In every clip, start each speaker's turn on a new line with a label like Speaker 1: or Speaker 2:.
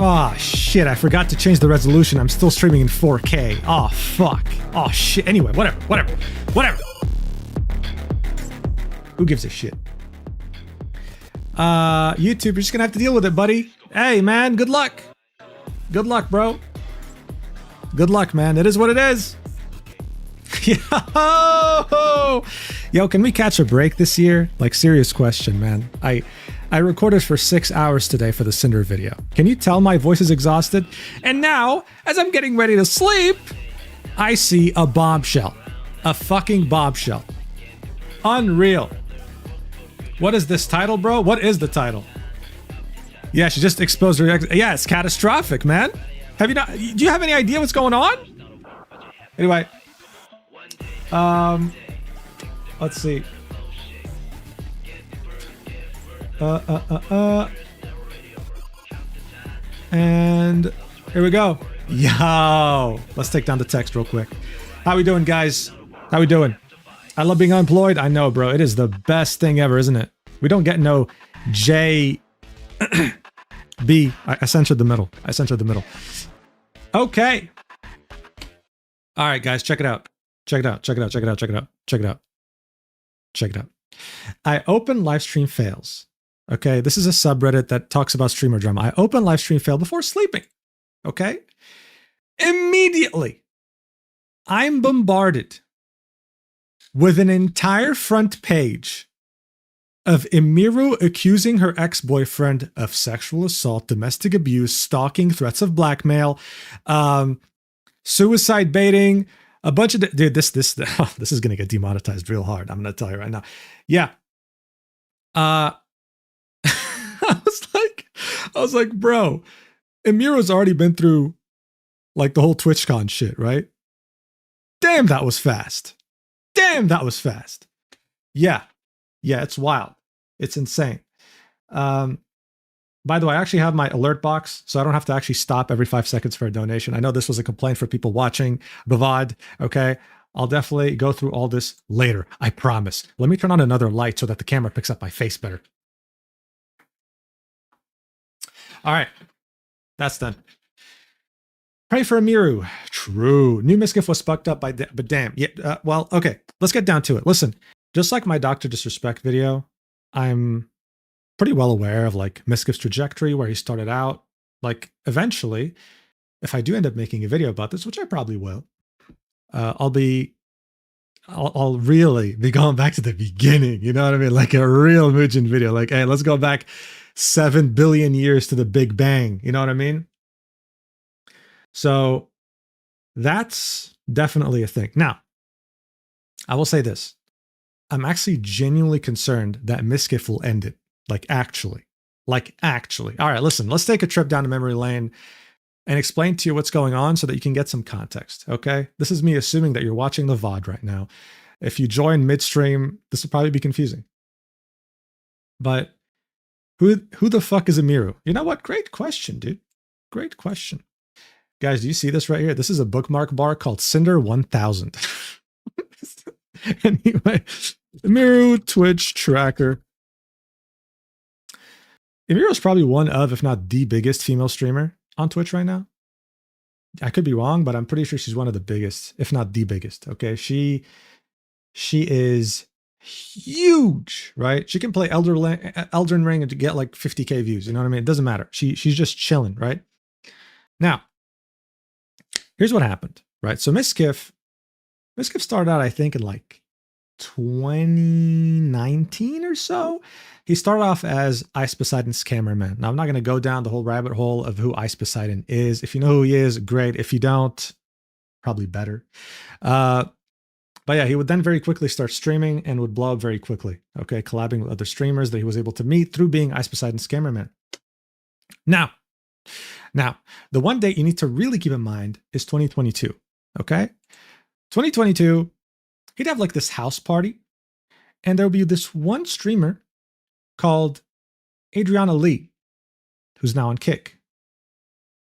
Speaker 1: Oh, shit. I forgot to change the resolution. I'm still streaming in 4K. Oh, fuck. Oh, shit. Anyway, whatever. Who gives a shit? YouTube, you're just gonna have to deal with it, buddy. Hey, man, good luck. Good luck, bro. Good luck, man. It is what it is. Yo, can we catch a break this year? Like, serious question, man. I recorded for 6 hours today for the Cinder video. Can you tell my voice is exhausted? And now, as I'm getting ready to sleep, I see a bombshell. A fucking bombshell. Unreal. What is this title, bro? What is the title? Yeah, she just exposed her ex. Yeah, it's catastrophic, man. Have you not? Do you have any idea what's going on? Anyway. Let's see. And here we go. Yo, let's take down the text real quick. How we doing, guys? How we doing? I love being unemployed. I know, bro. It is the best thing ever, isn't it? We don't get no J B. I censored the middle. I censored the middle. Okay. All right, guys, check it out. Check it out. Check it out. Check it out. Check it out. Check it out. Check it out. I open live stream fails. Okay, this is a subreddit that talks about streamer drama. I open live stream fail before sleeping. Okay, immediately I'm bombarded with an entire front page of Emiru accusing her ex-boyfriend of sexual assault, domestic abuse, stalking, threats of blackmail, suicide baiting, a bunch of dude. This is gonna get demonetized real hard. I'm gonna tell you right now. Yeah. I was like, bro, Emiru's already been through like the whole TwitchCon shit, right? Damn, that was fast. Damn, that was fast. Yeah, it's wild. It's insane. By the way, I actually have my alert box, so I don't have to actually stop every 5 seconds for a donation. I know this was a complaint for people watching Bavad, okay? I'll definitely go through all this later, I promise. Let me turn on another light so that the camera picks up my face better. All right, that's done. Pray for Emiru. True. New Miskiff was fucked up by, but damn. Yeah. Well, okay. Let's get down to it. Listen, just like my Dr. Disrespect video, I'm pretty well aware of like Miskiff's trajectory, where he started out. Like eventually, if I do end up making a video about this, which I probably will, I'll really be going back to the beginning. You know what I mean? Like a real Mugen video. Like, hey, let's go back 7 billion years to the Big Bang. You know what I mean? So that's definitely a thing. Now, I will say this. I'm actually genuinely concerned that Miskiff will end it. Like actually. All right, listen, let's take a trip down to memory lane and explain to you what's going on so that you can get some context, okay? This is me assuming that you're watching the VOD right now. If you join midstream, this will probably be confusing. But who the fuck is Emiru? You know what? Great question, dude. Great question. Guys, do you see this right here? This is a bookmark bar called Cinder 1000. Anyway, Emiru Twitch tracker. Emiru is probably one of, if not the biggest female streamer on Twitch right now. I could be wrong, but I'm pretty sure she's one of the biggest, if not the biggest. Okay, she is huge, right? She can play Elden Ring and to get like 50k views. You know what I mean? It doesn't matter. She's just chilling, right? Now, here's what happened, right? So Miskiff started out, I think, in like 2019 or so. He started off as Ice Poseidon's cameraman. Now, I'm not going to go down the whole rabbit hole of who Ice Poseidon is. If you know who he is, great. If you don't, probably better. But yeah, he would then very quickly start streaming and would blow up very quickly. Okay, collabing with other streamers that he was able to meet through being Ice Poseidon's cameraman. Now, the one date you need to really keep in mind is 2022. Okay, 2022, he'd have like this house party, and there would be this one streamer called Adriana Lee, who's now on Kick.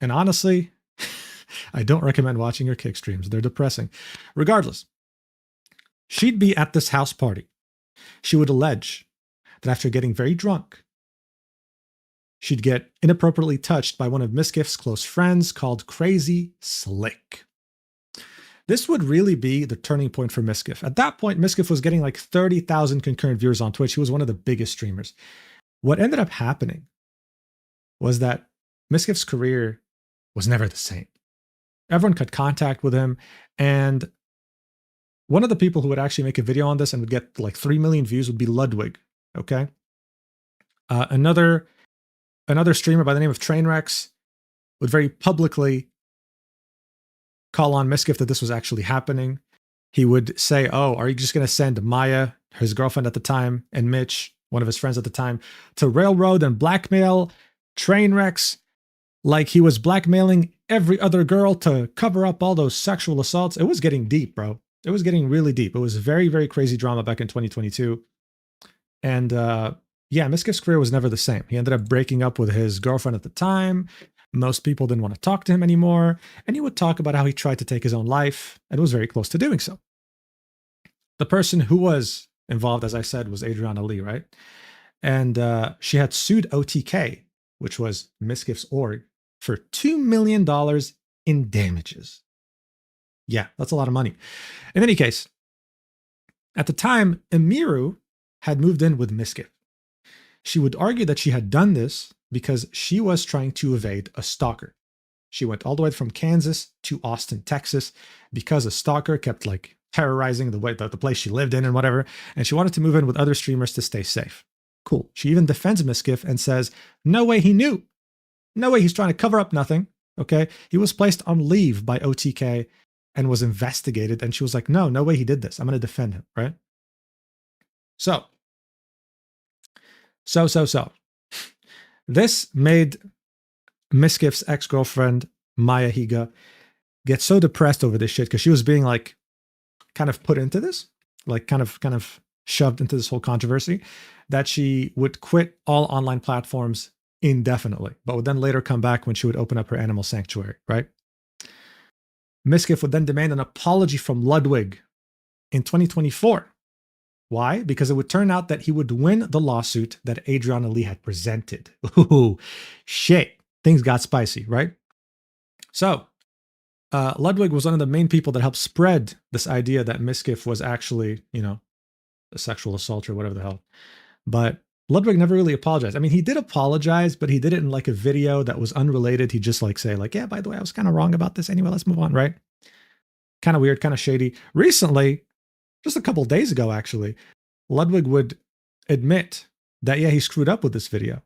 Speaker 1: And honestly, I don't recommend watching her Kick streams. They're depressing. Regardless, she'd be at this house party. She would allege that after getting very drunk, she'd get inappropriately touched by one of Miskiff's close friends called Crazy Slick. This would really be the turning point for Miskiff. At that point, Miskiff was getting like 30,000 concurrent viewers on Twitch. He was one of the biggest streamers. What ended up happening was that Miskiff's career was never the same. Everyone cut contact with him, and one of the people who would actually make a video on this and would get like 3 million views would be Ludwig. Okay. Another streamer by the name of Trainwrecks would very publicly call on Miskiff that this was actually happening. He would say, "Oh, are you just going to send Maya, his girlfriend at the time, and Mitch, one of his friends at the time, to railroad and blackmail Trainwrecks like he was blackmailing every other girl to cover up all those sexual assaults?" It was getting deep, bro. It was getting really deep. It was very, very crazy drama back in 2022. And yeah, Miskiff's career was never the same. He ended up breaking up with his girlfriend at the time. Most people didn't want to talk to him anymore. And he would talk about how he tried to take his own life and was very close to doing so. The person who was involved, as I said, was Adriana Lee, right? And she had sued OTK, which was Miskiff's org, for $2 million in damages. Yeah, that's a lot of money. In any case, at the time, Emiru had moved in with Miskiff. She would argue that she had done this because she was trying to evade a stalker. She went all the way from Kansas to Austin, Texas, because a stalker kept like terrorizing the place she lived in and whatever, and she wanted to move in with other streamers to stay safe. Cool. She even defends Miskiff and says, "No way he knew. No way he's trying to cover up nothing." Okay. He was placed on leave by OTK and was investigated. And she was like, no way he did this. I'm going to defend him. Right. So. This made Miskiff's ex-girlfriend, Maya Higa, get so depressed over this shit because she was being like kind of put into this, like kind of shoved into this whole controversy, that she would quit all online platforms indefinitely, but would then later come back when she would open up her animal sanctuary, right? Miskiff would then demand an apology from Ludwig in 2024. Why? Because it would turn out that he would win the lawsuit that Adriana Lee had presented. Ooh, shit. Things got spicy, right? So, Ludwig was one of the main people that helped spread this idea that Miskiff was actually, a sexual assault or whatever the hell. But Ludwig never really apologized. I mean, he did apologize, but he did it in like a video that was unrelated. He just like say like, yeah, by the way, I was kind of wrong about this. Anyway, let's move on, right? Kind of weird, kind of shady. Recently, just a couple days ago, actually, Ludwig would admit that, yeah, he screwed up with this video.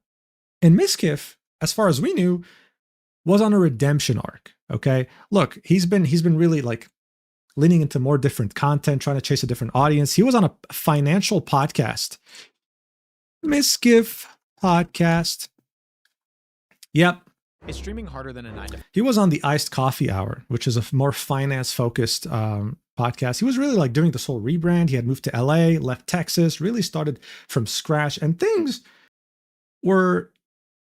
Speaker 1: And Miskiff, as far as we knew, was on a redemption arc. Okay. Look, he's been really like leaning into more different content, trying to chase a different audience. He was on a financial podcast. Miskiff podcast. Yep.
Speaker 2: Is streaming harder than a 9 to 5?
Speaker 1: He was on the Iced Coffee Hour, which is a more finance focused podcast. He was really like doing this whole rebrand. He had moved to LA, left Texas, really started from scratch, and things were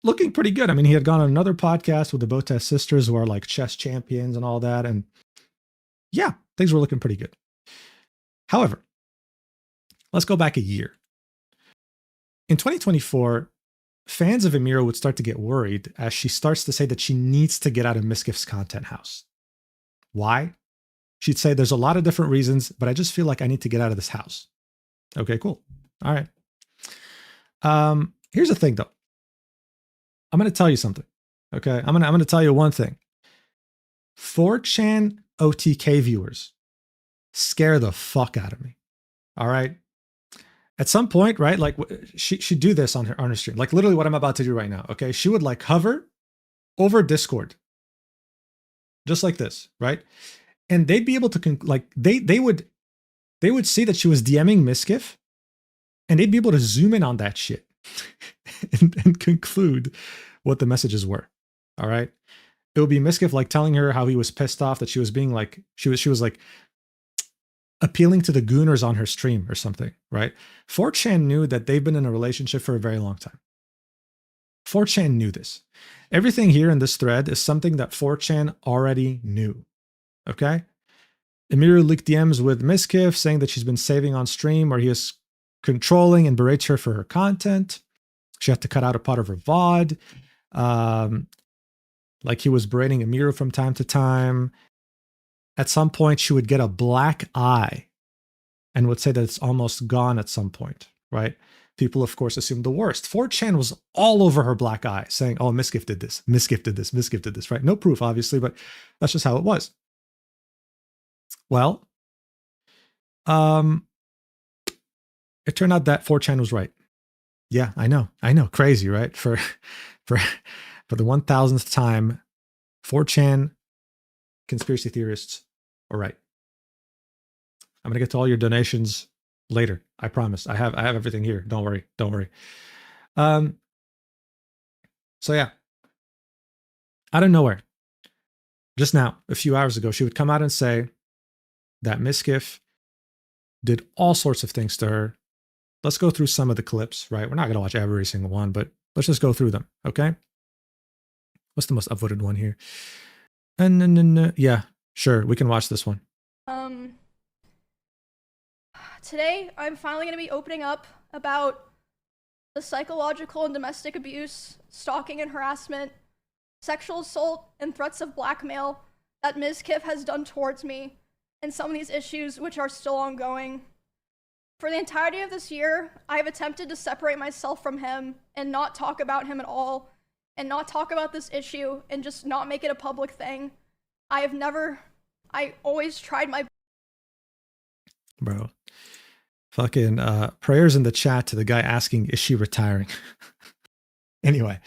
Speaker 1: looking pretty good. I mean, he had gone on another podcast with the Botes sisters, who are like chess champions and all that. And yeah, things were looking pretty good. However, let's go back a year. In 2024, fans of Emiru would start to get worried as she starts to say that she needs to get out of Miskiff's content house. Why? She'd say, there's a lot of different reasons, but I just feel like I need to get out of this house. Okay, cool. All right. Here's the thing, though. I'm going to tell you something. Okay, I'm going to tell you one thing. 4chan OTK viewers scare the fuck out of me. All right. At some point, right? Like she'd do this on her stream, like literally what I'm about to do right now. Okay, she would like hover over Discord, just like this, right? And they'd be able to they would see that she was DMing Miskiff, and they'd be able to zoom in on that shit and conclude what the messages were. All right, it would be Miskiff like telling her how he was pissed off that she was being like she was like appealing to the gooners on her stream or something, right? 4chan knew that they've been in a relationship for a very long time. 4chan knew this. Everything here in this thread is something that 4chan already knew. Okay? Emiru leaked DMs with Miskiff saying that she's been saving on stream, or he is controlling and berates her for her content. She had to cut out a part of her VOD. Like he was berating Emiru from time to time. At some point, she would get a black eye and would say that it's almost gone at some point, right? People, of course, assumed the worst. 4chan was all over her black eye, saying, oh, Misgift did this, Misgift did this, Misgift did this, right? No proof, obviously, but that's just how it was. Well, it turned out that 4chan was right. Yeah, I know. Crazy, right? For the 1000th time, 4chan conspiracy theorists are right. I'm gonna get to all your donations later. I promise. I have everything here. Don't worry. So yeah, out of nowhere, just now, a few hours ago, she would come out and say that Misgift did all sorts of things to her. Let's go through some of the clips, right? We're not gonna watch every single one, but let's just go through them, okay? What's the most upvoted one here? And yeah, sure, we can watch this one.
Speaker 3: Today, I'm finally going to be opening up about the psychological and domestic abuse, stalking and harassment, sexual assault, and threats of blackmail that Ms. Kiff has done towards me, and some of these issues which are still ongoing. For the entirety of this year, I have attempted to separate myself from him and not talk about him at all, and not talk about this issue, and just not make it a public thing. I always tried my...
Speaker 1: Bro. Fucking prayers in the chat to the guy asking, is she retiring? Anyway,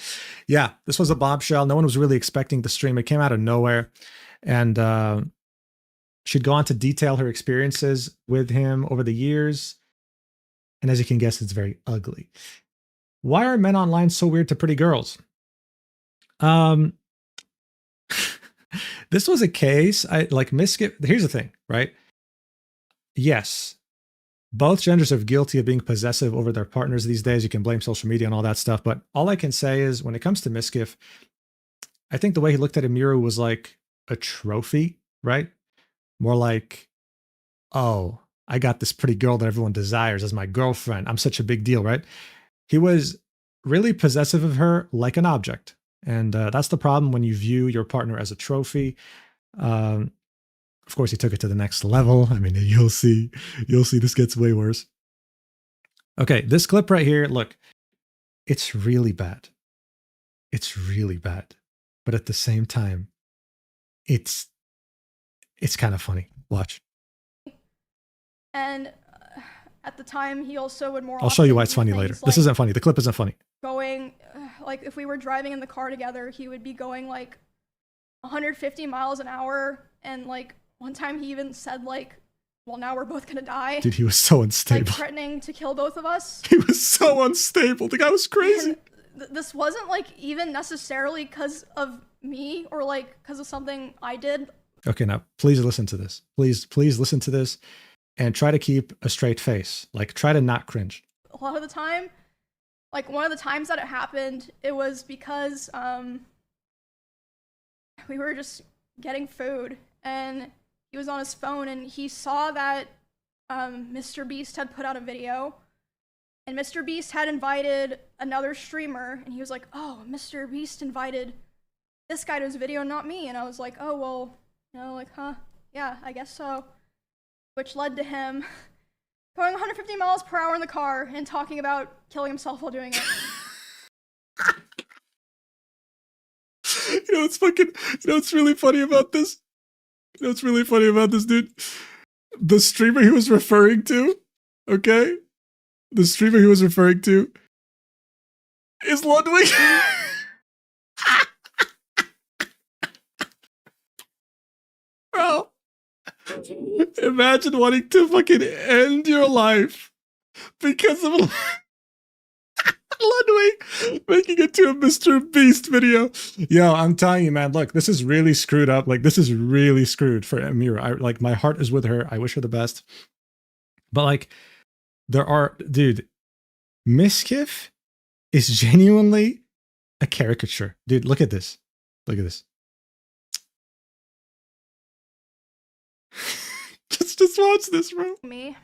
Speaker 1: yeah, this was a bombshell. No one was really expecting the stream. It came out of nowhere. And she'd go on to detail her experiences with him over the years. And as you can guess, it's very ugly. Why are men online so weird to pretty girls? This was a case, here's the thing, right? Yes, both genders are guilty of being possessive over their partners these days. You can blame social media and all that stuff. But all I can say is when it comes to Misgift, I think the way he looked at Emiru was like a trophy, right? More like, oh, I got this pretty girl that everyone desires as my girlfriend. I'm such a big deal, right? He was really possessive of her like an object. And that's the problem when you view your partner as a trophy. Of course, he took it to the next level. I mean, you'll see this gets way worse. Okay, this clip right here, look, it's really bad. It's really bad. But at the same time, it's kind of funny. Watch.
Speaker 3: And at the time, he also would more
Speaker 1: I'll show you why it's funny later.
Speaker 3: Like,
Speaker 1: this isn't funny. The clip isn't funny.
Speaker 3: Going, like if we were driving in the car together, he would be going like 150 miles an hour, and like one time he even said like, well, now we're both gonna die.
Speaker 1: Dude, he was so unstable.
Speaker 3: Like threatening to kill both of us.
Speaker 1: He was so unstable. The guy was crazy.
Speaker 3: This wasn't like even necessarily because of me or like because of something I did.
Speaker 1: Okay, now please listen to this. Please listen to this and try to keep a straight face. Like try to not cringe.
Speaker 3: A lot of the time, like one of the times that it happened, it was because we were just getting food and he was on his phone and he saw that Mr. Beast had put out a video, and Mr. Beast had invited another streamer, and he was like, oh, Mr. Beast invited this guy to his video, not me. And I was like, oh, well, you know, like, huh, yeah, I guess so. Which led to him going 150 miles per hour in the car and talking about killing himself while doing it.
Speaker 1: You know what's really funny about this? You know what's really funny about this, dude? The streamer he was referring to, okay? The streamer he was referring to is Ludwig. Bro, imagine wanting to fucking end your life because of Ludwig making it to a Mr. Beast video. Yo, I'm telling you, man, look, this is really screwed up. Like, this is really screwed for Emiru. Like, my heart is with her. I wish her the best. But, like, dude, Misgift is genuinely a caricature. Dude, look at this. Look at this. just watch this, bro.
Speaker 3: Me.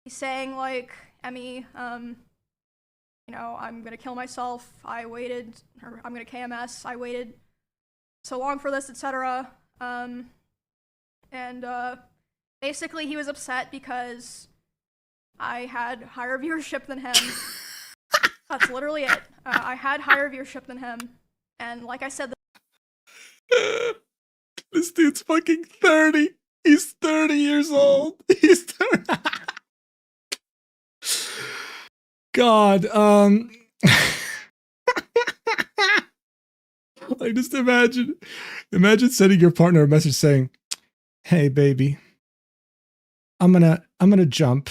Speaker 3: He's saying, like, Emmy, you know, I'm gonna kill myself. I waited, or I'm gonna KMS. I waited so long for this, etc. Basically, he was upset because I had higher viewership than him. That's literally it. I had higher viewership than him, and like I said,
Speaker 1: This dude's fucking 30. He's 30 years old. He's 30. God, like just imagine sending your partner a message saying, "Hey baby, I'm gonna jump."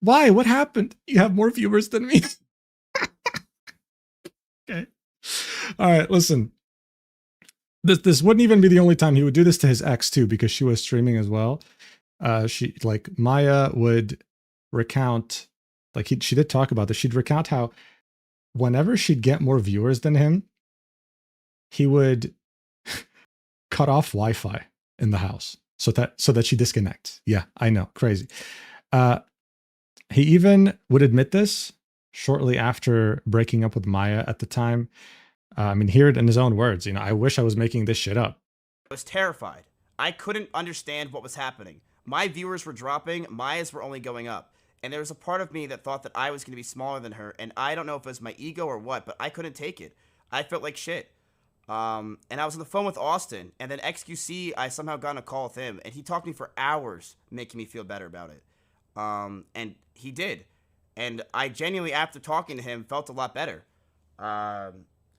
Speaker 1: Why? What happened? You have more viewers than me. Okay. All right, listen. This wouldn't even be the only time he would do this to his ex too, because she was streaming as well. She, like, Maya would recount, like, she did talk about this. She'd recount how whenever she'd get more viewers than him, he would cut off Wi-Fi in the house so that she disconnects. Yeah, I know, crazy. He even would admit this shortly after breaking up with Maya at the time. I mean, hear it in his own words. You know, I wish I was making this shit up.
Speaker 4: I was terrified. I couldn't understand what was happening. My viewers were dropping, Maya's were only going up. And there was a part of me that thought that I was going to be smaller than her, and I don't know if it was my ego or what, but I couldn't take it. I felt like shit. And I was on the phone with Austin, and then XQC, I somehow got on a call with him, and he talked to me for hours, making me feel better about it. And he did. And I genuinely, after talking to him, felt a lot better.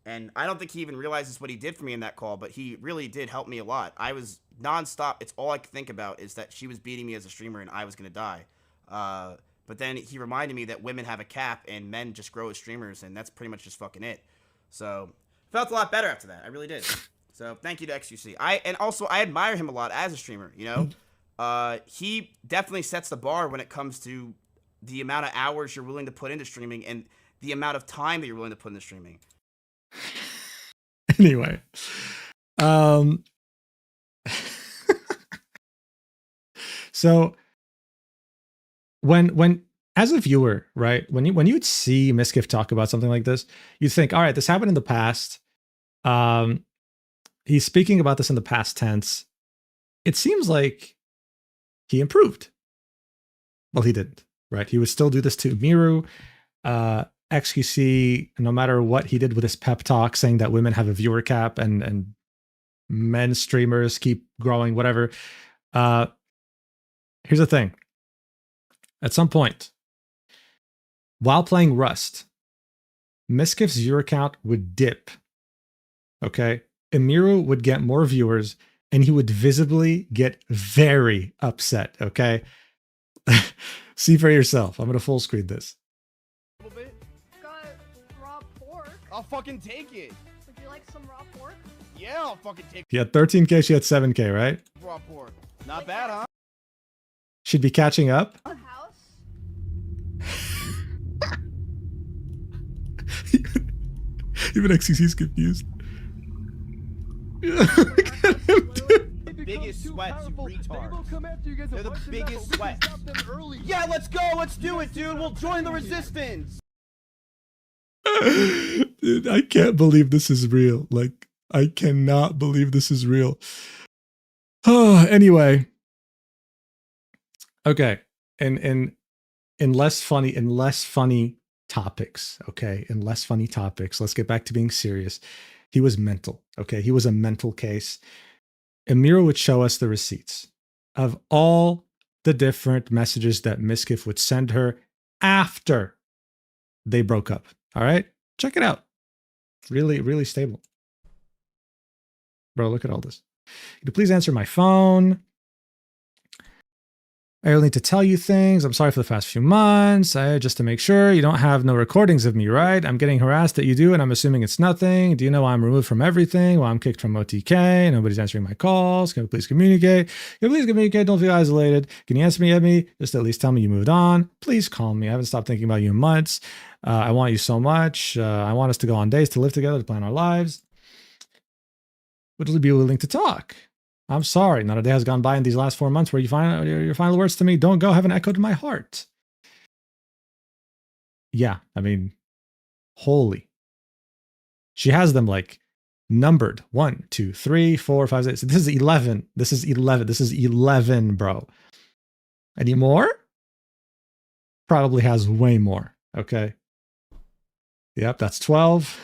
Speaker 4: And I don't think he even realizes what he did for me in that call, but he really did help me a lot. I was nonstop. It's all I could think about is that she was beating me as a streamer and I was going to die. But then he reminded me that women have a cap and men just grow as streamers, and that's pretty much just fucking it. So felt a lot better after that. I really did. So thank you to XQC. And also I admire him a lot as a streamer, you know? He definitely sets the bar when it comes to the amount of hours you're willing to put into streaming and the amount of time that you're willing to put into streaming.
Speaker 1: Anyway, so when as a viewer, right, when you'd see Miskiff talk about something like this, you'd think, all right, this happened in the past. He's speaking about this in the past tense. It seems like he improved. Well, he didn't, right? He would still do this to Emiru. XQC, no matter what he did with his pep talk saying that women have a viewer cap and men streamers keep growing, whatever. Here's the thing. At some point, while playing Rust, Miskiff's viewer count would dip. Okay? Emiru would get more viewers and he would visibly get very upset. Okay? See for yourself. I'm going to full screen this.
Speaker 3: got raw pork.
Speaker 4: I'll fucking take it.
Speaker 3: Would you like some raw pork?
Speaker 4: Yeah, I'll fucking take
Speaker 1: He had 13K, she had 7K, right?
Speaker 4: raw pork. Not bad, huh?
Speaker 1: She'd be catching up.
Speaker 3: A house?
Speaker 1: Even XCC's confused. Look at him, dude.
Speaker 4: Biggest sweats, you retard. They're the biggest sweats. Yeah, let's go. Let's do it, dude. We'll join the resistance.
Speaker 1: Dude, I can't believe this is real. Like, I cannot believe this is real. Oh, anyway. Okay. In less funny topics, okay? In less funny topics, let's get back to being serious. He was mental, okay? He was a mental case. Emiru would show us the receipts of all the different messages that Miskiff would send her after they broke up. All right? Check it out. Really, really stable. Bro, look at all this. Could you please answer my phone? I will need to tell you things. I'm sorry for the past few months. Just to make sure you don't have no recordings of me, right? I'm getting harassed that you do, and I'm assuming it's nothing. Do you know why I'm removed from everything? Why I'm kicked from OTK? Nobody's answering my calls. Can we please communicate? Can we please communicate? Don't feel isolated. Can you answer me at me? Just at least tell me you moved on. Please call me. I haven't stopped thinking about you in months. I want you so much. I want us to go on days to live together, to plan our lives. Would you be willing to talk? I'm sorry, not a day has gone by in these last 4 months where you find your final words to me don't go haven't echoed in my heart. Yeah, I mean, Holy. She has them like numbered 1, 2, 3, 4, 5, 6. This is 11. This is 11. This is 11, bro. Any more? Probably has way more. Okay. Yep, that's 12.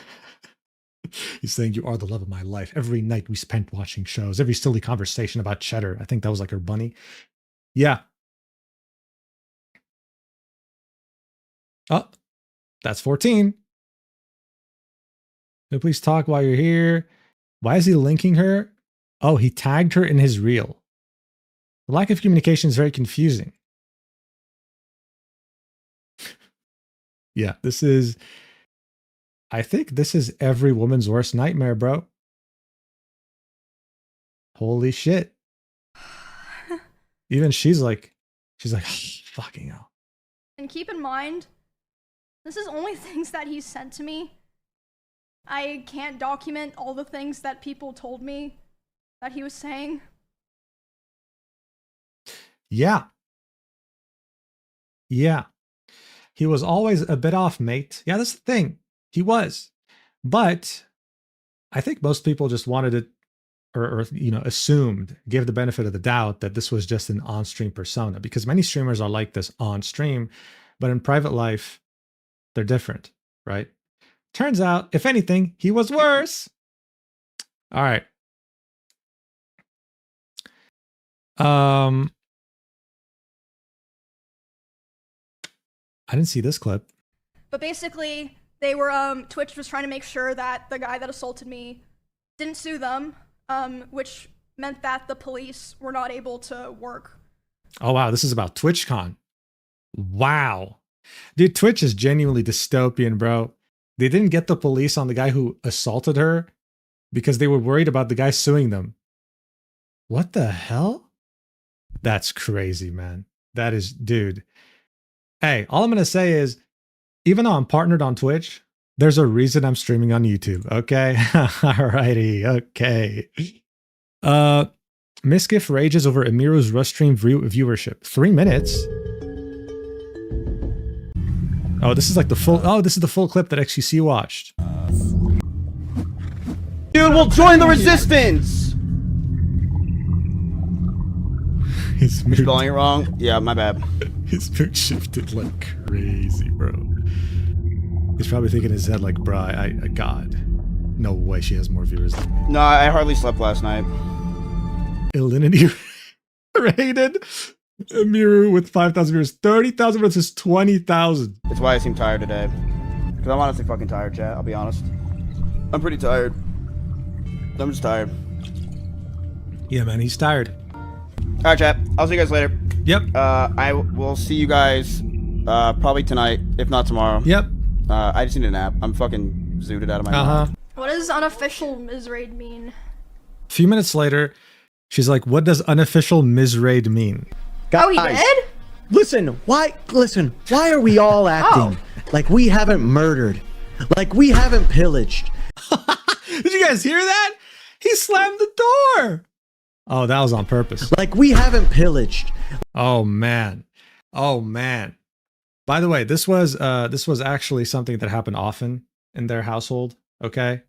Speaker 1: He's saying, you are the love of my life. Every night we spent watching shows, every silly conversation about cheddar. I think that was like her bunny. Yeah. Oh, that's 14. Can you please talk while you're here? Why is he linking her? Oh, he tagged her in his reel. The lack of communication is very confusing. Yeah, this is... I think this is every woman's worst nightmare, bro. Holy shit. Even she's like, fucking hell.
Speaker 3: And keep in mind, this is only things that he sent to me. I can't document all the things that people told me that he was saying.
Speaker 1: Yeah. Yeah. He was always a bit off, mate. Yeah, that's the thing. He was. But I think most people just wanted it, or assumed, gave the benefit of the doubt that this was just an on-stream persona, because many streamers are like this on stream, but in private life, they're different, right? Turns out, if anything, he was worse. All right. I didn't see this clip.
Speaker 3: But basically, they were, Twitch was trying to make sure that the guy that assaulted me didn't sue them, which meant that the police were not able to work.
Speaker 1: Oh, wow. This is about TwitchCon. Wow. Dude, Twitch is genuinely dystopian, bro. They didn't get the police on the guy who assaulted her because they were worried about the guy suing them. What the hell? That's crazy, man. That is, dude. Hey, all I'm going to say is, even though I'm partnered on Twitch, there's a reason I'm streaming on YouTube, okay? Alrighty, okay. Misgift rages over Emiru's Rush stream viewership. 3 minutes. Oh, this is like the full, this is the full clip that XQC watched.
Speaker 5: Dude, we'll join the resistance!
Speaker 1: His mood,
Speaker 5: Spelling it wrong? Yeah, my bad.
Speaker 1: his mood shifted like crazy, bro. He's probably thinking in his head like, bro, God, no way she has more viewers than me.
Speaker 5: No, I hardly slept last night.
Speaker 1: Illinity rated Emiru with 5,000 viewers. 30,000 versus 20,000.
Speaker 5: That's why I seem tired today. Because I'm honestly fucking tired, chat, I'll be honest. I'm pretty tired. I'm just tired.
Speaker 1: Yeah, man, he's tired.
Speaker 5: Alright, chat, I'll see you guys later.
Speaker 1: Yep.
Speaker 5: I will see you guys probably tonight, if not tomorrow.
Speaker 1: Yep.
Speaker 5: I just need a nap. I'm fucking zooted out of my mind.
Speaker 3: What does unofficial misraid mean?
Speaker 1: A few minutes later, she's like, what does unofficial misraid mean?
Speaker 3: Oh, he did?
Speaker 6: Listen, why are we all acting like we haven't murdered? Like we haven't pillaged?
Speaker 1: Did you guys hear that? He slammed the door. Oh, that was on purpose.
Speaker 6: Like we haven't pillaged.
Speaker 1: Oh, man. Oh, man. By the way, this was actually something that happened often in their household, okay?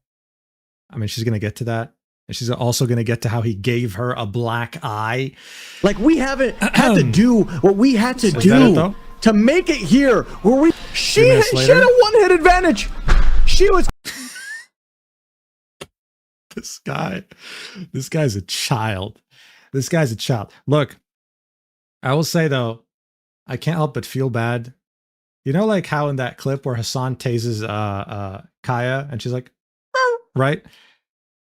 Speaker 1: I mean, she's going to get to that. And she's also going to get to how he gave her a black eye.
Speaker 6: Like we haven't had to do what we had to
Speaker 1: Is that it,
Speaker 6: do
Speaker 1: though?
Speaker 6: to make it here where we... She had
Speaker 1: later?
Speaker 6: a one-hit advantage. She was...
Speaker 1: This guy's a child. This guy's a child. Look, I will say though, I can't help but feel bad. You know, like how in that clip where Hassan tases Kaya and she's like, right?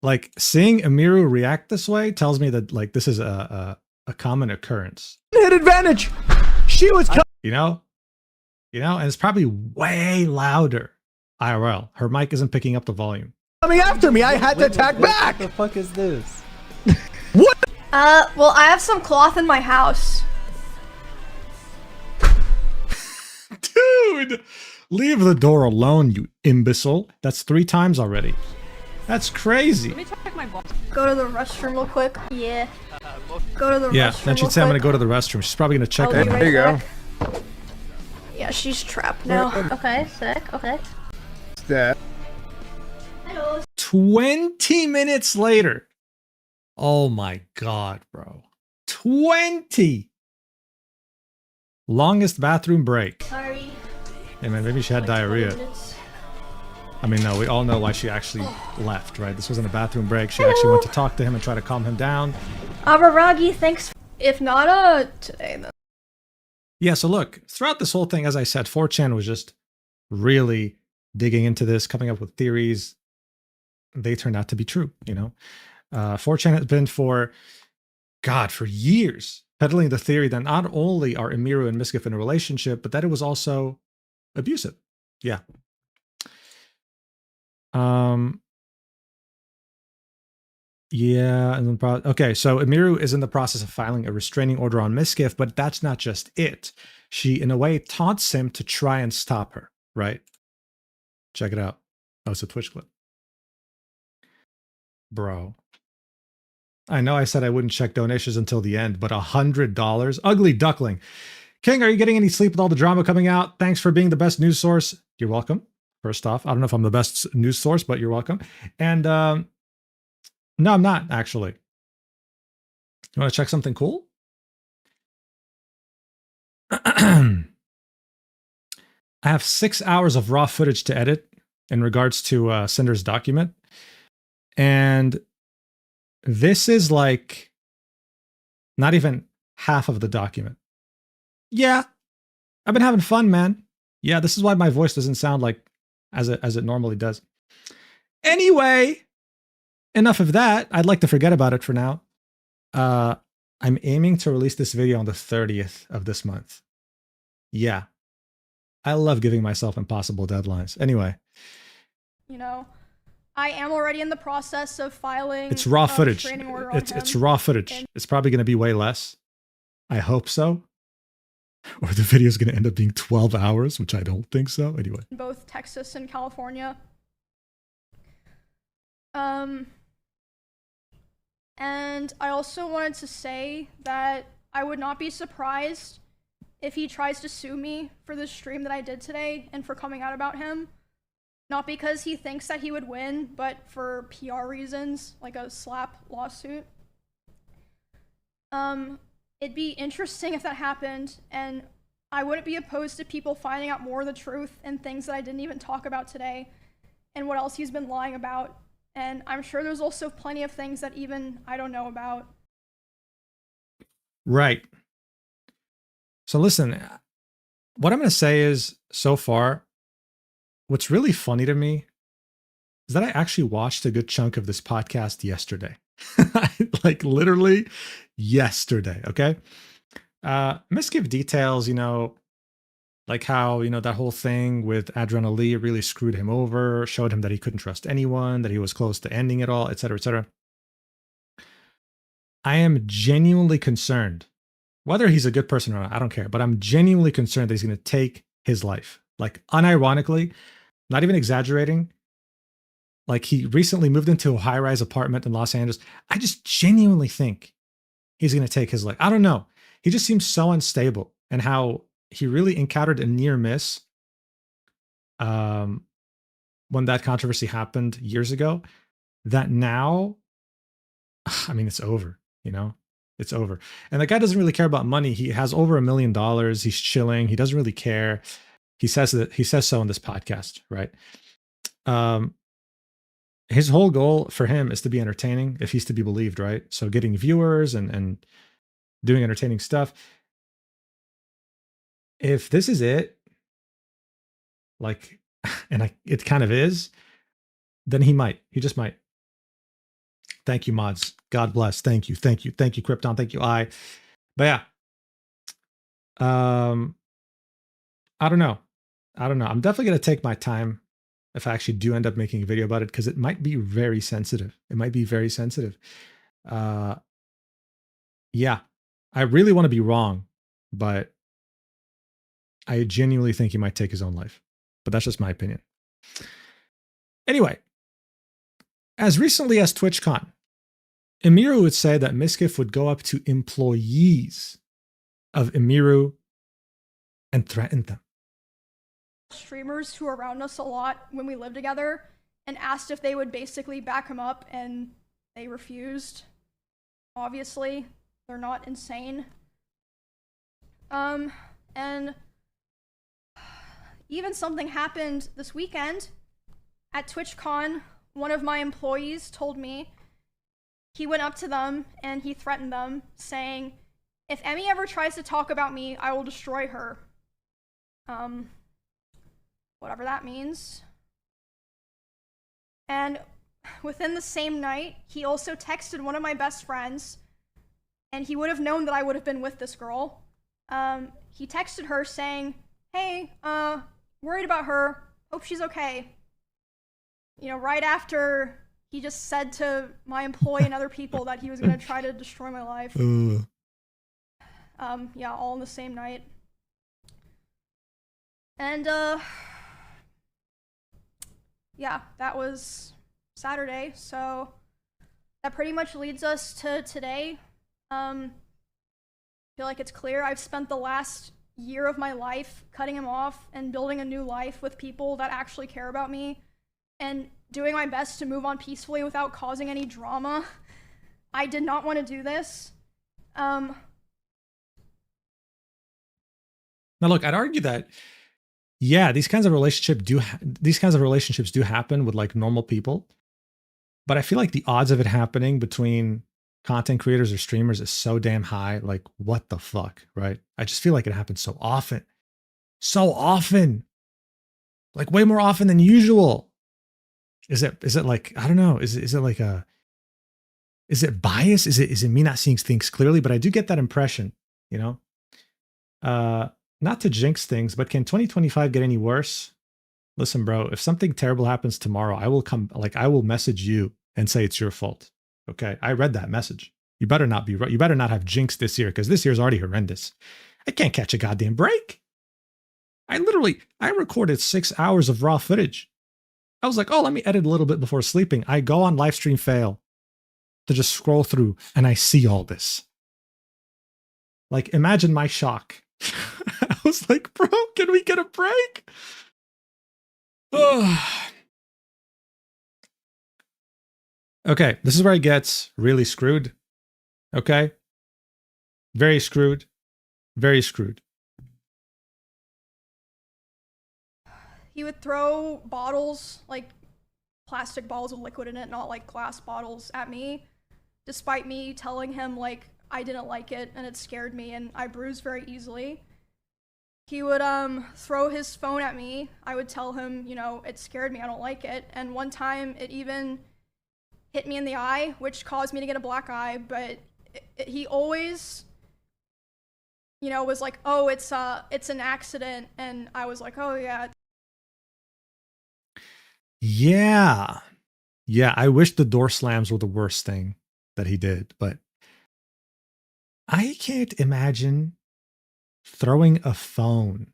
Speaker 1: Like seeing Emiru react this way tells me that like this is a common occurrence.
Speaker 6: Hit advantage. She was...
Speaker 1: You know, and it's probably way louder. IRL. Her mic isn't picking up the volume.
Speaker 6: coming after me. I had to attack back.
Speaker 2: What the fuck is this?
Speaker 6: What?
Speaker 3: Well, I have some cloth in my house.
Speaker 1: Dude, leave the door alone, you imbecile. That's 3 times already. That's crazy.
Speaker 3: Go to the restroom real quick. Yeah. Go to the
Speaker 1: Yeah,
Speaker 3: restroom.
Speaker 1: then she'd say I'm gonna go to the restroom. She's probably gonna check
Speaker 3: I'll
Speaker 1: on
Speaker 3: be
Speaker 1: me.
Speaker 3: right
Speaker 5: There you go.
Speaker 3: back. Yeah, she's trapped now.
Speaker 7: Okay, sick, okay. step.
Speaker 1: 20 minutes later. Oh my God, bro. 20! Longest bathroom break.
Speaker 3: Sorry.
Speaker 1: Hey man, maybe she had diarrhea. I mean, no, we all know why she actually left, right? This wasn't a bathroom break. She actually went to talk to him and try to calm him down.
Speaker 3: Avaragi, thanks. If not, today then.
Speaker 1: Yeah, so look, throughout this whole thing, as I said, 4chan was just really digging into this, coming up with theories. They turned out to be true, you know? 4chan has been for years, peddling the theory that not only are Emiru and Miskif in a relationship, but that it was also abusive. Yeah. Yeah, and then okay, so Emiru is in the process of filing a restraining order on Miskif, but that's not just it. She, in a way, taunts him to try and stop her, right? Check it out. Oh, it's a Twitch clip. Bro. I know I said I wouldn't check donations until the end, but $100? Ugly duckling. King, are you getting any sleep with all the drama coming out? Thanks for being the best news source. You're welcome. First off, I don't know if I'm the best news source, but you're welcome. And no, I'm not, actually. You want to check something cool? I have 6 hours of raw footage to edit in regards to Cinder's document. And this is like not even half of the document. Yeah, I've been having fun, man. Yeah, this is why my voice doesn't sound like as it normally does. Anyway, enough of that. I'd like to forget about it for now. I'm aiming to release this video on the 30th of this month. Yeah. I love giving myself impossible deadlines. Anyway.
Speaker 3: You know, I am already in the process of filing.
Speaker 1: It's raw footage.
Speaker 3: Restraining order on
Speaker 1: It's
Speaker 3: him.
Speaker 1: raw footage. It's probably going to be way less. I hope so. Or the video is going to end up being 12 hours, which I don't think so. Anyway.
Speaker 3: In both Texas and California. And I also wanted to say that I would not be surprised if he tries to sue me for the stream that I did today and for coming out about him. Not because he thinks that he would win, but for PR reasons, like a slap lawsuit. It'd be interesting if that happened, and I wouldn't be opposed to people finding out more of the truth and things that I didn't even talk about today, and what else he's been lying about. And I'm sure there's also plenty of things that even I don't know about.
Speaker 1: Right. So listen, what I'm going to say is, so far, what's really funny to me is that I actually watched a good chunk of this podcast yesterday. Like literally yesterday, okay? Miskiv details, you know, like how, you know, that whole thing with Adriana Lee really screwed him over, showed him that he couldn't trust anyone, that he was close to ending it all, etc., etc. I am genuinely concerned, whether he's a good person or not, I don't care, but I'm genuinely concerned that he's going to take his life. Like, unironically, not even exaggerating, like he recently moved into a high-rise apartment in Los Angeles. I just genuinely think he's going to take his life. I don't know. He just seems so unstable, and how he really encountered a near miss when that controversy happened years ago, that now, I mean, it's over, you know? It's over. And the guy doesn't really care about money. He has over $1 million. He's chilling. He doesn't really care. He says so in this podcast, right? His whole goal for him is to be entertaining, if he's to be believed, right? So getting viewers and doing entertaining stuff. If this is it, like, and it kind of is, then he just might. Thank you, mods. God bless. Thank you, Krypton. Thank you, I. But yeah, I don't know. I'm definitely gonna take my time if I actually do end up making a video about it, because it might be very sensitive. Yeah, I really want to be wrong, but I genuinely think he might take his own life. But that's just my opinion. Anyway, as recently as TwitchCon, Emiru would say that Miskif would go up to employees of Emiru and threaten them.
Speaker 3: streamers who are around us a lot when we lived together and asked if they would basically back him up, and they refused. Obviously, they're not insane. And even something happened this weekend at TwitchCon. One of my employees told me he went up to them and he threatened them, saying, if Emmy ever tries to talk about me, I will destroy her. Whatever that means. And within the same night, he also texted one of my best friends, and he would have known that I would have been with this girl. He texted her saying, hey, worried about her, hope she's okay. You know, right after he just said to my employee and other people that he was gonna try to destroy my life. Yeah, all in the same night. And, yeah, that was Saturday, so that pretty much leads us to today. I feel like it's clear I've spent the last year of my life cutting him off and building a new life with people that actually care about me and doing my best to move on peacefully without causing any drama. I did not want to do this.
Speaker 1: Now, look, I'd argue that, yeah, these kinds of relationships do happen with like normal people, but I feel like the odds of it happening between content creators or streamers is so damn high. Like, what the fuck, right? I just feel like it happens so often, like way more often than usual. Is it like, I don't know, is it like is it bias? Is it me not seeing things clearly? But I do get that impression, you know. Not to jinx things, but can 2025 get any worse? Listen, bro, if something terrible happens tomorrow, I will message you and say it's your fault. Okay, I read that message. You better not be right. You better not have jinxed this year, because this year's already horrendous. I can't catch a goddamn break. I recorded 6 hours of raw footage. I was like, oh, let me edit a little bit before sleeping. I go on Livestream Fail to just scroll through, and I see all this. Like, imagine my shock. I was like, bro, can we get a break? Okay, this is where it gets really screwed. Okay? Very screwed. Very screwed.
Speaker 3: He would throw bottles, like plastic bottles with liquid in it, not like glass bottles, at me, despite me telling him like I didn't like it and it scared me and I bruise very easily. He would throw his phone at me. I would tell him, you know, it scared me, I don't like it. And one time it even hit me in the eye, which caused me to get a black eye, but he always, you know, was like, oh, it's an accident. And I was like, oh yeah.
Speaker 1: Yeah. Yeah, I wish the door slams were the worst thing that he did, but I can't imagine throwing a phone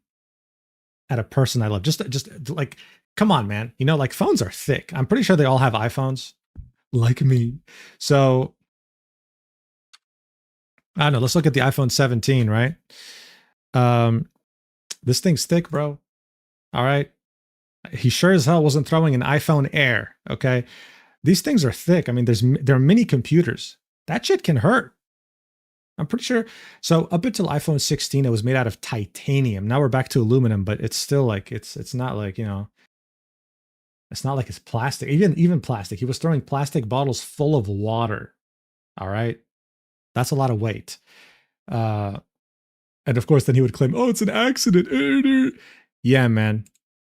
Speaker 1: at a person I love. Just like, come on, man. You know, like, phones are thick. I'm pretty sure they all have iPhones, like me. So, I don't know. Let's look at the iPhone 17, right? This thing's thick, bro. All right. He sure as hell wasn't throwing an iPhone Air, okay? These things are thick. I mean, there are mini computers. That shit can hurt. I'm pretty sure. So up until iPhone 16, it was made out of titanium. Now we're back to aluminum, but it's still like, it's not like, you know, it's not like it's plastic. Even plastic. He was throwing plastic bottles full of water. All right. That's a lot of weight. And of course, then he would claim, oh, it's an accident. Yeah, man.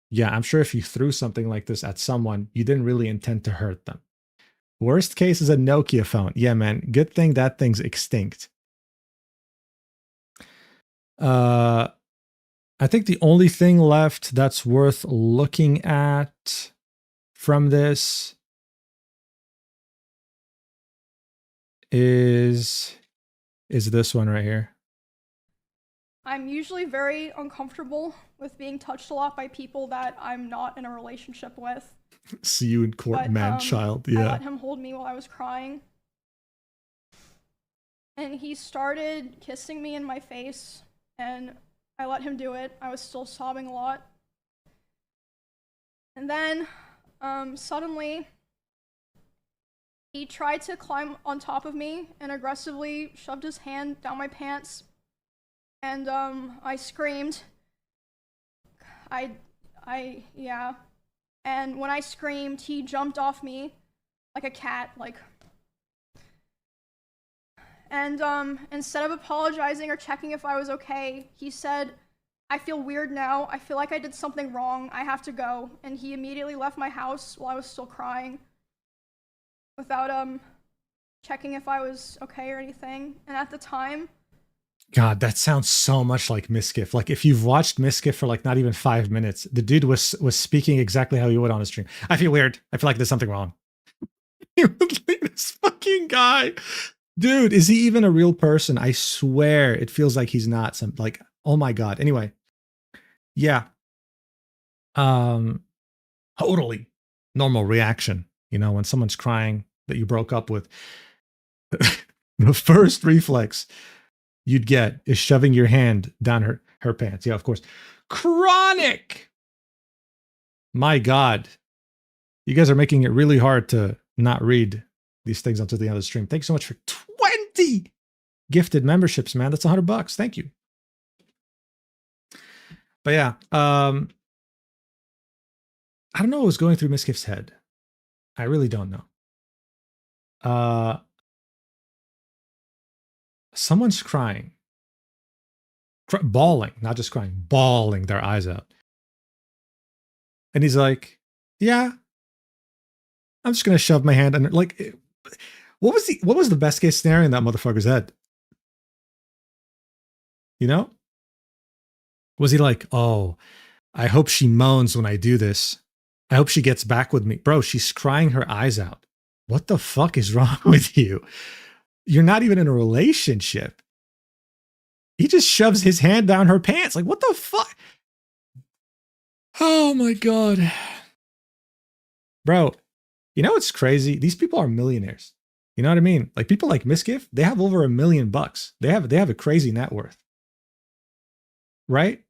Speaker 1: Yeah, I'm sure if you threw something like this at someone, you didn't really intend to hurt them. Worst case is a Nokia phone. Yeah, man. Good thing that thing's extinct. I think the only thing left that's worth looking at from this is this one right here.
Speaker 3: I'm usually very uncomfortable with being touched a lot by people that I'm not in a relationship with.
Speaker 1: See you in court,
Speaker 3: But,
Speaker 1: man-child.
Speaker 3: I
Speaker 1: Yeah.
Speaker 3: let him hold me while I was crying. And he started kissing me in my face, and I let him do it. I was still sobbing a lot. And then, suddenly, he tried to climb on top of me and aggressively shoved his hand down my pants. And, I screamed. Yeah. And when I screamed, he jumped off me like a cat, like. And, instead of apologizing or checking if I was okay, he said, "I feel weird now. I feel like I did something wrong. I have to go." And he immediately left my house while I was still crying without, checking if I was okay or anything. And at the time,
Speaker 1: God, that sounds so much like Miskiff. Like if you've watched Miskiff for like not even 5 minutes, the dude was speaking exactly how he would on a stream. I feel weird. I feel like there's something wrong. This fucking guy. Dude, is he even a real person? I swear it feels like he's not some like, oh my God. Anyway. Yeah. Totally normal reaction. You know, when someone's crying that you broke up with, the first reflex you'd get is shoving your hand down her pants. Yeah, of course. Chronic. My God. You guys are making it really hard to not read these things until the end of the stream. Thanks so much for 20 gifted memberships, man. That's $100. Thank you. But yeah, I don't know what was going through Miskiff's head. I really don't know. Someone's crying. Bawling, not just crying, bawling their eyes out. And he's like, yeah, I'm just going to shove my hand under. Like, what was the best case scenario in that motherfucker's head? You know? Was he like, oh, I hope she moans when I do this. I hope she gets back with me. Bro, she's crying her eyes out. What the fuck is wrong with you? You're not even in a relationship. He just shoves his hand down her pants. Like, what the fuck? Oh my God. Bro, you know what's crazy? These people are millionaires. You know what I mean? Like people like Miskiff, they have over $1 million. They have a crazy net worth. Right?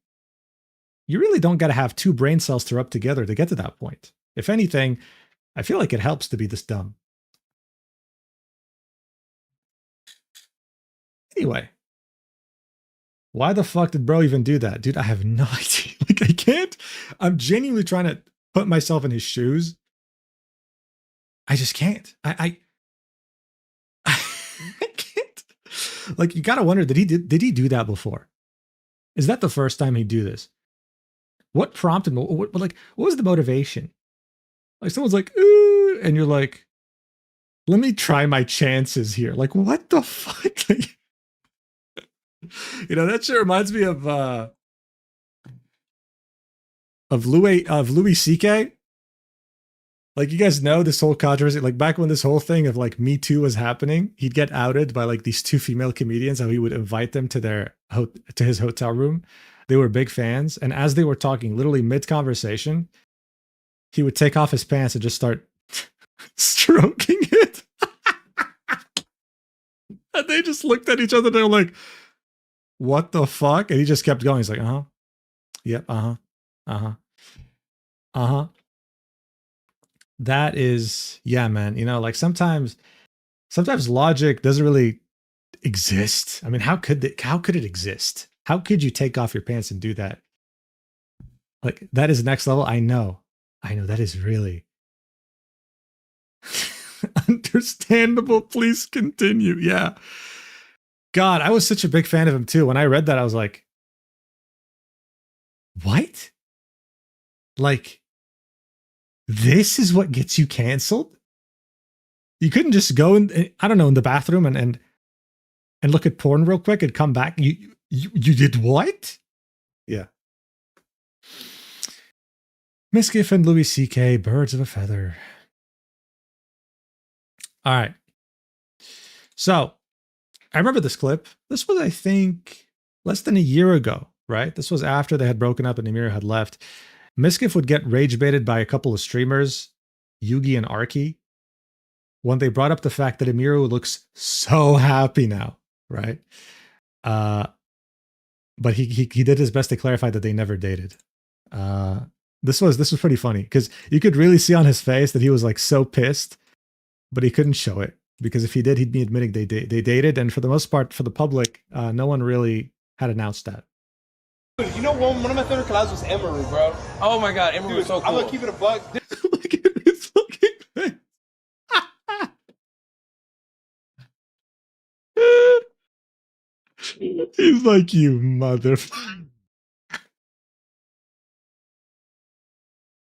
Speaker 1: You really don't got to have two brain cells to rub together to get to that point. If anything, I feel like it helps to be this dumb. Anyway, why the fuck did bro even do that? Dude, I have no idea. Like, I can't. I'm genuinely trying to put myself in his shoes. I just can't. I can't. Like, you gotta wonder, did he do that before? Is that the first time he'd do this? What prompted him? What was the motivation? Like, someone's like, ooh, and you're like, let me try my chances here. Like, what the fuck? You know, that shit reminds me of Louis C.K. Like, you guys know this whole controversy, like back when this whole thing of like Me Too was happening, he'd get outed by like these two female comedians, how he would invite them to his hotel room. They were big fans. And as they were talking, literally mid-conversation, he would take off his pants and just start stroking it. And they just looked at each other. They were like, what the fuck? And he just kept going. He's like, uh-huh. Yep, uh-huh. Uh-huh. Uh-huh. That is, yeah, man. You know, like sometimes logic doesn't really exist. I mean, how could it exist? How could you take off your pants and do that? Like, that is next level. I know. That is really understandable. Please continue. Yeah. God, I was such a big fan of him too. When I read that, I was like, what? Like, this is what gets you canceled? You couldn't just go in, I don't know, in the bathroom and look at porn real quick and come back. You did what? Yeah. Miskiff and Louis C.K., birds of a feather. All right. So, I remember this clip. This was, I think, less than a year ago, right? This was after they had broken up and Emiru had left. Miskiff would get rage baited by a couple of streamers, Yugi and Arky, when they brought up the fact that Emiru looks so happy now, right? But he did his best to clarify that they never dated. This was pretty funny because you could really see on his face that he was like so pissed, but he couldn't show it because if he did, he'd be admitting they dated, and for the most part, for the public, no one really had announced that.
Speaker 7: Dude, you know one of my favorite collabs was Emiru, bro.
Speaker 2: Oh my god, Emiru
Speaker 7: Dude,
Speaker 2: was so cool.
Speaker 7: I'm gonna keep it a buck.
Speaker 1: Look at his fucking face. He's like, you motherfucker.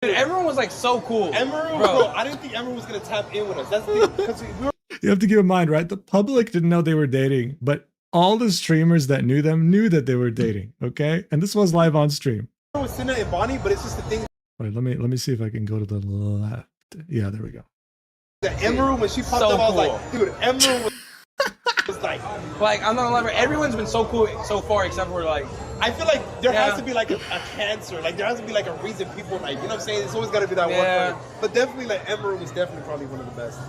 Speaker 2: Dude, everyone was like so cool.
Speaker 7: Emiru,
Speaker 2: Bro.
Speaker 7: bro, I didn't think Emiru was gonna tap in with us. That's the thing, because we were
Speaker 1: You have to keep in mind, right? The public didn't know they were dating, but all the streamers that knew them knew that they were dating. Okay, and this was live on stream.
Speaker 7: with Cinna and Bonnie, but it's just the thing
Speaker 1: Wait, let me see if I can go to the left. Yeah, there we go.
Speaker 7: that Emiru, when she popped
Speaker 2: So
Speaker 7: up, I was
Speaker 2: cool.
Speaker 7: like, dude, Emiru was like,
Speaker 2: Like, I'm not gonna lie, bro, everyone's been so cool so far, except for like,
Speaker 7: I feel like there
Speaker 2: Yeah.
Speaker 7: has to be like a cancer, like there has to be like a reason people like, you know what I'm saying? It's always got to be that
Speaker 2: Yeah.
Speaker 7: one. But definitely, like Emiru was definitely probably one of the best.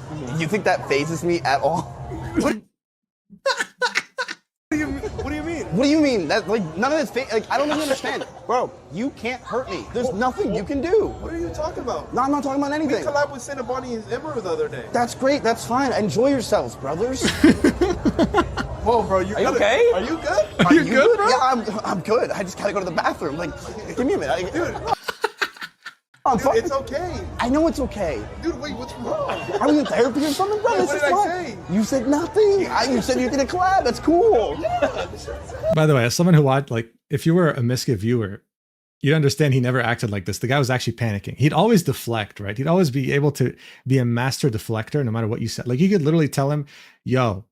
Speaker 5: You think that phases me at all?
Speaker 7: What do you mean?
Speaker 5: What do you mean? That like none of this like I don't even understand. Bro, you can't hurt me. There's nothing you can do.
Speaker 7: What are you talking about?
Speaker 5: No, I'm not talking about
Speaker 7: We
Speaker 5: anything.
Speaker 7: collabed with Cinna, Bonnie, and Emiru the other day.
Speaker 5: That's great. That's fine. Enjoy yourselves, brothers.
Speaker 7: Whoa, bro, you
Speaker 2: Are you okay?
Speaker 7: Are you good?
Speaker 5: Are
Speaker 1: you good, bro?
Speaker 5: Yeah, I'm good. I just gotta go to the bathroom. Like, give me a minute.
Speaker 7: Dude,
Speaker 5: I'm
Speaker 7: dude,
Speaker 5: fine.
Speaker 7: it's okay.
Speaker 5: I know it's okay.
Speaker 7: Dude, wait, what's wrong?
Speaker 5: Are we in therapy or something, bro?
Speaker 7: Yeah,
Speaker 5: This
Speaker 7: what
Speaker 5: is
Speaker 7: did I
Speaker 5: fine.
Speaker 7: say?
Speaker 5: You said nothing. You said you're gonna collab. That's cool.
Speaker 1: By the way, as someone who watched, like, if you were a Miska viewer, you'd understand he never acted like this. The guy was actually panicking. He'd always deflect, right? He'd always be able to be a master deflector no matter what you said. Like, you could literally tell him, yo,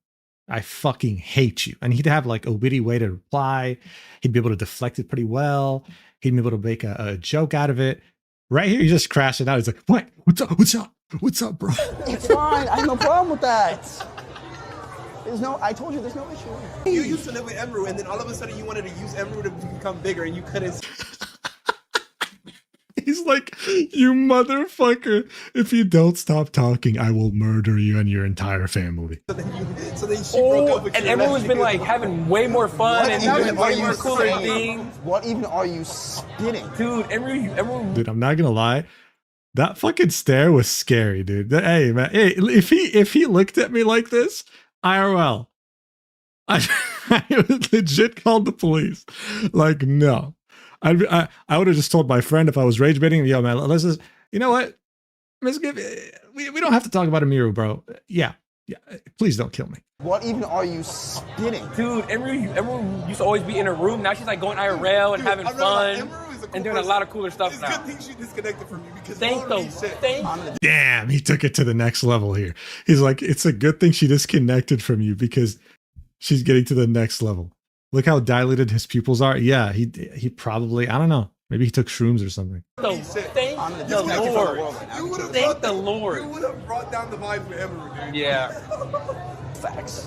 Speaker 1: I fucking hate you. And he'd have like a witty way to reply. He'd be able to deflect it pretty well. He'd be able to make a joke out of it. Right here, he's just crashing out. He's like, what? What's up? What's up? What's up, bro?
Speaker 5: It's fine. I have no problem with that. I told you there's no issue.
Speaker 7: You used to live with Emiru, and then all of a sudden you wanted to use Emiru to become bigger, and you couldn't.
Speaker 1: He's like, you motherfucker. If you don't stop talking, I will murder you and your entire family.
Speaker 7: So then she broke up with
Speaker 2: and
Speaker 7: you.
Speaker 2: everyone's been like having way more fun and doing way more cooler things.
Speaker 5: What even are you spitting?
Speaker 2: Dude, Emiru,
Speaker 1: Dude, I'm not gonna lie. That fucking stare was scary, dude. Hey, man. Hey, if he looked at me like this, IRL, I would legit called the police. Like, no. I would have just told my friend if I was rage baiting him, yo, man, let's just, you know what? We don't have to talk about Emiru, bro. Yeah. Please don't kill me.
Speaker 5: What even are you spitting?
Speaker 2: dude, Emiru used to always be in her room. Now she's like going IRL and having
Speaker 7: I'm not
Speaker 2: fun
Speaker 7: like, Emiru is a cool
Speaker 2: and doing a
Speaker 7: person.
Speaker 2: lot of cooler stuff
Speaker 7: It's
Speaker 2: now.
Speaker 7: good thing she disconnected from you because
Speaker 2: Thank
Speaker 7: all of
Speaker 2: the
Speaker 7: these shit.
Speaker 2: thank
Speaker 1: Damn, he took it to the next level here. He's like, it's a good thing she disconnected from you because she's getting to the next level. Look how dilated his pupils are. Yeah, he probably, I don't know. Maybe he took shrooms or something.
Speaker 2: thank the Lord.
Speaker 7: You would have
Speaker 2: Thank the Lord.
Speaker 7: You would have brought down the vibes with Emiru, dude.
Speaker 2: Yeah.
Speaker 5: Facts.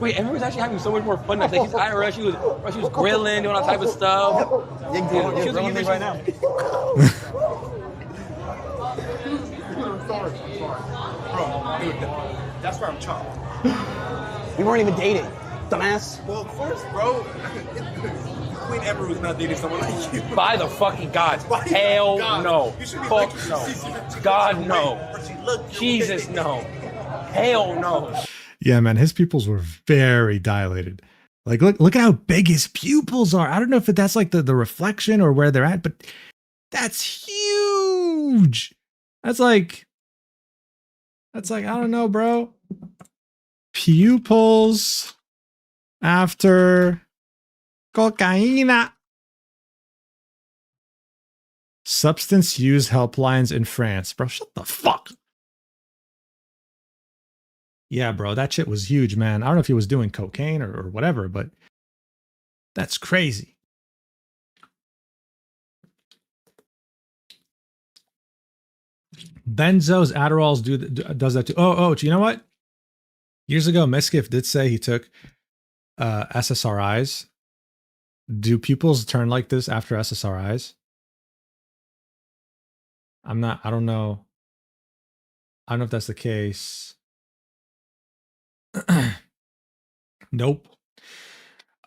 Speaker 2: Wait, Emiru's actually having so much more fun now. Like she's IRL, she was grilling, doing all type of stuff.
Speaker 5: You're
Speaker 2: She was
Speaker 5: grilling me right now.
Speaker 7: Sorry. Bro, dude, that's where I'm chopped.
Speaker 5: We weren't even dating, dumbass.
Speaker 7: Well, of course, bro. Queen Emiru's not dating someone like you.
Speaker 2: By the fucking gods.
Speaker 7: By the
Speaker 2: Hell
Speaker 7: God.
Speaker 2: no.
Speaker 7: You should be
Speaker 2: Fuck
Speaker 7: lucky
Speaker 2: no.
Speaker 7: she sees you.
Speaker 2: God no.
Speaker 7: Or she looked your
Speaker 2: Jesus
Speaker 7: way.
Speaker 2: no. Hell no.
Speaker 1: Yeah, man, his pupils were very dilated. Like, look at how big his pupils are. I don't know if that's like the reflection or where they're at, but that's huge. That's like, I don't know, bro. Pupils after cocaína. Substance use helplines in France. Bro, shut the fuck. Yeah, bro, that shit was huge, man. I don't know if he was doing cocaine or whatever, but that's crazy. Benzos, Adderalls does that too. Oh, you know what? Years ago, Miskif did say he took SSRIs. Do pupils turn like this after SSRIs? I don't know. I don't know if that's the case. Nope.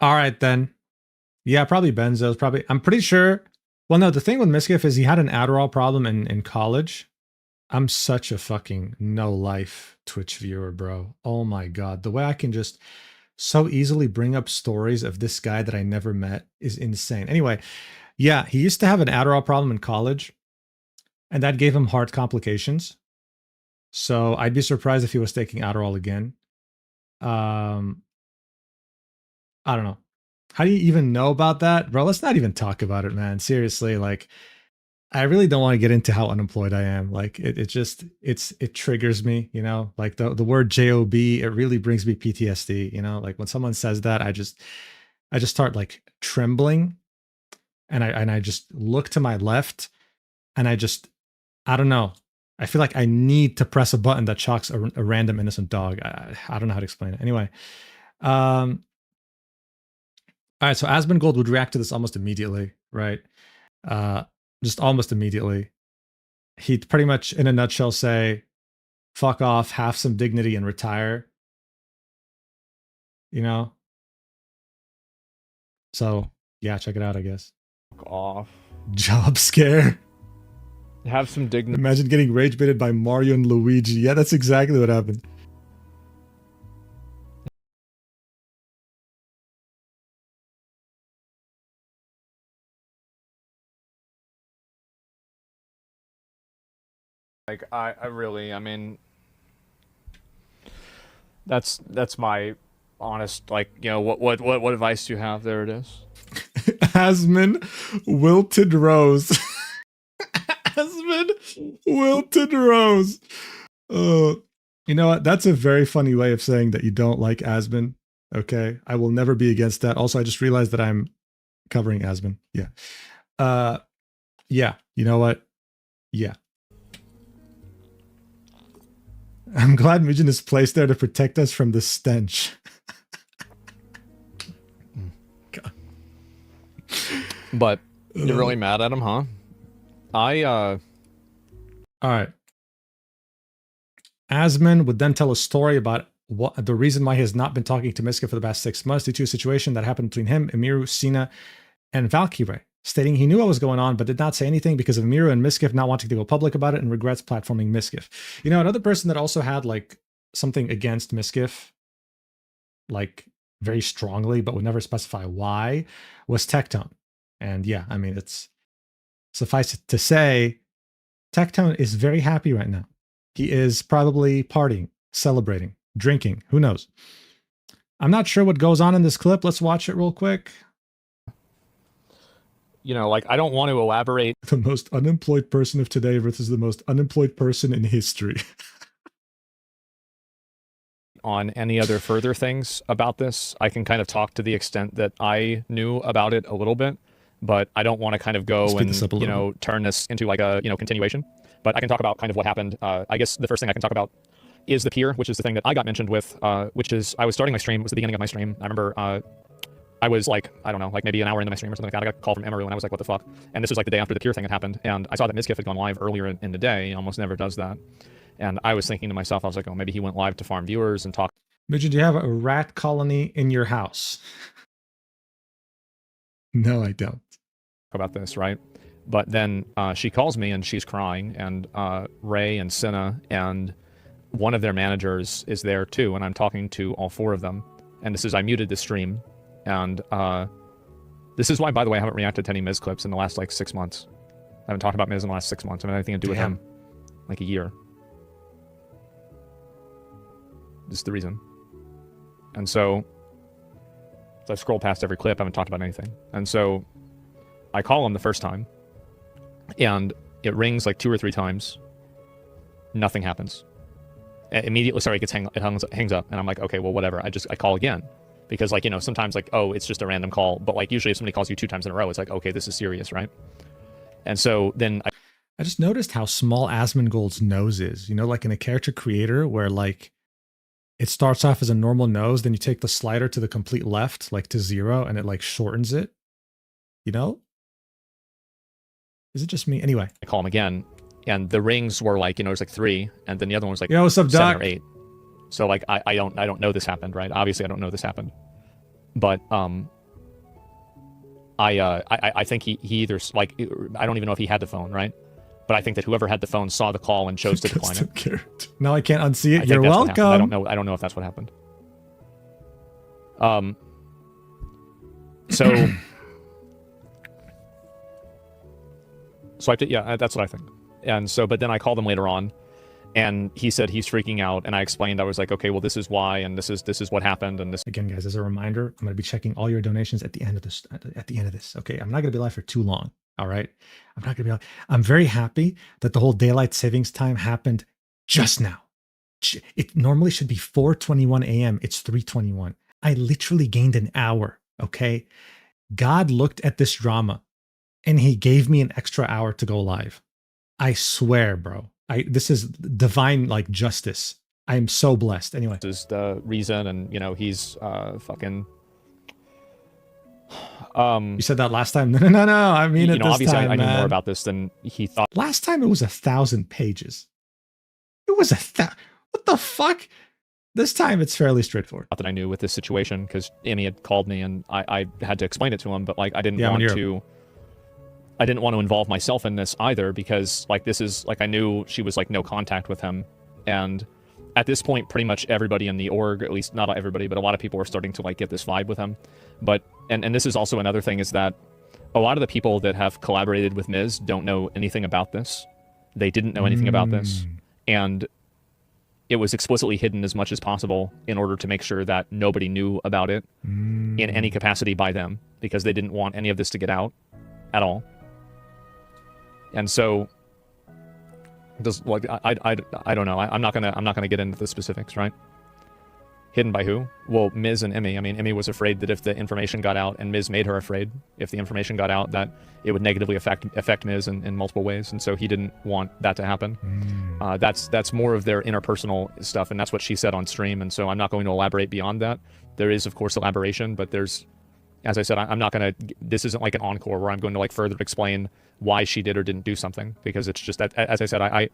Speaker 1: All right, then. Yeah, probably benzos. I'm pretty sure Well, no, the thing with Miskiff is he had an Adderall problem in college. I'm such a fucking no life Twitch viewer, bro. Oh my God. The way I can just so easily bring up stories of this guy that I never met is insane. Anyway, yeah, he used to have an Adderall problem in college, and that gave him heart complications. So I'd be surprised if he was taking Adderall again. I don't know. How do you even know about that? Bro, let's not even talk about it, man. Seriously, like I really don't want to get into how unemployed I am. Like it triggers me, you know? Like the word job, it really brings me PTSD, you know? Like when someone says that, I just start like trembling, and I just look to my left, and I don't know. I feel like I need to press a button that shocks a random innocent dog. I don't know how to explain it. Anyway, all right, so Asmongold would react to this almost immediately, right? Just almost immediately. He'd pretty much, in a nutshell, say, fuck off, have some dignity, and retire. You know? So, yeah, check it out, I guess.
Speaker 8: Fuck off.
Speaker 1: Job scare.
Speaker 8: Have some dignity.
Speaker 1: Imagine getting rage baited by Mario and Luigi. Yeah, that's exactly what happened.
Speaker 8: Like, I really, I mean, that's my honest, like, you know, what advice do you have? There it is.
Speaker 1: Asmon wilted rose. Asmon wilted rose. You know what? That's a very funny way of saying that you don't like Asmon. Okay, I will never be against that. Also, I just realized that I'm covering Asmon. Yeah. Yeah. You know what? Yeah. I'm glad Mugen is placed there to protect us from the stench. God.
Speaker 8: But you're really mad at him, huh?
Speaker 1: All right. Asmon would then tell a story about what the reason why he has not been talking to Miska for the past 6 months due to a situation that happened between him, Emiru, Sina, and Valkyrie, stating he knew what was going on but did not say anything because of Emiru and Miskiff not wanting to go public about it and regrets platforming Miskiff. You know, another person that also had like something against Miskiff, like very strongly, but would never specify why, was Tectone. And yeah, I mean, it's suffice it to say, Tectone is very happy right now. He is probably partying, celebrating, drinking, who knows. I'm not sure what goes on in this clip. Let's watch it real quick.
Speaker 8: You know, like, I don't want to elaborate.
Speaker 1: The most unemployed person of today versus the most unemployed person in history.
Speaker 8: On any other further things about this. I can kind of talk to the extent that I knew about it a little bit, but I don't want to kind of go and, you know, turn this into like a, you know, continuation. But I can talk about kind of what happened. I guess the first thing I can talk about is the pier, which is the thing that I got mentioned with, which is I was starting my stream. It was the beginning of my stream. I remember I was like, I don't know, like maybe an hour into my stream or something like that. I got a call from Emiru and I was like, what the fuck? And this was like the day after the pier thing had happened. And I saw that Miskiff had gone live earlier in the day. He almost never does that. And I was thinking to myself, I was like, oh, maybe he went live to farm viewers and talk.
Speaker 1: Midget, do you have a rat colony in your house? No, I don't.
Speaker 8: About this, right? But then she calls me and she's crying, and Ray and Senna and one of their managers is there too, and I'm talking to all 4 of them. And this is, I muted the stream, and this is why, by the way, I haven't reacted to any Miz clips in the last like 6 months. I haven't talked about Miz in the last 6 months. I mean, anything to do with him, like a year. This is the reason. And so I scroll past every clip. I haven't talked about anything. And so I call him the first time, and it rings like 2 or 3 times. Nothing happens. Immediately, sorry, it hangs up, and I'm like, okay, well, whatever. I call again, because, like, you know, sometimes like, oh, it's just a random call, but like usually if somebody calls you 2 times in a row, it's like, okay, this is serious, right? And so then
Speaker 1: I just noticed how small Asmongold's nose is. You know, like in a character creator where like it starts off as a normal nose, then you take the slider to the complete left, like to 0, and it like shortens it. You know? Is it just me? Anyway.
Speaker 8: I call him again, and the rings were like, you know, it was like 3, and then the other one was like,
Speaker 1: yo, what's up,
Speaker 8: 7
Speaker 1: Doc?
Speaker 8: or 8. So like I don't know this happened, right? Obviously I don't know this happened. But I think he either like I don't even know if he had the phone, right? But I think that whoever had the phone saw the call and chose to decline it.
Speaker 1: Now I can't unsee it.
Speaker 8: I
Speaker 1: You're
Speaker 8: think that's what
Speaker 1: welcome.
Speaker 8: happened. I don't know if that's what happened. So so yeah, that's what I think. And so, but then I called him later on, and he said he's freaking out, and I explained, I was like, okay, well, this is why, and this is what happened, and this.
Speaker 1: Again, guys, as a reminder, I'm going to be checking all your donations at the end of this. At the end of this, okay? I'm not going to be live for too long. All right, I'm not going to be live. I'm very happy that the whole daylight savings time happened just now. It normally should be 4:21 a.m. It's 3:21. I literally gained an hour. Okay, God looked at this drama, and He gave me an extra hour to go live. I swear, bro. This is divine like justice. I am so blessed. Anyway,
Speaker 8: this is the reason, and you know he's fucking.
Speaker 1: You said that last time. No. I mean,
Speaker 8: you know, obviously,
Speaker 1: time,
Speaker 8: I knew
Speaker 1: man.
Speaker 8: more about this than he thought.
Speaker 1: Last time it was 1,000 pages. It was what the fuck? This time it's fairly straightforward.
Speaker 8: Not that I knew with this situation, because Amy had called me and I had to explain it to him, but like I didn't want to involve myself in this either, because like this is like I knew she was like no contact with him, and at this point pretty much everybody in the org, at least not everybody, but a lot of people were starting to like get this vibe with him. But and this is also another thing, is that a lot of the people that have collaborated with Ms. don't know anything about this. They didn't know anything about this, and it was explicitly hidden as much as possible in order to make sure that nobody knew about it in any capacity by them, because they didn't want any of this to get out at all. And so, this, like, I don't know. I'm not gonna get into the specifics, right? Hidden by who? Well, Ms. and Emmy. I mean, Emmy was afraid that if the information got out, and Ms. made her afraid if the information got out, that it would negatively affect Ms. in multiple ways, and so he didn't want that to happen. That's more of their interpersonal stuff, and that's what she said on stream. And so I'm not going to elaborate beyond that. There is, of course, elaboration, but there's, as I said, I'm not going to. This isn't like an encore where I'm going to like further explain why she did or didn't do something, because it's just that, as I said, I.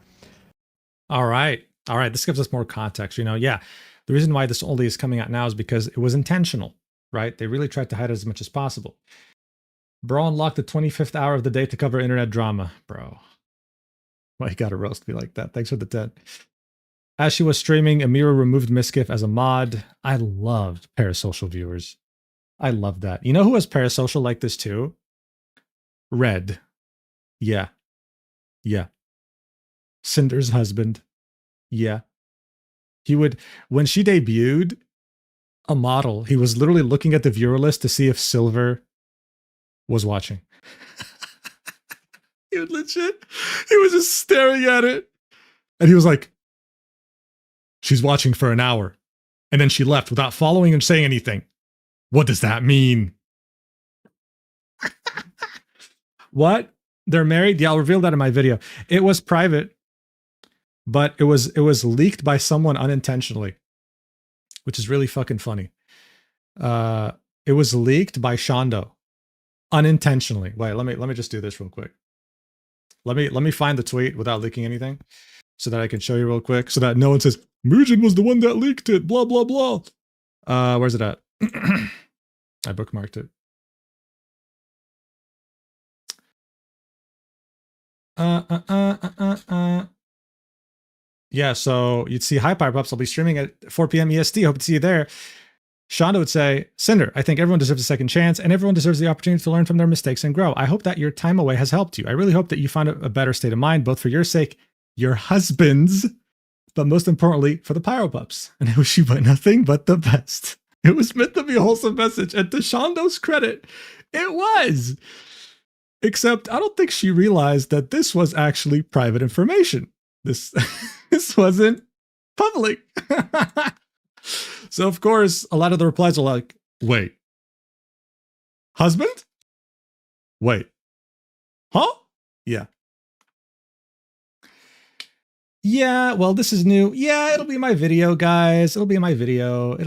Speaker 1: All right. This gives us more context. You know, yeah. The reason why this only is coming out now is because it was intentional, right? They really tried to hide it as much as possible. Bro unlocked the 25th hour of the day to cover internet drama. Bro. Why you gotta roast me like that? Thanks for the 10. As she was streaming, Emiru removed Miskiff as a mod. I loved parasocial viewers. I love that. You know who was parasocial like this too? Red. Yeah. Cinder's husband. Yeah. He would, when she debuted a model, he was literally looking at the viewer list to see if Silver was watching. He was just staring at it. And he was like, she's watching for an hour. And then she left without following and saying anything. What does that mean? What? They're married? Yeah, I'll reveal that in my video. It was private. But it was leaked by someone unintentionally, which is really fucking funny. It was leaked by Shondo unintentionally. Wait, let me just do this real quick. Let me find the tweet without leaking anything, so that I can show you real quick, so that no one says Mugen was the one that leaked it. Blah blah blah. Where's it at? I bookmarked it. Yeah, so you'd see, hi Pops, I'll be streaming at 4 p.m. EST. Hope to see you there. Shonda would say, Cinder, I think everyone deserves a second chance, and everyone deserves the opportunity to learn from their mistakes and grow. I hope that your time away has helped you. I really hope that you find a better state of mind, both for your sake, your husband's, but most importantly, for the Pyro Pups. And I wish you but nothing but the best. It was meant to be a wholesome message, and to Shondo's credit, it was. Except I don't think she realized that this was actually private information. This wasn't public. So of course, a lot of the replies are like, wait, husband? Wait, huh? Yeah. Yeah, well, this is new. Yeah, it'll be my video, guys. It'll be my video.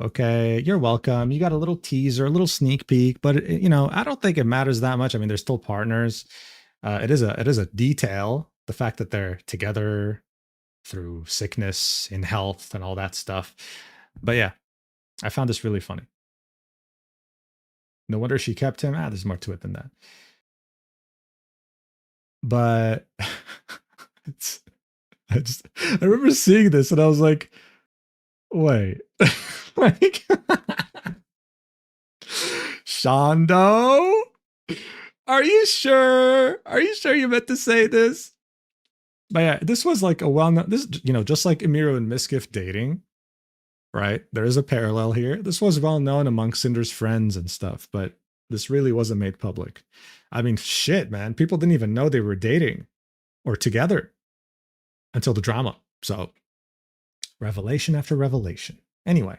Speaker 1: Okay, you're welcome. You got a little teaser, a little sneak peek, but you know, I don't think it matters that much. I mean, they're still partners. It is a detail. The fact that they're together through sickness, in health, and all that stuff. But yeah, I found this really funny. No wonder she kept him. There's more to it than that. But I remember seeing this and I was like, wait. Like, Shondo? Are you sure? Are you sure you meant to say this? But yeah, this was like a well-known, this, you know, just like Emiru and Miskiff dating, right? There is a parallel here. This was well known among Cinder's friends and stuff, but this really wasn't made public. I mean, shit, man. People didn't even know they were dating or together until the drama. So, revelation after revelation. Anyway.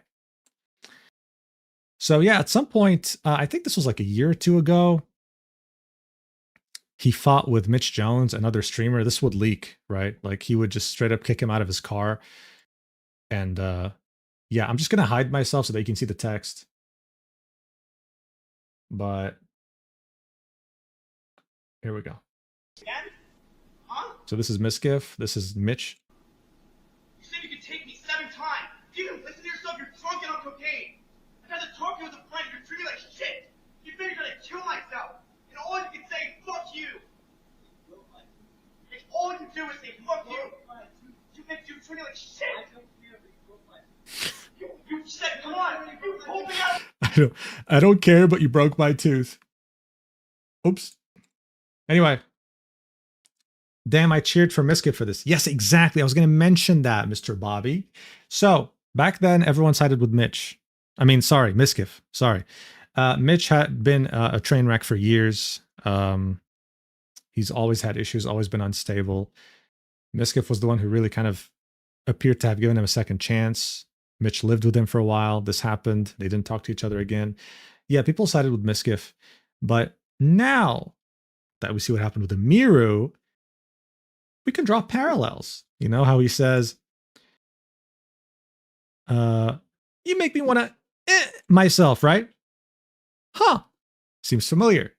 Speaker 1: So, yeah, at some point, I think this was like a year or two ago, he fought with Mitch Jones, another streamer. This would leak, right? Like, he would just straight up kick him out of his car. And, yeah, I'm just going to hide myself so that you can see the text. But here we go. So this is Miskiff. This is Mitch.
Speaker 9: You said you could take me 7 times. If you didn't listen to yourself, you're drunk and on cocaine. I tried to talk to you with a friend. You're treating me like shit. You figured I'd kill myself. And all you can say is fuck you. And all you do is say fuck you. You treat me like shit. You said, come on. You pulled me out.
Speaker 1: I don't care, but you broke my tooth. Oops. Anyway. Damn, I cheered for Miskiff for this. Yes, exactly. I was going to mention that, Mr. Bobby. So, back then, everyone sided with Mitch. I mean, sorry, Miskiff. Sorry. Mitch had been a train wreck for years. He's always had issues, always been unstable. Miskiff was the one who really kind of appeared to have given him a second chance. Mitch lived with him for a while. This happened. They didn't talk to each other again. Yeah, people sided with Miskiff. But now that we see what happened with Emiru, we can draw parallels. You know how he says, you make me want to myself, right? Huh. Seems familiar.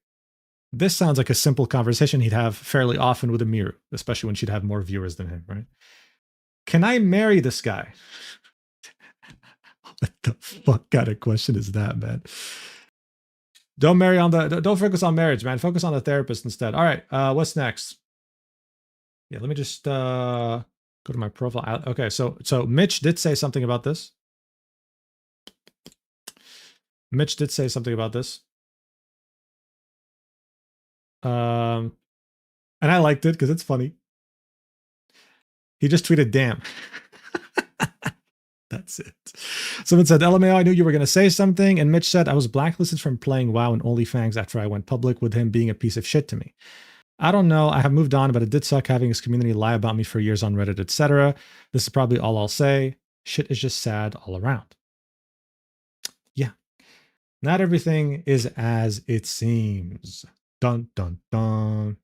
Speaker 1: This sounds like a simple conversation he'd have fairly often with Emiru, especially when she'd have more viewers than him, right? Can I marry this guy? What the fuck kind of question is that, man? Don't focus on marriage, man. Focus on the therapist instead. All right, what's next? Yeah, let me just go to my profile. Okay, so Mitch did say something about this. Mitch did say something about this. And I liked it because it's funny. He just tweeted, damn. That's it. Someone said, LMAO, I knew you were going to say something. And Mitch said, I was blacklisted from playing WoW and OnlyFans after I went public with him being a piece of shit to me. I don't know. I have moved on, but it did suck having his community lie about me for years on Reddit, etc. This is probably all I'll say. Shit is just sad all around. Yeah. Not everything is as it seems. Dun, dun, dun.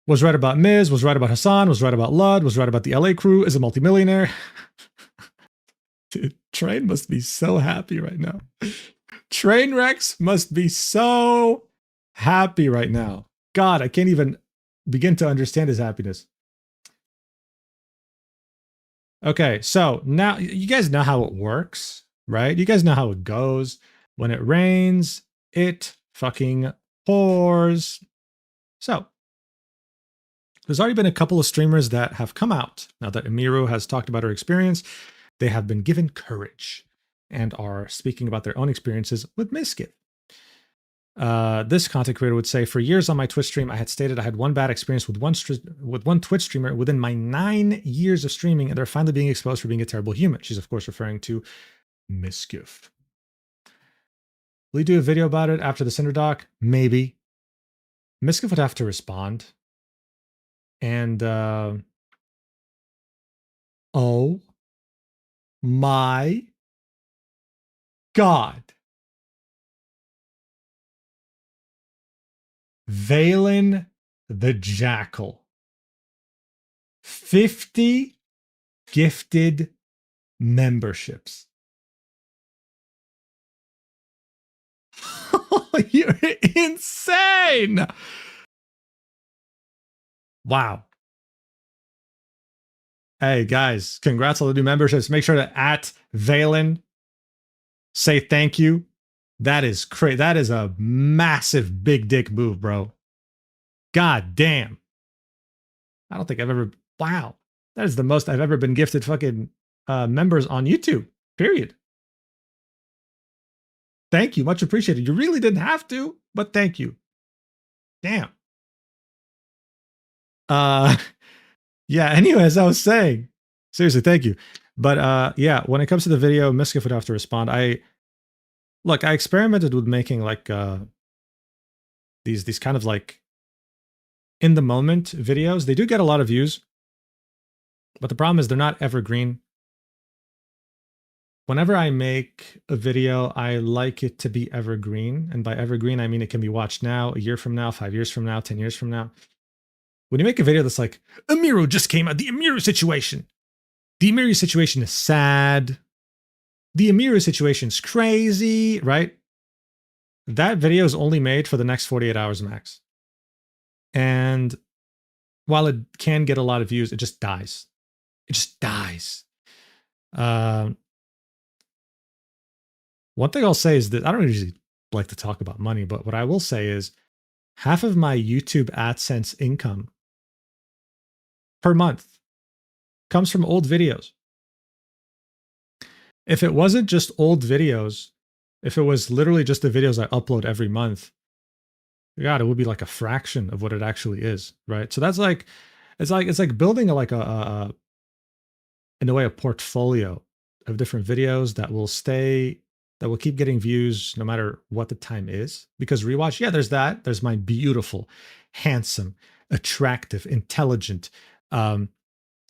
Speaker 1: Was right about Miz, was right about Hassan, was right about Lud, was right about the LA crew, is a multimillionaire. Dude, Train must be so happy right now. Trainwrecks must be so happy right now. God, I can't even begin to understand his happiness. Okay, so now you guys know how it works, right? You guys know how it goes. When it rains, it fucking pours. So, there's already been a couple of streamers that have come out. Now that Emiru has talked about her experience, they have been given courage and are speaking about their own experiences with Miskiff. This content creator would say, for years on my Twitch stream, I had stated I had one bad experience with one Twitch streamer within my 9 years of streaming, and they're finally being exposed for being a terrible human. She's, of course, referring to Miskiff. Will you do a video about it after the Cinder doc? Maybe. Miskiff would have to respond. And, oh my God. Valen the Jackal. 50 gifted memberships. You're insane. Wow. Hey guys, congrats on the new memberships. Make sure to @ Valen say thank you. That is crazy. That is a massive big dick move, bro. God damn. I don't think I've ever. Wow. That is the most I've ever been gifted fucking members on YouTube. Period. Thank you. Much appreciated. You really didn't have to, but thank you. Damn. Yeah, anyway, as I was saying, seriously, thank you. But yeah, when it comes to the video, Miskiff would have to respond. I experimented with making like these kind of like in the moment videos. They do get a lot of views, but the problem is they're not evergreen. Whenever I make a video, I like it to be evergreen. And by evergreen, I mean it can be watched now, a year from now, 5 years from now, 10 years from now. When you make a video that's like, Emiru just came out, the Emiru situation. The Emiru situation is sad. The Emiru situation is crazy, right? That video is only made for the next 48 hours max. And while it can get a lot of views, it just dies. It just dies. One thing I'll say is that I don't usually like to talk about money, but what I will say is half of my YouTube AdSense income per month comes from old videos. If it wasn't just old videos, if it was literally just the videos I upload every month, God, it would be like a fraction of what it actually is, right? So that's like, it's like building in a way, a portfolio of different videos that will keep getting views no matter what the time is. Because rewatch, yeah, there's that. There's my beautiful, handsome, attractive, intelligent,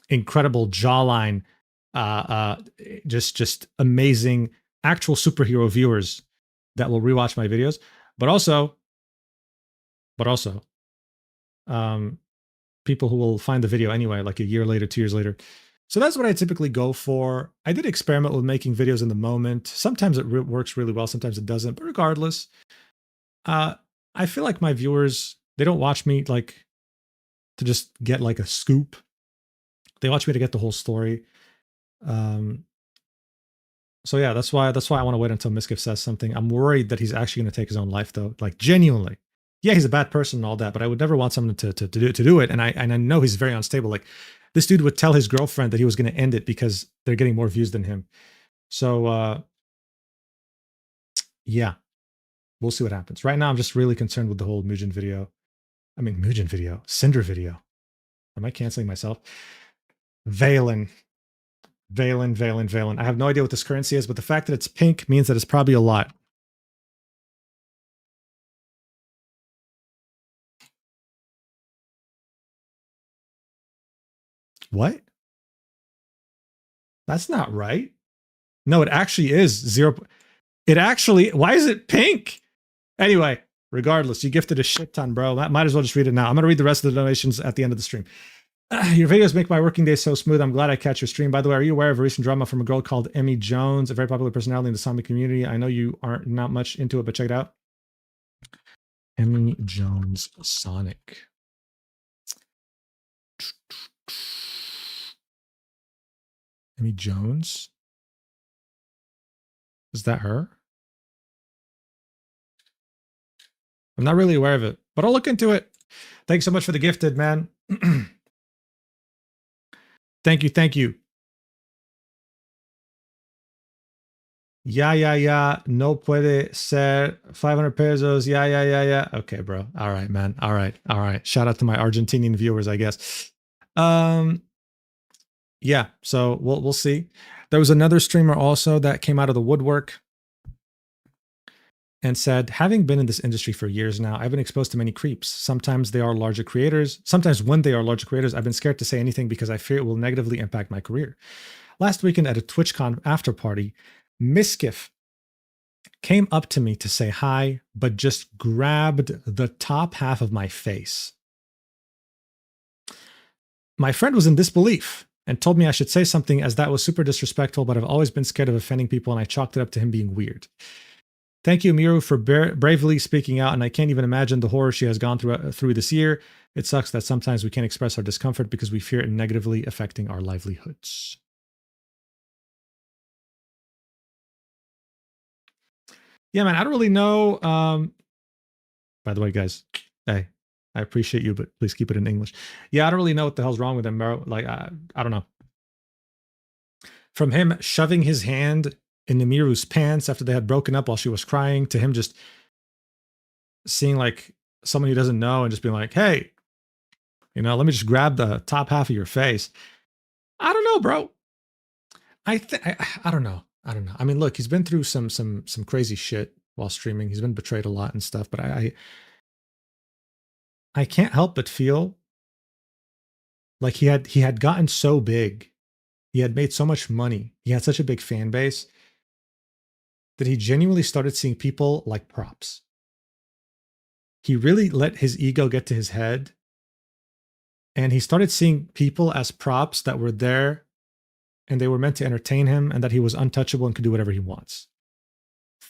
Speaker 1: incredible jawline, just amazing actual superhero viewers that will rewatch my videos. But also, people who will find the video anyway, like a year later, 2 years later. So that's what I typically go for. I did experiment with making videos in the moment. Sometimes it works really well, sometimes it doesn't. But regardless, I feel like my viewers, they don't watch me like to just get like a scoop. They watch me to get the whole story. So yeah, that's why I want to wait until Miskiff says something. I'm worried that he's actually going to take his own life, though. Like genuinely, yeah, he's a bad person and all that, but I would never want someone to do it. And I know he's very unstable. Like this dude would tell his girlfriend that he was going to end it because they're getting more views than him. So yeah, we'll see what happens. Right now, I'm just really concerned with the whole Mugen video. I mean, Mugen video, Cinder video. Am I canceling myself? Valen. I have no idea what this currency is, but the fact that it's pink means that it's probably a lot. What? That's not right. No, it actually is 0. It actually, why is it pink? Anyway, regardless, you gifted a shit ton, bro. Might as well just read it now. I'm going to read the rest of the donations at the end of the stream. Your videos make my working day so smooth. I'm glad I catch your stream. By the way, are you aware of a recent drama from a girl called Emmy Jones, a very popular personality in the Sonic community? I know you aren't not much into it, but check it out. Emmy Jones Sonic. Emmy Jones? Is that her? I'm not really aware of it, but I'll look into it. Thanks so much for the gifted, man. Thank you. Yeah. No puede ser 500 pesos. Yeah. Okay, bro. All right, man. All right. Shout out to my Argentinian viewers, I guess. Yeah, so we'll see. There was another streamer also that came out of the woodwork and said, having been in this industry for years now, I've been exposed to many creeps. Sometimes they are larger creators. Sometimes when they are larger creators, I've been scared to say anything because I fear it will negatively impact my career. Last weekend at a TwitchCon after party, Miskiff came up to me to say hi, but just grabbed the top half of my face. My friend was in disbelief and told me I should say something as that was super disrespectful, but I've always been scared of offending people and I chalked it up to him being weird. Thank you, Emiru, for bravely speaking out, and I can't even imagine the horror she has gone through this year. It sucks that sometimes we can't express our discomfort because we fear it negatively affecting our livelihoods. yeah, man, I don't really know. By the way, guys, hey, I appreciate you, but please keep it in English. Yeah, I don't really know what the hell's wrong with him, bro. Like, I don't know. From him shoving his hand in Emiru's pants after they had broken up while she was crying, to him just seeing like someone he doesn't know and just being like, hey, you know, let me just grab the top half of your face. I don't know, bro. I don't know. I don't know. I mean, look, he's been through some crazy shit while streaming. He's been betrayed a lot and stuff, but I can't help but feel like he had gotten so big. He had made so much money. He had such a big fan base that he genuinely started seeing people like props. He really let his ego get to his head, and he started seeing people as props that were there and they were meant to entertain him, and that he was untouchable and could do whatever he wants.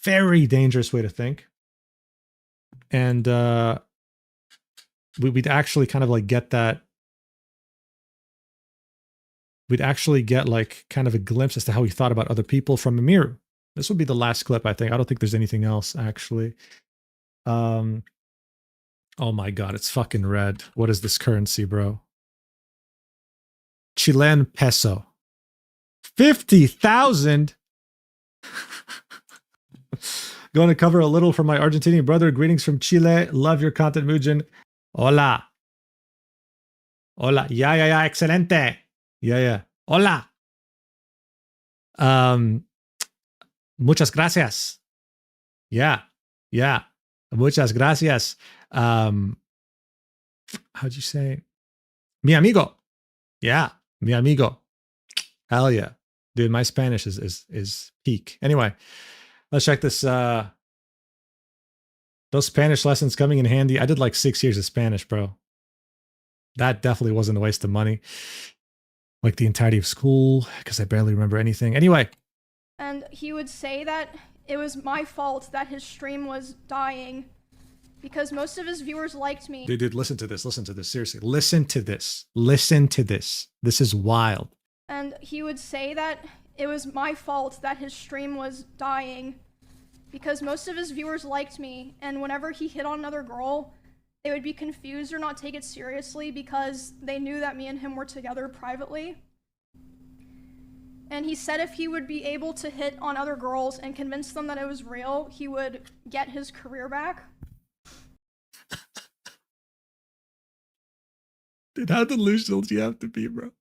Speaker 1: Very dangerous way to think. And we'd actually kind of like get that. We'd actually get like kind of a glimpse as to how he thought about other people from Emiru. This would be the last clip, I think. I don't think there's anything else, actually. Oh my God, it's fucking red. What is this currency, bro? Chilean peso. 50,000? Going to cover a little from my Argentinian brother. Greetings from Chile. Love your content, Mujin. Hola. Hola. Yeah, excelente. Yeah. Hola. Muchas gracias. Yeah. Muchas gracias. How'd you say? Mi amigo. Yeah. Mi amigo. Hell yeah. Dude, my Spanish is peak. Anyway, let's check this. Those Spanish lessons coming in handy. I did like 6 years of Spanish, bro. That definitely wasn't a waste of money. Like the entirety of school, because I barely remember anything. Anyway.
Speaker 3: And he would say that it was my fault that his stream was dying because most of his viewers liked me.
Speaker 1: Dude, listen to this. Seriously, listen to this. This is wild.
Speaker 3: And he would say that it was my fault that his stream was dying because most of his viewers liked me, and whenever he hit on another girl, they would be confused or not take it seriously because they knew that me and him were together privately. And he said if he would be able to hit on other girls and convince them that it was real, he would get his career back.
Speaker 1: Dude, how delusional do you have to be, bro?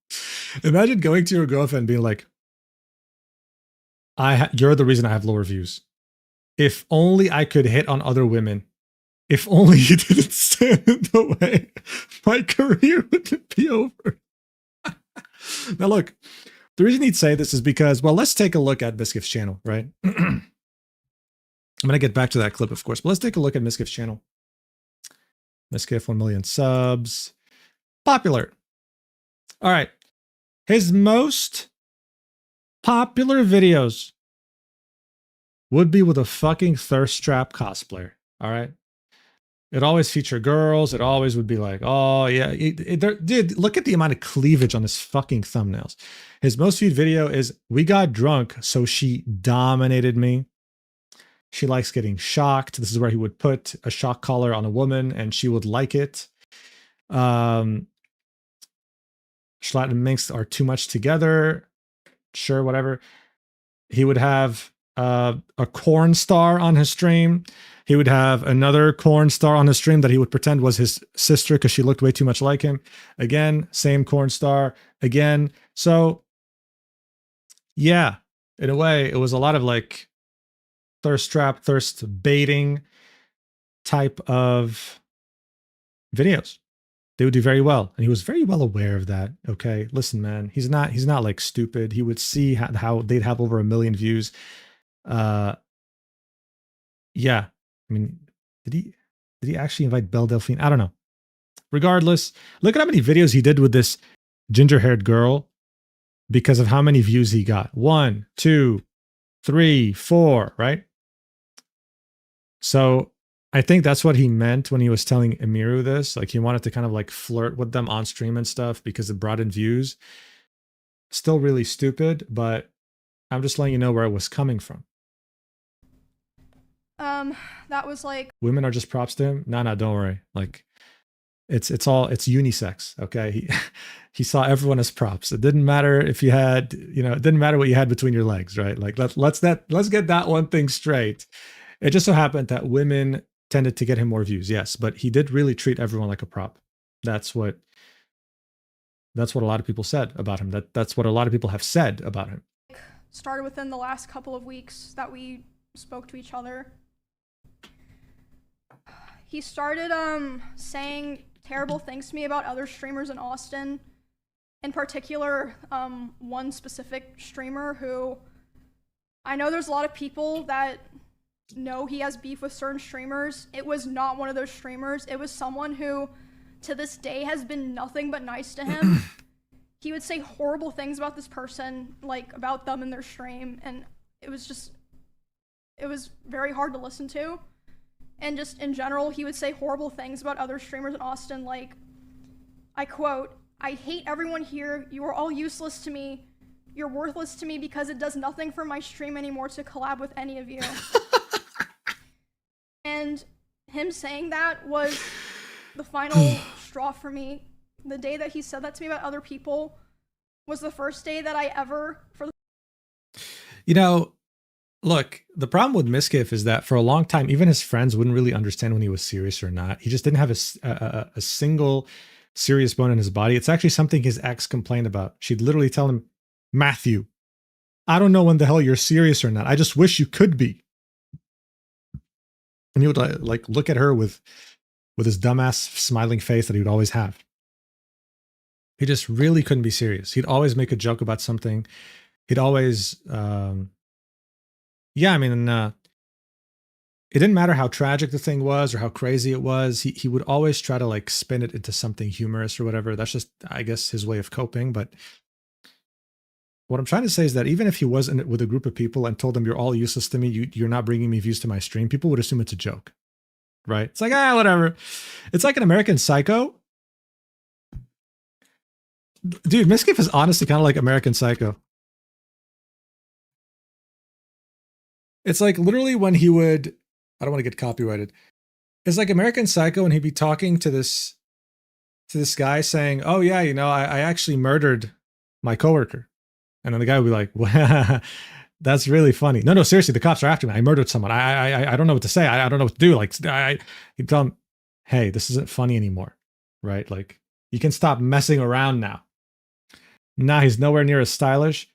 Speaker 1: Imagine going to your girlfriend and being like, you're the reason I have lower views. If only I could hit on other women. If only you didn't stand in the way, my career wouldn't be over. Now look, the reason he'd say this is because, well, let's take a look at Miskiff's channel, right? I'm going to get back to that clip, of course, but let's take a look at Miskiff's channel. Miskiff, 1 million subs. Popular. All right. His most popular videos would be with a fucking thirst trap cosplayer. All right. It always featured girls. It always would be like, oh yeah. Dude, look at the amount of cleavage on his fucking thumbnails. His most viewed video is, we got drunk, so she dominated me. She likes getting shocked. This is where he would put a shock collar on a woman and she would like it. Schlatt and Minx are too much together. Sure, whatever. He would have a corn star on his stream. He would have another corn star on his stream that he would pretend was his sister because she looked way too much like him. Again, same corn star. Again. So, yeah, in a way, it was a lot of like thirst trap, thirst baiting type of videos. They would do very well, and he was very well aware of that. Okay, listen, man, he's not like stupid. He would see how they'd have over 1 million views. Yeah, I mean, did he actually invite Belle Delphine? I don't know. Regardless, look at how many videos he did with this ginger-haired girl because of how many views he got. 1, 2, 3, 4, right? So I think that's what he meant when he was telling Emiru this. Like, he wanted to kind of like flirt with them on stream and stuff because it brought in views. Still really stupid, but I'm just letting you know where it was coming from.
Speaker 3: That was like
Speaker 1: women are just props to him. No, don't worry. Like it's unisex. Okay. He saw everyone as props. It didn't matter if you had, it didn't matter what you had between your legs, right? Like let's get that one thing straight. It just so happened that women tended to get him more views. Yes, but he did really treat everyone like a prop. That's what a lot of people said about him. That's what a lot of people have said about him.
Speaker 3: Started within the last couple of weeks that we spoke to each other. He started saying terrible things to me about other streamers in Austin. In particular, one specific streamer who I know there's a lot of people that know he has beef with certain streamers. It was not one of those streamers. It was someone who to this day has been nothing but nice to him. He would say horrible things about this person, like about them in their stream, and it was very hard to listen to. And just in general, he would say horrible things about other streamers in Austin, like, I quote, "I hate everyone here. You are all useless to me. You're worthless to me because it does nothing for my stream anymore to collab with any of you." And him saying that was the final straw for me. The day that he said that to me about other people was the first day that I ever,
Speaker 1: look, the problem with Miskiff is that for a long time, even his friends wouldn't really understand when he was serious or not. He just didn't have a single serious bone in his body. It's actually something his ex complained about. She'd literally tell him, "Matthew, I don't know when the hell you're serious or not. I just wish you could be." And he would like look at her with his dumbass smiling face that he would always have. He just really couldn't be serious. He'd always make a joke about something. He'd always, it didn't matter how tragic the thing was or how crazy it was. He would always try to like spin it into something humorous or whatever. That's just, I guess, his way of coping. But what I'm trying to say is that even if he wasn't with a group of people and told them, "You're all useless to me, you're not bringing me views to my stream," people would assume it's a joke, right? It's like, whatever. It's like an American Psycho. Dude, Miskiff is honestly kind of like American Psycho. It's like literally when he would, I don't want to get copyrighted. It's like American Psycho when he'd be talking to this guy saying, "Oh yeah, I actually murdered my coworker." And then the guy would be like, "Well, that's really funny. No, seriously, the cops are after me. I murdered someone. I don't know what to say. I don't know what to do." Like, he'd tell him, "Hey, this isn't funny anymore, right? Like, you can stop messing around now." Nah, he's nowhere near as stylish.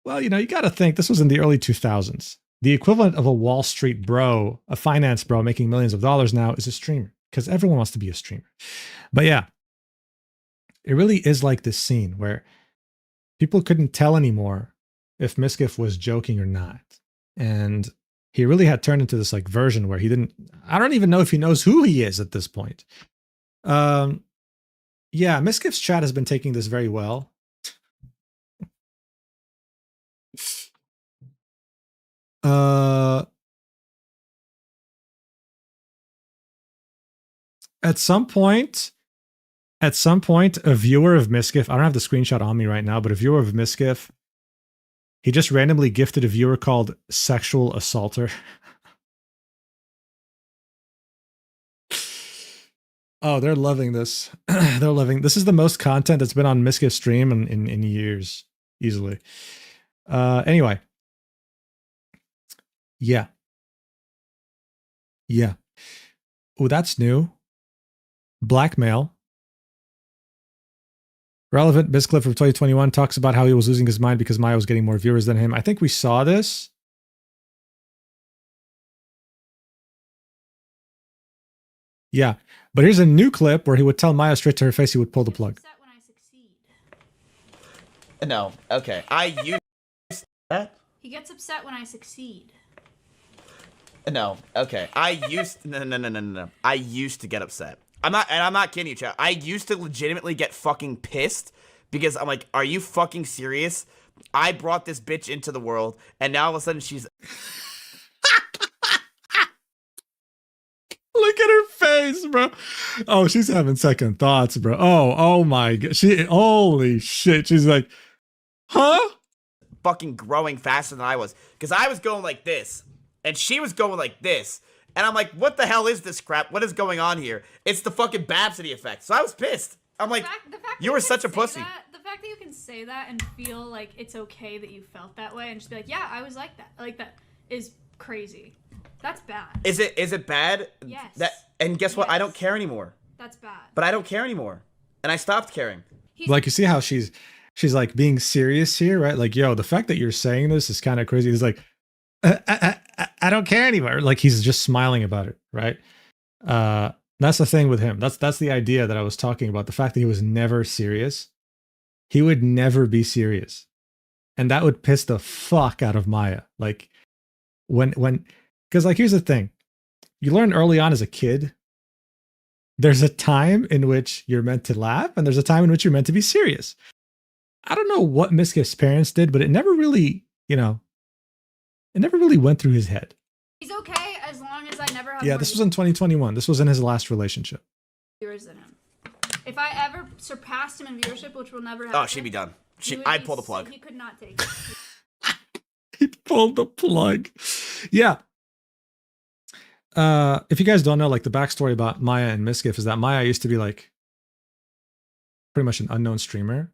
Speaker 1: Well, you got to think this was in the early 2000s. The equivalent of a Wall Street bro, a finance bro making millions of dollars now is a streamer because everyone wants to be a streamer. But yeah, it really is like this scene where people couldn't tell anymore if Miskiff was joking or not. And he really had turned into this like version where I don't even know if he knows who he is at this point. Yeah, Miskiff's chat has been taking this very well. At some point, a viewer of Miskiff, I don't have the screenshot on me right now, but a viewer of Miskiff, he just randomly gifted a viewer called Sexual Assaulter. Oh, they're loving this. This is the most content that's been on Miskiff's stream in years, easily. Anyway. Yeah. Oh, that's new. Blackmail. Relevant Biz clip from 2021 talks about how he was losing his mind because Maya was getting more viewers than him. I think we saw this. Yeah. But here's a new clip where he would tell Maya straight to her face he would pull the plug.
Speaker 4: No. Okay. I used that.
Speaker 10: He gets upset when I succeed.
Speaker 4: No. Okay. No. I used to get upset. I'm not kidding you, chat. I used to legitimately get fucking pissed because I'm like, are you fucking serious? I brought this bitch into the world, and now all of a sudden she's.
Speaker 1: Look at her face, bro. Oh, she's having second thoughts, bro. Oh my god. Holy shit. She's like, huh?
Speaker 4: Fucking growing faster than I was, because I was going like this. and she was going like this. And I'm like, what the hell is this crap? What is going on here? It's the fucking Babsity effect. So I was pissed. I'm like,
Speaker 10: the fact
Speaker 4: you were such a pussy.
Speaker 10: The fact that you can say that and feel like it's okay that you felt that way and just be like, yeah, I was like that is crazy. That's bad.
Speaker 4: Is it bad?
Speaker 10: Yes.
Speaker 4: And guess what?
Speaker 10: Yes.
Speaker 4: I don't care anymore.
Speaker 10: That's bad.
Speaker 4: But I don't care anymore. And I stopped caring.
Speaker 1: Like, you see how she's like being serious here, right? Like, yo, the fact that you're saying this is kind of crazy. He's like, I don't care anymore. Like, he's just smiling about it, right? That's the thing with him. That's the idea that I was talking about. The fact that he was never serious. He would never be serious. And that would piss the fuck out of Maya. Like, because, like, here's the thing. You learn early on as a kid, there's a time in which you're meant to laugh, and there's a time in which you're meant to be serious. I don't know what Miskiff's parents did, but it never really, it never really went through his head.
Speaker 10: He's okay as long as I never have.
Speaker 1: Yeah, this was in 2021. This was in his last relationship.
Speaker 10: Viewers than him. If I ever surpassed him in viewership, which will never happen.
Speaker 4: Oh, she'd be done. I'd pull the plug.
Speaker 10: He could not take it.
Speaker 1: He pulled the plug. Yeah. If you guys don't know, like, the backstory about Maya and Miskiff is that Maya used to be like pretty much an unknown streamer.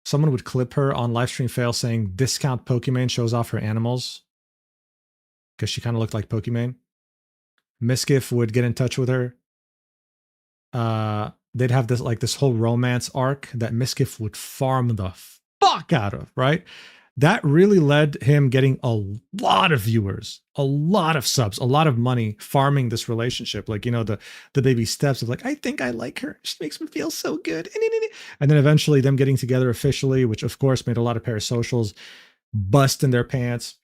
Speaker 1: Someone would clip her on livestream fail saying discount Pokimane shows off her animals because she kind of looked like Pokimane. Miskiff would get in touch with her. They'd have this whole romance arc that Miskiff would farm the fuck out of, right? That really led him getting a lot of viewers, a lot of subs, a lot of money farming this relationship. Like, the baby steps of like, I think I like her. She makes me feel so good. And then eventually them getting together officially, which of course made a lot of parasocials bust in their pants.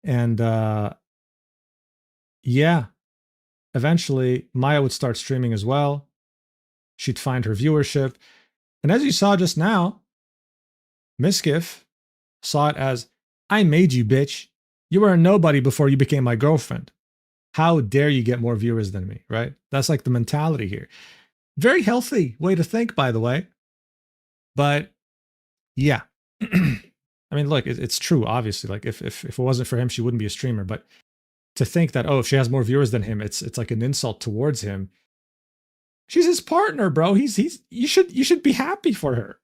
Speaker 1: And yeah, eventually Maya would start streaming as well. She'd find her viewership. And as you saw just now, Miskiff saw it as, I made you, bitch. You were a nobody before you became my girlfriend. How dare you get more viewers than me, right? That's like the mentality here. Very healthy way to think, by the way. But yeah. I mean, look, it's true, obviously. Like, if it wasn't for him, she wouldn't be a streamer. But to think that, if she has more viewers than him, it's like an insult towards him. She's his partner, bro. You should be happy for her.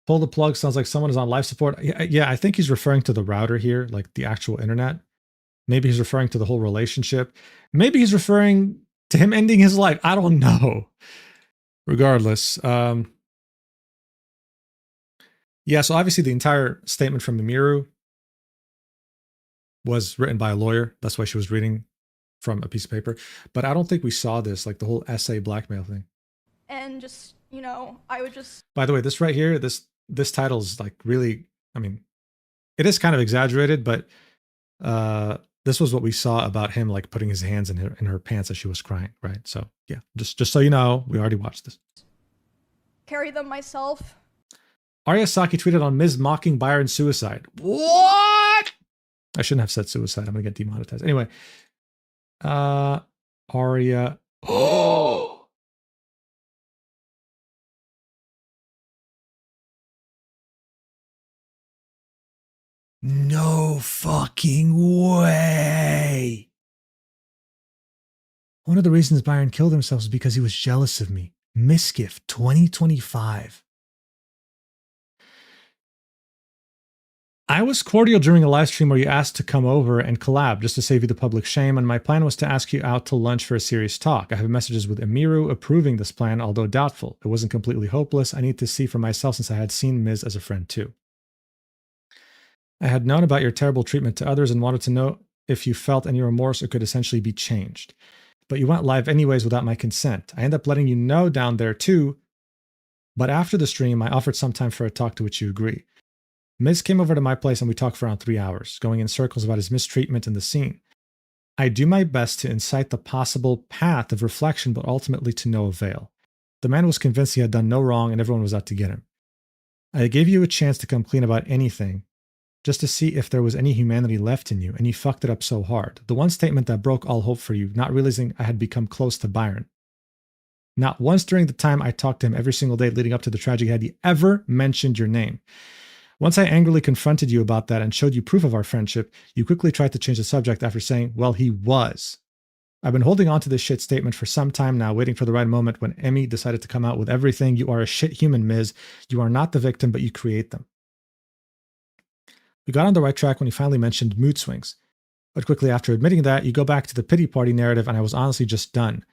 Speaker 1: Pull the plug sounds like someone is on life support. Yeah, I think he's referring to the router here, like the actual internet. Maybe he's referring to the whole relationship. Maybe he's referring to him ending his life. I don't know. Regardless. Yeah, so obviously the entire statement from Emiru was written by a lawyer. That's why she was reading from a piece of paper. But I don't think we saw this, like the whole essay blackmail thing.
Speaker 3: And just, I would just...
Speaker 1: By the way, this right here, this title is like really, I mean, it is kind of exaggerated, but this was what we saw about him, like putting his hands in her pants as she was crying, right? So yeah, just so you know, we already watched this.
Speaker 3: Carry them myself.
Speaker 1: Arya Saki tweeted on Miz mocking Byron's suicide. What? I shouldn't have said suicide. I'm gonna get demonetized. Anyway, Arya. Oh. No fucking way. One of the reasons Byron killed himself is because he was jealous of me. Miskiff 2025. I was cordial during a live stream where you asked to come over and collab just to save you the public shame, and my plan was to ask you out to lunch for a serious talk. I have messages with Emiru approving this plan, although doubtful. It wasn't completely hopeless. I need to see for myself since I had seen Miz as a friend too. I had known about your terrible treatment to others and wanted to know if you felt any remorse or could essentially be changed. But you went live anyways without my consent. I ended up letting you know down there too, but after the stream, I offered some time for a talk to which you agree. Miz came over to my place and we talked for around 3 hours, going in circles about his mistreatment in the scene. I do my best to incite the possible path of reflection, but ultimately to no avail. The man was convinced he had done no wrong and everyone was out to get him. I gave you a chance to come clean about anything, just to see if there was any humanity left in you, and you fucked it up so hard. The one statement that broke all hope for you, not realizing I had become close to Byron. Not once during the time I talked to him every single day leading up to the tragedy had he ever mentioned your name. Once I angrily confronted you about that and showed you proof of our friendship, you quickly tried to change the subject after saying, well, he was. I've been holding on to this shit statement for some time now, waiting for the right moment when Emmy decided to come out with everything. You are a shit human, Ms. You are not the victim, but you create them. We got on the right track when you finally mentioned mood swings. But quickly after admitting that, you go back to the pity party narrative, and I was honestly just done.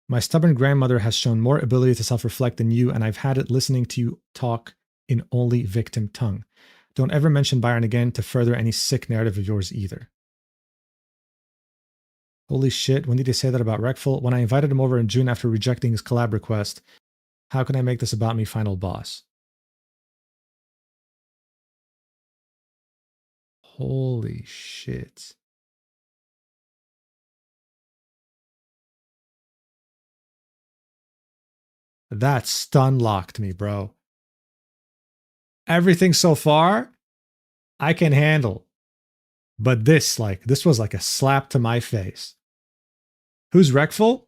Speaker 1: My stubborn grandmother has shown more ability to self-reflect than you, and I've had it listening to you talk in only victim tongue. Don't ever mention Byron again to further any sick narrative of yours either. Holy shit, when did he say that about Reckful? When I invited him over in June after rejecting his collab request. How can I make this about me, final boss? Holy shit. That stun locked me, bro. Everything so far, I can handle. But this was like a slap to my face. Who's Reckful?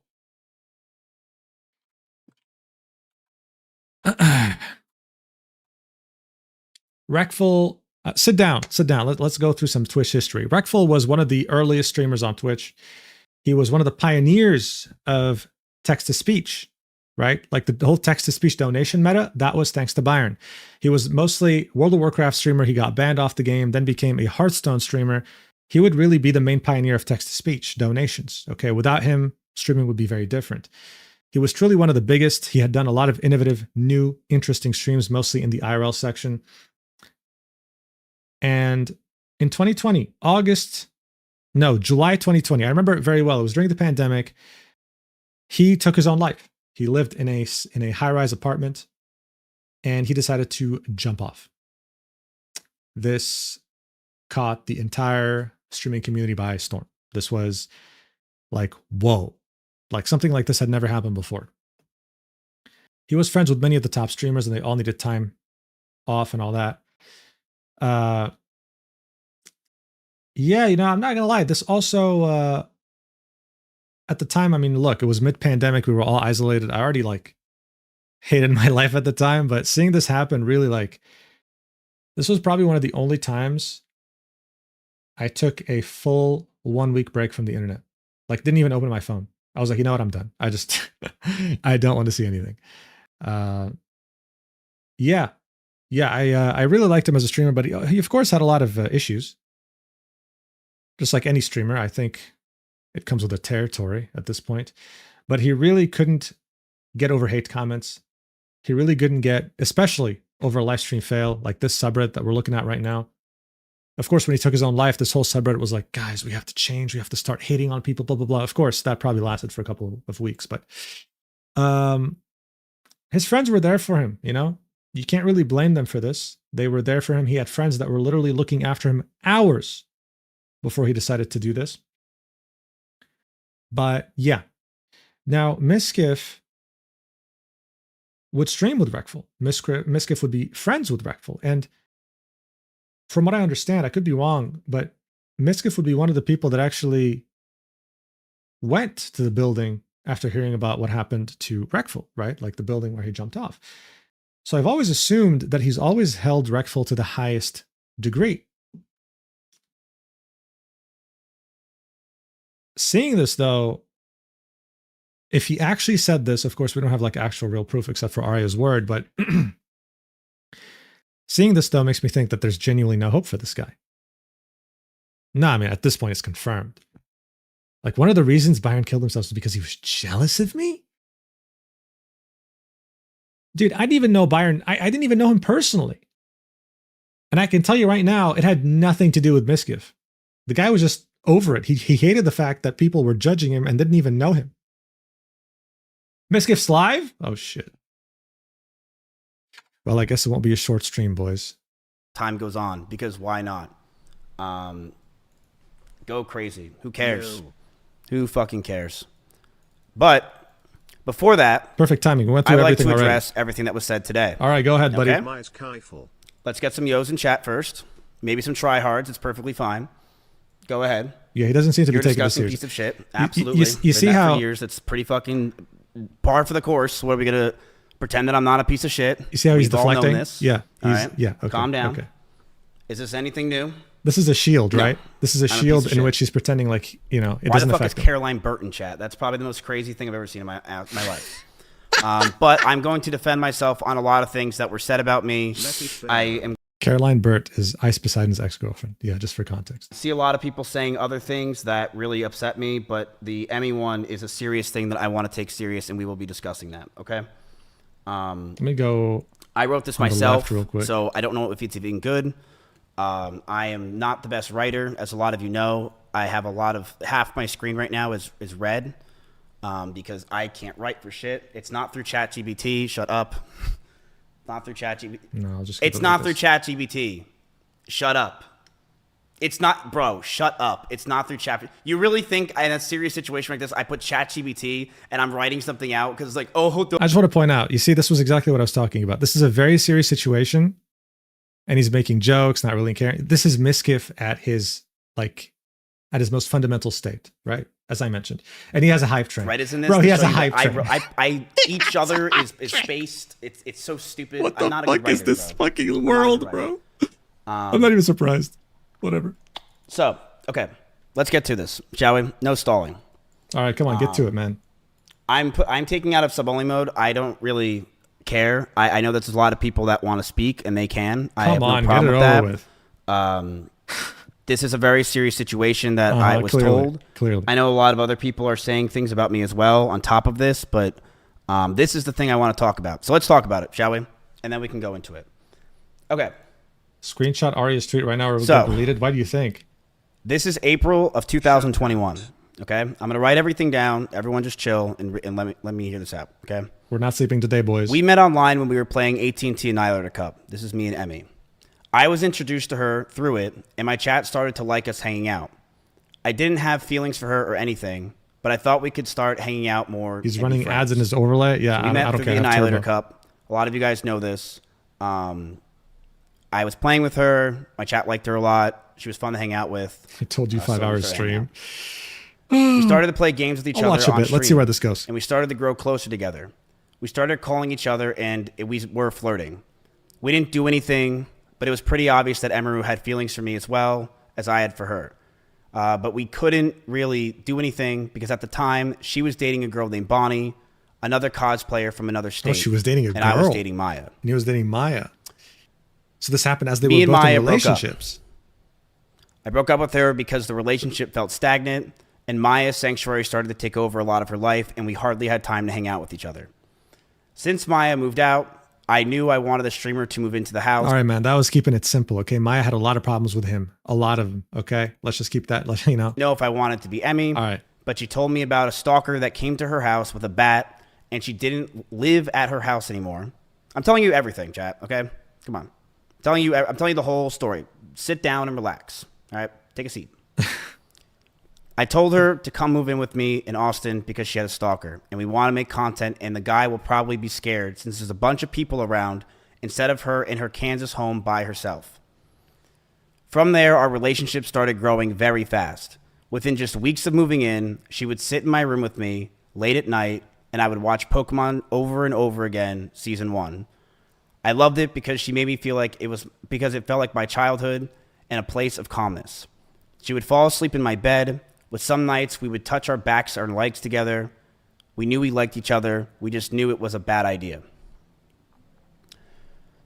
Speaker 1: Reckful, sit down. Let's go through some Twitch history. Reckful was one of the earliest streamers on Twitch. He was one of the pioneers of text-to-speech, right? Like the whole text-to-speech donation meta, that was thanks to Byron. He was mostly World of Warcraft streamer. He got banned off the game, then became a Hearthstone streamer. He would really be the main pioneer of text-to-speech donations. Okay, without him, streaming would be very different. He was truly one of the biggest. He had done a lot of innovative, new, interesting streams, mostly in the IRL section. And in 2020, July 2020, I remember it very well. It was during the pandemic. He took his own life. He lived in a high-rise apartment, and he decided to jump off. This caught the entire streaming community by storm. This was like, whoa. Like something like this had never happened before. He was friends with many of the top streamers, and they all needed time off and all that. Yeah, I'm not going to lie. This also, at the time, I mean, look, it was mid-pandemic. We were all isolated. I already hated my life at the time, but seeing this happen really this was probably one of the only times I took a full 1 week break from the internet. Didn't even open my phone. I was like, you know what? I'm done. I don't want to see anything. Yeah, I really liked him as a streamer, but he of course had a lot of issues. Just like any streamer, I think it comes with the territory at this point. But he really couldn't get over hate comments. He really couldn't get, especially over a live stream fail like this subreddit that we're looking at right now. Of course, when he took his own life, this whole subreddit was like, guys, we have to change. We have to start hating on people, blah, blah, blah. Of course, that probably lasted for a couple of weeks. But his friends were there for him, You can't really blame them for this. They were there for him. He had friends that were literally looking after him hours before he decided to do this. But yeah. Now, Miskiff would stream with Reckful. Miskiff would be friends with Reckful. And from what I understand, I could be wrong, but Miskiff would be one of the people that actually went to the building after hearing about what happened to Reckful, right? Like the building where he jumped off. So I've always assumed that he's always held Reckful to the highest degree. Seeing this, though, if he actually said this, of course, we don't have actual real proof except for Arya's word, but seeing this, though, makes me think that there's genuinely no hope for this guy. No, I mean, at this point, it's confirmed. One of the reasons Byron killed himself was because he was jealous of me? Dude, I didn't even know Byron. I didn't even know him personally. And I can tell you right now, it had nothing to do with Miskiff. The guy was just over it. He hated the fact that people were judging him and didn't even know him. Miskiff's live? Oh, shit. Well, I guess it won't be a short stream, boys.
Speaker 4: Time goes on, because why not? Go crazy. Who cares?
Speaker 5: No.
Speaker 4: Who fucking cares? But before that,
Speaker 1: perfect timing. We went through everything already.
Speaker 4: I'd like to address everything that was said today.
Speaker 1: All right, go ahead, buddy.
Speaker 4: Okay? Let's get some yos in chat first. Maybe some tryhards. It's perfectly fine. Go ahead.
Speaker 1: Yeah, he doesn't seem to be taking this
Speaker 4: seriously.
Speaker 1: serious.
Speaker 4: Piece of shit. Absolutely.
Speaker 1: You see how
Speaker 4: for years? It's pretty fucking par for the course. What are we gonna pretend that I'm not a piece of shit?
Speaker 1: You see how he's
Speaker 4: We've all known
Speaker 1: deflecting?
Speaker 4: this.
Speaker 1: Yeah.
Speaker 4: All right.
Speaker 1: Yeah. Okay.
Speaker 4: Calm down.
Speaker 1: Okay.
Speaker 5: Is this anything new?
Speaker 1: This is a shield,
Speaker 5: No.
Speaker 1: right? This is a
Speaker 5: I'm a piece
Speaker 1: shield
Speaker 5: of
Speaker 1: in
Speaker 5: shit.
Speaker 1: which he's pretending like, you know, it
Speaker 5: Why
Speaker 1: doesn't
Speaker 5: the fuck is
Speaker 1: affect him.
Speaker 5: Caroline Burton chat? That's probably the most crazy thing I've ever seen in my life. But I'm going to defend myself on a lot of things that were said about me. I am
Speaker 1: Caroline Burt is Ice Poseidon's ex-girlfriend. Yeah, just for context.
Speaker 5: see a lot of people saying other things that really upset me, but the Emmy one is a serious thing that I want to take serious, and we will be discussing that. Okay.
Speaker 1: Let me go.
Speaker 5: I wrote this
Speaker 1: on the
Speaker 5: myself,
Speaker 1: left real quick.
Speaker 5: so I don't know if it's even good. I am not the best writer, as a lot of you know. I have a lot of half my screen right now is red because I can't write for shit. It's not through ChatGPT. Shut up. Not through ChatGPT.
Speaker 1: No, I'll just keep
Speaker 5: It's
Speaker 1: it
Speaker 5: not
Speaker 1: like
Speaker 5: through ChatGPT. Shut up. It's not, bro. Shut up. It's not through Chat. You really think in a serious situation like this, I put ChatGPT and I'm writing something out because it's like, oh, hold on.
Speaker 1: I just want to point out, you see, this was exactly what I was talking about. This is a very serious situation, and he's making jokes, not really caring. This is Miskiff at his most fundamental state, right? As I mentioned, and he has a hype train.
Speaker 5: Right, isn't this?
Speaker 1: Bro, he
Speaker 5: to
Speaker 1: has
Speaker 5: show
Speaker 1: a
Speaker 5: you
Speaker 1: hype
Speaker 5: that
Speaker 1: train.
Speaker 5: I each other is spaced. It's so stupid.
Speaker 1: What the
Speaker 5: I'm not a
Speaker 1: fuck
Speaker 5: good writer,
Speaker 1: is this
Speaker 5: bro.
Speaker 1: fucking world, bro? I'm not even surprised. Whatever.
Speaker 5: So, okay, let's get to this, shall we? No stalling.
Speaker 1: All right, come on, get to it, man.
Speaker 5: I'm taking out of sub-only mode. I don't really care. I know that there's a lot of people that want to speak, and they can. I have no problem with that. This is a very serious situation that I was told.
Speaker 1: Clearly.
Speaker 5: I know a lot of other people are saying things about me as well on top of this, but this is the thing I want to talk about. So let's talk about it, shall we? And then we can go into it. Okay.
Speaker 1: Screenshot Arya's tweet right now or it will
Speaker 5: So-
Speaker 1: get deleted. Why do you think?
Speaker 5: This is April of 2021. Okay, I'm gonna write everything down. Everyone, just chill and let me hear this out. Okay.
Speaker 1: We're not sleeping today, boys.
Speaker 5: We met online when we were playing AT&T Annihilator Cup. This is me and Emmy. I was introduced to her through it, and my chat started to like us hanging out. I didn't have feelings for her or anything, but I thought we could start hanging out more.
Speaker 1: He's
Speaker 5: and be
Speaker 1: running
Speaker 5: friends.
Speaker 1: ads in his overlay. Yeah,
Speaker 5: So we
Speaker 1: I
Speaker 5: met
Speaker 1: don't
Speaker 5: through
Speaker 1: care.
Speaker 5: the
Speaker 1: I have
Speaker 5: Annihilator
Speaker 1: turbo.
Speaker 5: Cup. A lot of you guys know this. I was playing with her. My chat liked her a lot. She was fun to hang out with.
Speaker 1: I told you 5
Speaker 5: so we
Speaker 1: hours
Speaker 5: started hanging
Speaker 1: stream.
Speaker 5: We started to play games with each
Speaker 1: I'll
Speaker 5: other
Speaker 1: watch a
Speaker 5: on
Speaker 1: bit. Let's see
Speaker 5: stream,
Speaker 1: where this goes.
Speaker 5: and we started to grow closer together. We started calling each other, and we were flirting. We didn't do anything, but it was pretty obvious that Emiru had feelings for me as well as I had for her. But we couldn't really do anything because at the time, she was dating a girl named Bonnie, another cosplayer from another state.
Speaker 1: Oh, she was dating a
Speaker 5: and
Speaker 1: girl.
Speaker 5: I was dating Maya.
Speaker 1: And he was dating Maya. So this happened as they
Speaker 5: Me
Speaker 1: were
Speaker 5: and
Speaker 1: both
Speaker 5: Maya
Speaker 1: in
Speaker 5: broke up.
Speaker 1: relationships.
Speaker 5: I broke up with her because the relationship felt stagnant, and Maya's sanctuary started to take over a lot of her life, and we hardly had time to hang out with each other. Since Maya moved out, I knew I wanted the streamer to move into the house.
Speaker 1: All right, man. That was keeping it simple. Okay, Maya had a lot of problems with him. A lot of them. Okay, let's just keep that. You know.
Speaker 5: Know if I wanted to be Emmy.
Speaker 1: All right.
Speaker 5: But she told me about a stalker that came to her house with a bat, and she didn't live at her house anymore. I'm telling you everything, chat. Okay, come on. I'm telling you the whole story. Sit down and relax. All right, take a seat. I told her to come move in with me in Austin because she had a stalker, and we want to make content, and the guy will probably be scared since there's a bunch of people around instead of her in her Kansas home by herself. From there, our relationship started growing very fast. Within just weeks of moving in, she would sit in my room with me late at night, and I would watch Pokemon over and over again, season 1. I loved it because she made me feel like it felt like my childhood and a place of calmness. She would fall asleep in my bed. With some nights, we would touch our backs or legs together. We knew we liked each other. We just knew it was a bad idea.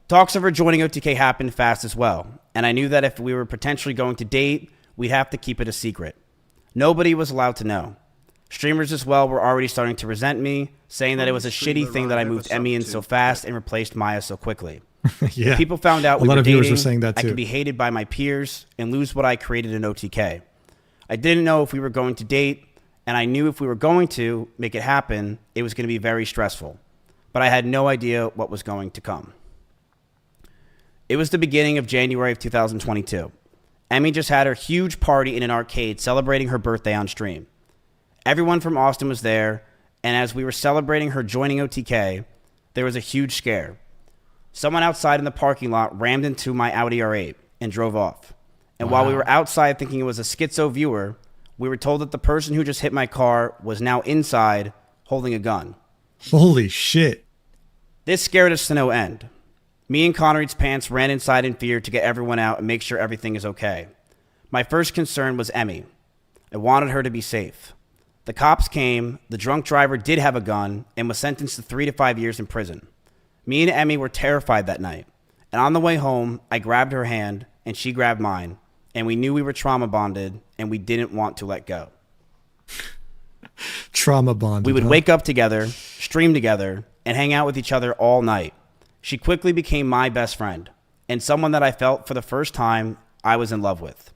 Speaker 5: Talks of her joining OTK happened fast as well, and I knew that if we were potentially going to date, we'd have to keep it a secret. Nobody was allowed to know. Streamers as well were already starting to resent me, saying that it was a shitty thing that I moved Emmy in so fast and replaced Maya so quickly.
Speaker 1: Yeah.
Speaker 5: If people found out we
Speaker 1: a lot
Speaker 5: were
Speaker 1: of viewers
Speaker 5: dating,
Speaker 1: were saying that
Speaker 5: I
Speaker 1: too.
Speaker 5: could be hated by my peers and lose what I created in OTK. I didn't know if we were going to date, and I knew if we were going to make it happen, it was going to be very stressful. But I had no idea what was going to come. It was the beginning of January of 2022. Emmy just had her huge party in an arcade celebrating her birthday on stream. Everyone from Austin was there, and as we were celebrating her joining OTK, there was a huge scare. Someone outside in the parking lot rammed into my Audi R8 and drove off. And while we were outside thinking it was a schizo viewer, we were told that the person who just hit my car was now inside holding a gun.
Speaker 1: Holy shit.
Speaker 5: This scared us to no end. Me and Conrad's pants ran inside in fear to get everyone out and make sure everything is okay. My first concern was Emmy. I wanted her to be safe. The cops came, the drunk driver did have a gun, and was sentenced to 3 to 5 years in prison. Me and Emmy were terrified that night, and on the way home, I grabbed her hand, and she grabbed mine, and we knew we were trauma bonded, and we didn't want to let go.
Speaker 1: Trauma bonded.
Speaker 5: We would wake up together, stream together, and hang out with each other all night. She quickly became my best friend, and someone that I felt for the first time I was in love with.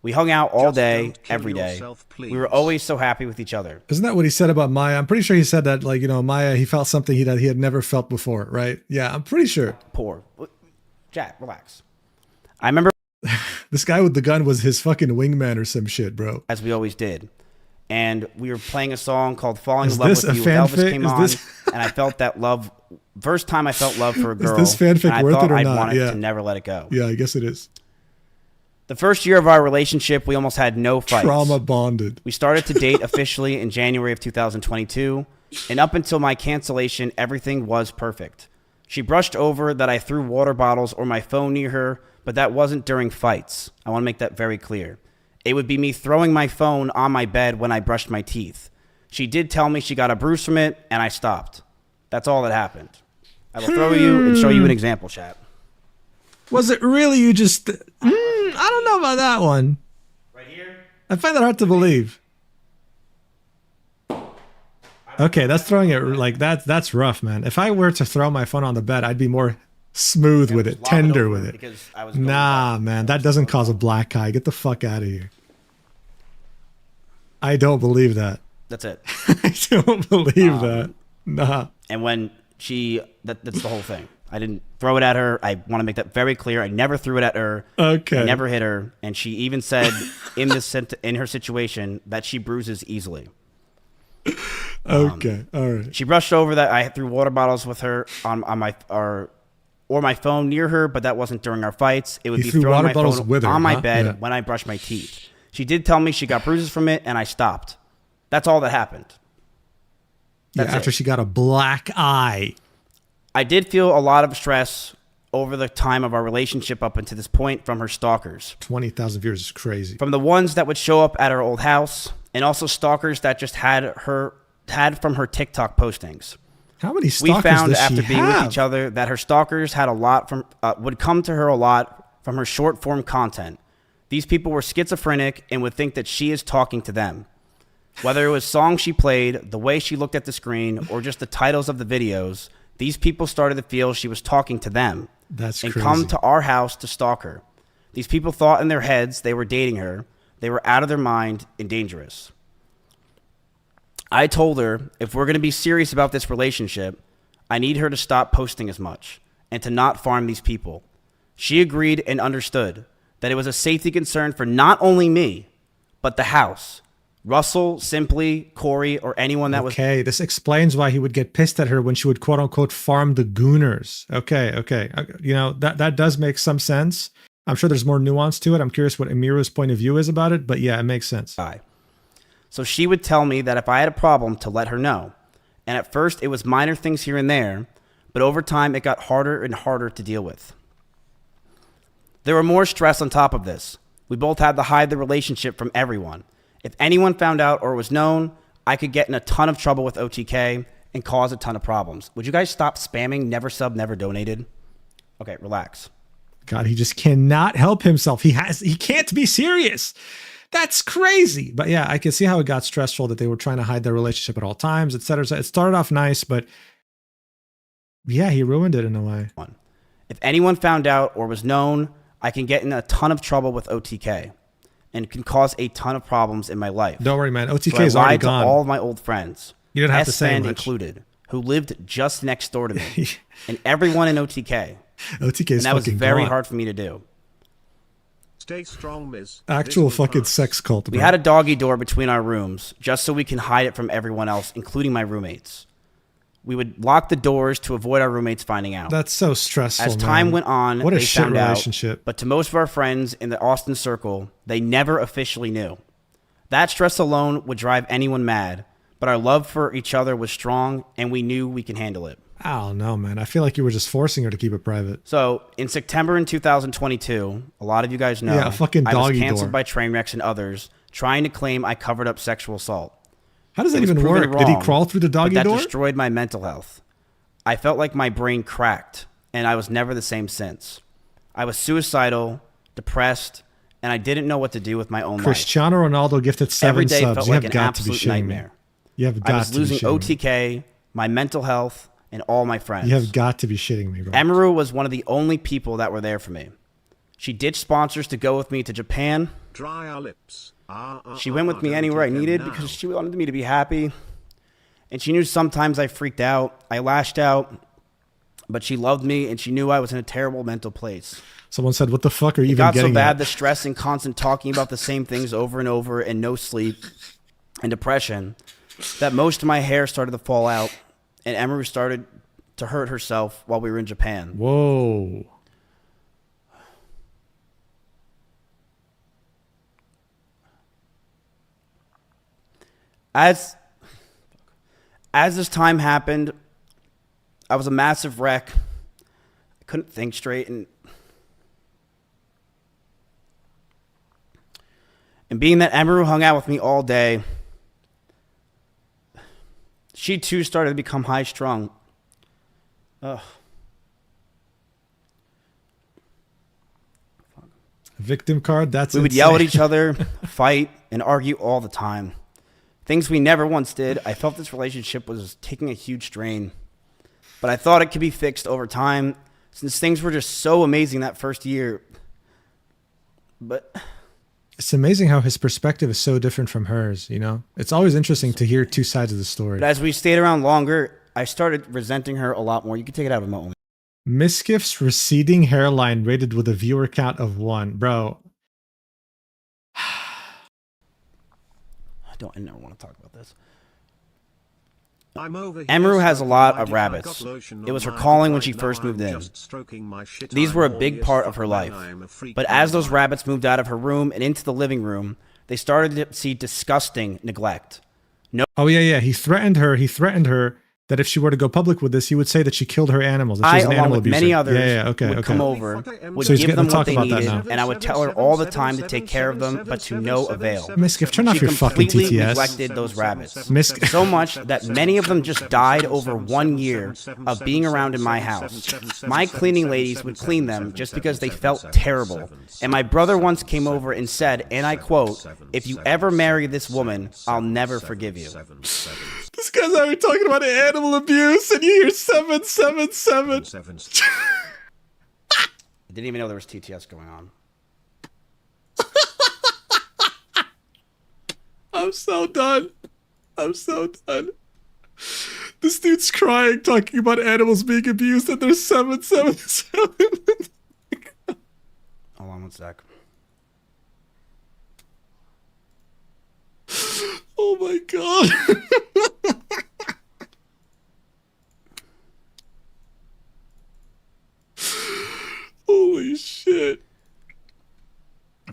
Speaker 5: We hung out all day, every day. We were always so happy with each other.
Speaker 1: Isn't that what he said about Maya? I'm pretty sure he said that, like, you know, Maya, he felt something he had never felt before, right? Yeah, I'm pretty sure.
Speaker 5: Poor. Jack, relax. I remember
Speaker 1: this guy with the gun was his fucking wingman or some shit, bro.
Speaker 5: As we always did. And we were playing a song called Falling in Love with You. Elvis came on, and I felt that love. First time I felt love for a girl.
Speaker 1: Is this fanfic worth it or
Speaker 5: I'd
Speaker 1: not?
Speaker 5: wanted to never let it go.
Speaker 1: Yeah, I guess it is.
Speaker 5: The first year of our relationship, we almost had no fights.
Speaker 1: Trauma bonded.
Speaker 5: We started to date officially in January of 2022, and up until my cancellation, everything was perfect. She brushed over that I threw water bottles or my phone near her, but that wasn't during fights. I want to make that very clear. It would be me throwing my phone on my bed when I brushed my teeth. She did tell me she got a bruise from it, and I stopped. That's all that happened. I will throw you and show you an example, chat.
Speaker 1: Was it really you just... I don't know about that one.
Speaker 5: Right here?
Speaker 1: I find that hard to believe. Okay, that's throwing it like that. That's rough, man. If I were to throw my phone on the bed, I'd be more smooth with it, tender with it. Nah, man, that doesn't cause a black eye. Get the fuck out of here. I don't believe that.
Speaker 5: That's it.
Speaker 1: I don't believe that. Nah.
Speaker 5: And when that's the whole thing. I didn't throw it at her. I want to make that very clear. I never threw it at her.
Speaker 1: Okay.
Speaker 5: I never hit her. And she even said in her situation that she bruises easily.
Speaker 1: Okay. All right.
Speaker 5: She brushed over that I threw water bottles with her on my phone near her, but that wasn't during our fights. It would be throwing my phone
Speaker 1: with her,
Speaker 5: on my bed when I brushed my teeth. She did tell me she got bruises from it, and I stopped. That's all that happened.
Speaker 1: That's after she got a black eye.
Speaker 5: I did feel a lot of stress over the time of our relationship up until this point from her stalkers.
Speaker 1: 20,000 viewers is crazy.
Speaker 5: From the ones that would show up at our old house, and also stalkers that just had from her TikTok postings.
Speaker 1: How many stalkers
Speaker 5: we found
Speaker 1: does she
Speaker 5: after being
Speaker 1: have?
Speaker 5: with each other that her stalkers had a lot from would come to her a lot from her short form content. These people were schizophrenic and would think that she is talking to them. Whether it was songs she played, the way she looked at the screen, or just the titles of the videos, these people started to feel she was talking to them.
Speaker 1: That's
Speaker 5: and
Speaker 1: crazy.
Speaker 5: Come to our house to stalk her. These people thought in their heads they were dating her. They were out of their mind and dangerous. I told her, if we're going to be serious about this relationship, I need her to stop posting as much and to not farm these people. She agreed and understood that it was a safety concern for not only me, but the house. Russell, Simply, Corey, or anyone that was...
Speaker 1: Okay, this explains why he would get pissed at her when she would quote-unquote farm the gooners. Okay. You know, that does make some sense. I'm sure there's more nuance to it. I'm curious what Emiru's point of view is about it, but yeah, it makes sense.
Speaker 5: So she would tell me that if I had a problem to let her know. And at first, it was minor things here and there, but over time, it got harder and harder to deal with. There were more stress on top of this. We both had to hide the relationship from everyone. If anyone found out or was known, I could get in a ton of trouble with OTK and cause a ton of problems. Would you guys stop spamming never sub, never donated? Okay, relax.
Speaker 1: God, he just cannot help himself. He can't be serious. That's crazy. But yeah, I can see how it got stressful that they were trying to hide their relationship at all times, etc. It started off nice, but yeah, he ruined it in a way.
Speaker 5: If anyone found out or was known, I can get in a ton of trouble with OTK and can cause a ton of problems in my life.
Speaker 1: Don't worry, man. OTK
Speaker 5: so
Speaker 1: is already
Speaker 5: to
Speaker 1: gone.
Speaker 5: All of my old friends,
Speaker 1: you don't have to say much.
Speaker 5: included, who lived just next door to me, and everyone in OTK.
Speaker 1: OTK is
Speaker 5: and that was very
Speaker 1: gone.
Speaker 5: hard for me to do.
Speaker 11: Stay strong, Miss.
Speaker 1: Actual fucking sex cult.
Speaker 5: We had a doggy door between our rooms just so we can hide it from everyone else, including my roommates. We would lock the doors to avoid our roommates finding out.
Speaker 1: That's so stressful.
Speaker 5: As time went on,
Speaker 1: what a
Speaker 5: they
Speaker 1: shit
Speaker 5: found
Speaker 1: relationship.
Speaker 5: out, but to most of our friends in the Austin circle, they never officially knew. That stress alone would drive anyone mad, but our love for each other was strong, and we knew we can handle it.
Speaker 1: I don't know, man. I feel like you were just forcing her to keep it private.
Speaker 5: So in September in 2022, a lot of you guys know,
Speaker 1: Yeah, a fucking
Speaker 5: I was
Speaker 1: doggy
Speaker 5: canceled
Speaker 1: door.
Speaker 5: by Trainwrecks and others trying to claim I covered up sexual assault.
Speaker 1: How does that
Speaker 5: It was
Speaker 1: even
Speaker 5: proven
Speaker 1: work? Did he
Speaker 5: wrong,
Speaker 1: crawl through the doggy
Speaker 5: but that
Speaker 1: door?
Speaker 5: destroyed my mental health. I felt like my brain cracked, and I was never the same since. I was suicidal, depressed, and I didn't know what to do with my own life.
Speaker 1: Cristiano Ronaldo gifted 7
Speaker 5: Every day
Speaker 1: subs.
Speaker 5: felt
Speaker 1: You
Speaker 5: like
Speaker 1: have
Speaker 5: an
Speaker 1: got to be
Speaker 5: absolute
Speaker 1: shitting me.
Speaker 5: nightmare.
Speaker 1: You have
Speaker 5: I
Speaker 1: got
Speaker 5: was
Speaker 1: to be
Speaker 5: losing
Speaker 1: shitting me.
Speaker 5: OTK, my mental health, and all my friends.
Speaker 1: You have got to be shitting me, bro.
Speaker 5: Emiru was one of the only people that were there for me. She ditched sponsors to go with me to Japan.
Speaker 11: Dry our lips.
Speaker 5: She went with me anywhere I needed because she wanted me to be happy. And she knew sometimes I freaked out. I lashed out. But she loved me, and she knew I was in a terrible mental place.
Speaker 1: Someone said, what the fuck are you
Speaker 5: It
Speaker 1: even
Speaker 5: got
Speaker 1: getting
Speaker 5: so bad,
Speaker 1: at?
Speaker 5: the stress and constant talking about the same things over and over and no sleep and depression, that most of my hair started to fall out, and Emiru started to hurt herself while we were in Japan.
Speaker 1: Whoa.
Speaker 5: As this time happened, I was a massive wreck. I couldn't think straight, and being that Emiru hung out with me all day, she too started to become high strung. Ugh.
Speaker 1: Victim card, that's
Speaker 5: We would
Speaker 1: insane.
Speaker 5: yell at each other, fight, and argue all the time. Things we never once did. I felt this relationship was taking a huge strain. But I thought it could be fixed over time since things were just so amazing that first year. But
Speaker 1: It's amazing how his perspective is so different from hers, you know? It's always interesting to hear two sides of the story.
Speaker 5: as we stayed around longer, I started resenting her a lot more. You can take it out remotely.
Speaker 1: Miskiff's receding hairline rated with a viewer count of 1. Bro.
Speaker 5: I never want to talk about this.
Speaker 11: I'm over here
Speaker 5: Emiru has a
Speaker 11: stroking
Speaker 5: lot
Speaker 11: my
Speaker 5: of
Speaker 11: dick. I
Speaker 5: rabbits.
Speaker 11: got lotion
Speaker 5: It
Speaker 11: on
Speaker 5: was her
Speaker 11: my
Speaker 5: calling when
Speaker 11: dick
Speaker 5: she
Speaker 11: right
Speaker 5: first
Speaker 11: now.
Speaker 5: moved
Speaker 11: I'm
Speaker 5: in.
Speaker 11: just stroking my shit.
Speaker 5: These
Speaker 11: I'm
Speaker 5: were a
Speaker 11: horny
Speaker 5: big
Speaker 11: as
Speaker 5: part
Speaker 11: fuck
Speaker 5: of her
Speaker 11: and
Speaker 5: life.
Speaker 11: I'm a freak
Speaker 5: But
Speaker 11: on
Speaker 5: as
Speaker 11: the
Speaker 5: those
Speaker 11: line.
Speaker 5: rabbits moved out of her room and into the living room, they started to see disgusting neglect.
Speaker 1: Oh, yeah. He threatened her that if she were to go public with this, he would say that she killed her animals. That she
Speaker 5: I,
Speaker 1: was an
Speaker 5: along
Speaker 1: animal
Speaker 5: with
Speaker 1: abuser.
Speaker 5: many others,
Speaker 1: Okay.
Speaker 5: would come over, would
Speaker 1: So he's
Speaker 5: give
Speaker 1: getting
Speaker 5: them
Speaker 1: to
Speaker 5: what
Speaker 1: talk
Speaker 5: they
Speaker 1: about that
Speaker 5: needed,
Speaker 1: now.
Speaker 5: and I would tell her all the time to take care of them, but to no avail.
Speaker 1: Miskiff, turn off
Speaker 5: She
Speaker 1: your fucking
Speaker 5: completely
Speaker 1: TTS.
Speaker 5: neglected those rabbits.
Speaker 1: Miskiff.
Speaker 5: So much that many of them just died over 1 year of being around in my house. My cleaning ladies would clean them just because they felt terrible. And my brother once came over and said, and I quote, "If you ever marry this woman, I'll never forgive you."
Speaker 1: This guy's out here talking about animal abuse, and you hear 777.
Speaker 5: I didn't even know there was TTS going on.
Speaker 1: I'm so done. This dude's crying, talking about animals being abused, and there's 777.
Speaker 5: Hold on one sec.
Speaker 1: Oh my god. Holy shit.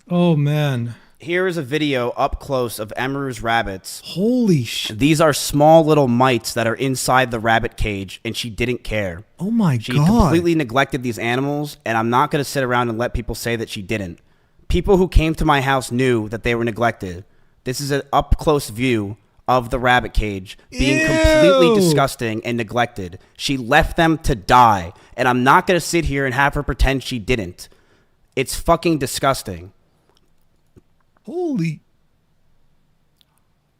Speaker 1: Oh man.
Speaker 5: Here is a video up close of Emiru's rabbits.
Speaker 1: Holy shit.
Speaker 5: These are small little mites that are inside the rabbit cage, and she didn't care.
Speaker 1: Oh my
Speaker 5: She
Speaker 1: god.
Speaker 5: completely neglected these animals, and I'm not going to sit around and let people say that she didn't. People who came to my house knew that they were neglected. This is an up-close view of the rabbit cage being completely disgusting and neglected. She left them to die, and I'm not going to sit here and have her pretend she didn't. It's fucking disgusting.
Speaker 1: Holy.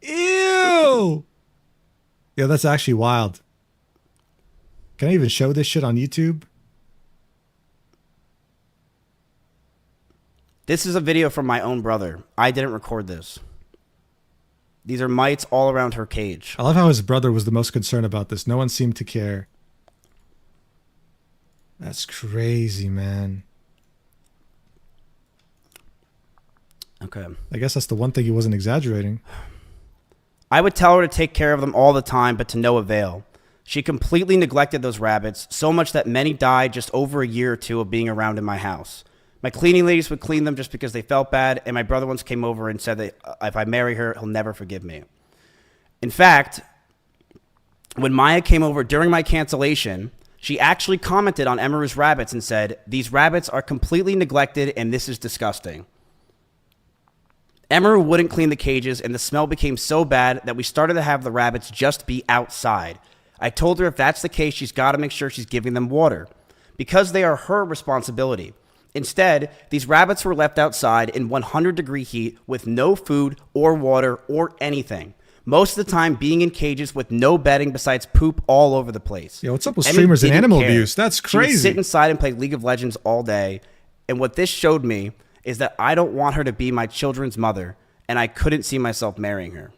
Speaker 1: Ew. Yeah, that's actually wild. Can I even show this shit on YouTube?
Speaker 5: This is a video from my own brother. I didn't record this. These are mites all around her cage.
Speaker 1: I love how his brother was the most concerned about this. No one seemed to care. That's crazy, man.
Speaker 5: Okay.
Speaker 1: I guess that's the one thing he wasn't exaggerating.
Speaker 5: I would tell her to take care of them all the time, but to no avail. She completely neglected those rabbits, so much that many died just over a year or two of being around in my house. My cleaning ladies would clean them just because they felt bad, and my brother once came over and said that if I marry her, he'll never forgive me. In fact, When Maya came over during my cancellation, she actually commented on Emiru's rabbits and said, "These rabbits are completely neglected and this is disgusting." Emiru wouldn't clean the cages and the smell became so bad that we started to have the rabbits just be outside. I told her if that's the case, she's got to make sure she's giving them water because they are her responsibility. Instead, these rabbits were left outside in 100-degree heat with no food or water or anything. Most of the time being in cages with no bedding besides poop all over the place.
Speaker 1: Yo, what's up with streamers and animal
Speaker 5: care.
Speaker 1: abuse? That's crazy.
Speaker 5: She would sit inside and play League of Legends all day. And what this showed me is that I don't want her to be my children's mother, and I couldn't see myself marrying her.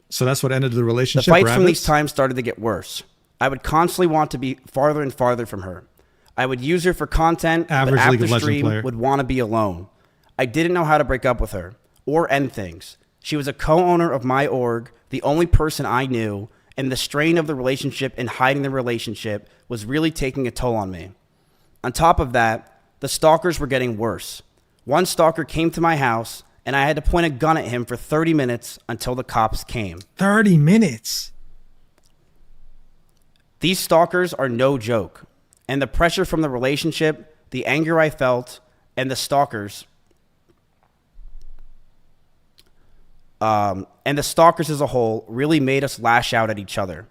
Speaker 1: So that's what ended the relationship.
Speaker 5: The fights from these times started to get worse. I would constantly want to be farther and farther from her. I would use her for content, but after stream would want to be alone. I didn't know how to break up with her or end things. She was a co-owner of my org, the only person I knew, and the strain of the relationship and hiding the relationship was really taking a toll on me. On top of that, the stalkers were getting worse. One stalker came to my house, and I had to point a gun at him for 30 minutes until the cops came.
Speaker 1: 30 minutes?
Speaker 5: These stalkers are no joke. And the pressure from the relationship, the anger I felt, and the stalkers, as a whole really made us lash out at each other.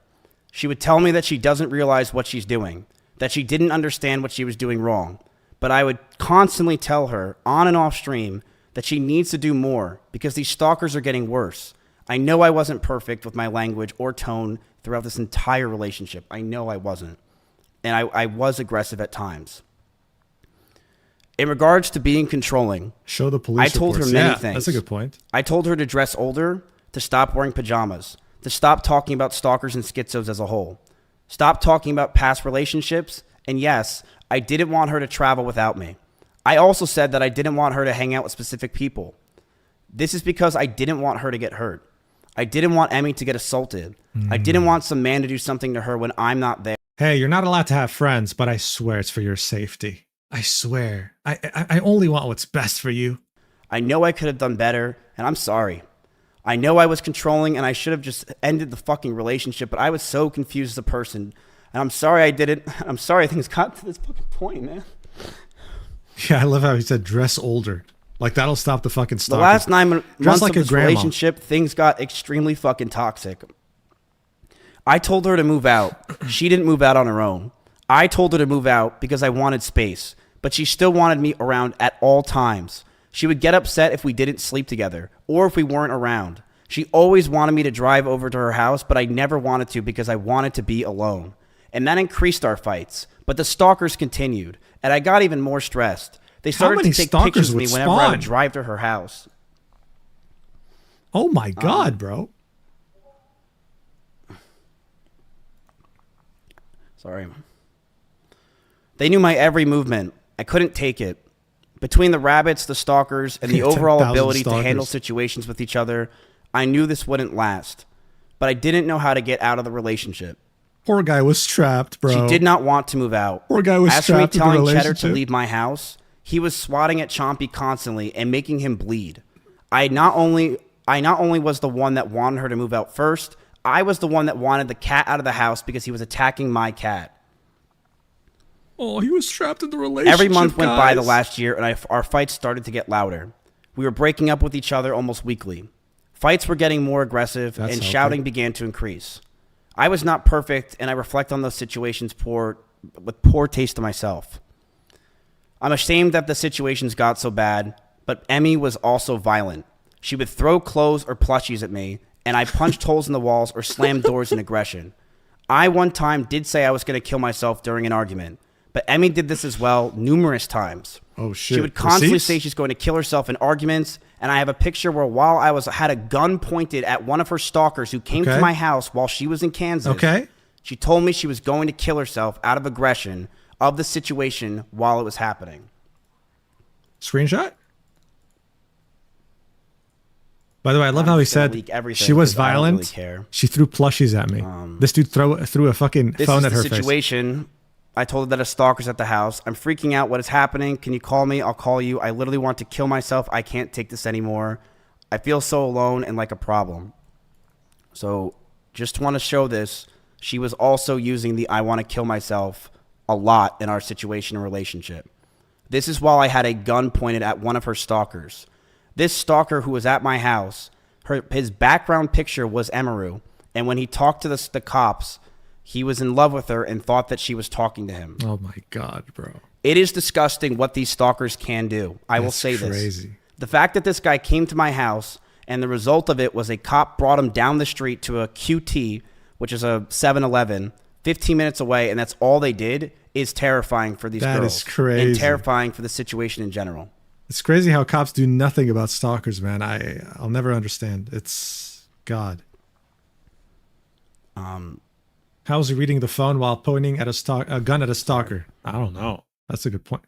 Speaker 5: She would tell me that she doesn't realize what she's doing, that she didn't understand what she was doing wrong. But I would constantly tell her, on and off stream, that she needs to do more because these stalkers are getting worse. I know I wasn't perfect with my language or tone throughout this entire relationship. I know I wasn't. And I was aggressive at times. In regards to being controlling,
Speaker 1: show the police.
Speaker 5: I told her many things.
Speaker 1: That's a good point.
Speaker 5: I told her to dress older, to stop wearing pajamas, to stop talking about stalkers and schizos as a whole, stop talking about past relationships, and yes, I didn't want her to travel without me. I also said that I didn't want her to hang out with specific people. This is because I didn't want her to get hurt. I didn't want Emmy to get assaulted. I didn't want some man to do something to her when I'm not there.
Speaker 1: Hey, you're not allowed to have friends, but I swear it's for your safety. I swear. I only want what's best for you.
Speaker 5: I know I could have done better, and I'm sorry. I know I was controlling, and I should have just ended the fucking relationship, but I was so confused as a person. And I'm sorry I did it. I'm sorry things got to this fucking point, man.
Speaker 1: Yeah, I love how he said dress older. Like, that'll stop the fucking stalking.
Speaker 5: The last 9 months
Speaker 1: like
Speaker 5: of this
Speaker 1: grandma.
Speaker 5: relationship, things got extremely fucking toxic. I told her to move out. She didn't move out on her own. I told her to move out because I wanted space, but she still wanted me around at all times. She would get upset if we didn't sleep together or if we weren't around. She always wanted me to drive over to her house, but I never wanted to because I wanted to be alone. And that increased our fights, but the stalkers continued, and I got even more stressed. They started to take pictures of me whenever I would drive to her house.
Speaker 1: Oh my God, bro.
Speaker 5: Sorry. They knew my every movement. I couldn't take it. Between the rabbits, the stalkers, and the overall ability to handle situations with each other, I knew this wouldn't last. But I didn't know how to get out of the relationship.
Speaker 1: Poor guy was trapped, bro.
Speaker 5: She did not want to move out.
Speaker 1: Poor guy was
Speaker 5: trapped in the relationship. As for me telling Cheddar to leave my house, he was swatting at Chompy constantly and making him bleed. I not only was the one that wanted her to move out first, I was the one that wanted the cat out of the house because he was attacking my cat.
Speaker 1: Oh, he was trapped in the relationship.
Speaker 5: Every month went by the last year, and our fights started to get louder. We were breaking up with each other almost weekly. Fights were getting more aggressive, and shouting began to increase. I was not perfect, and I reflect on those situations with poor taste to myself. I'm ashamed that the situations got so bad, but Emmy was also violent. She would throw clothes or plushies at me, and I punched holes in the walls or slammed doors in aggression. I one time did say I was going to kill myself during an argument, but Emmy did this as well numerous times.
Speaker 1: Oh, shit.
Speaker 5: She would constantly say she's going to kill herself in arguments, and I have a picture where while I had a gun pointed at one of her stalkers who came to my house while she was in Kansas. She told me she was going to kill herself out of aggression of the situation while it was happening.
Speaker 1: Screenshot? By the way, I love how he said she was violent. Really care. She threw plushies at me. This dude threw a fucking phone at her face.
Speaker 5: This is the situation. I told her that a stalker's at the house. I'm freaking out. What is happening? Can you call me? I'll call you. I literally want to kill myself. I can't take this anymore. I feel so alone and like a problem. So just want to show this. She was also using the I want to kill myself a lot in our situation and relationship. This is while I had a gun pointed at one of her stalkers. This stalker who was at my house, his background picture was Emiru. And when he talked to the cops, he was in love with her and thought that she was talking to him.
Speaker 1: Oh my God, bro.
Speaker 5: It is disgusting what these stalkers can do. I will say this. The fact that this guy came to my house and the result of it was a cop brought him down the street to a QT, which is a 7-Eleven, 15 minutes away, and that's all they did, is terrifying for these girls.
Speaker 1: That is crazy.
Speaker 5: And terrifying for the situation in general.
Speaker 1: It's crazy how cops do nothing about stalkers, man. I'll never understand. It's God. How was he reading the phone while pointing at a gun at a stalker? I don't know. That's a good point.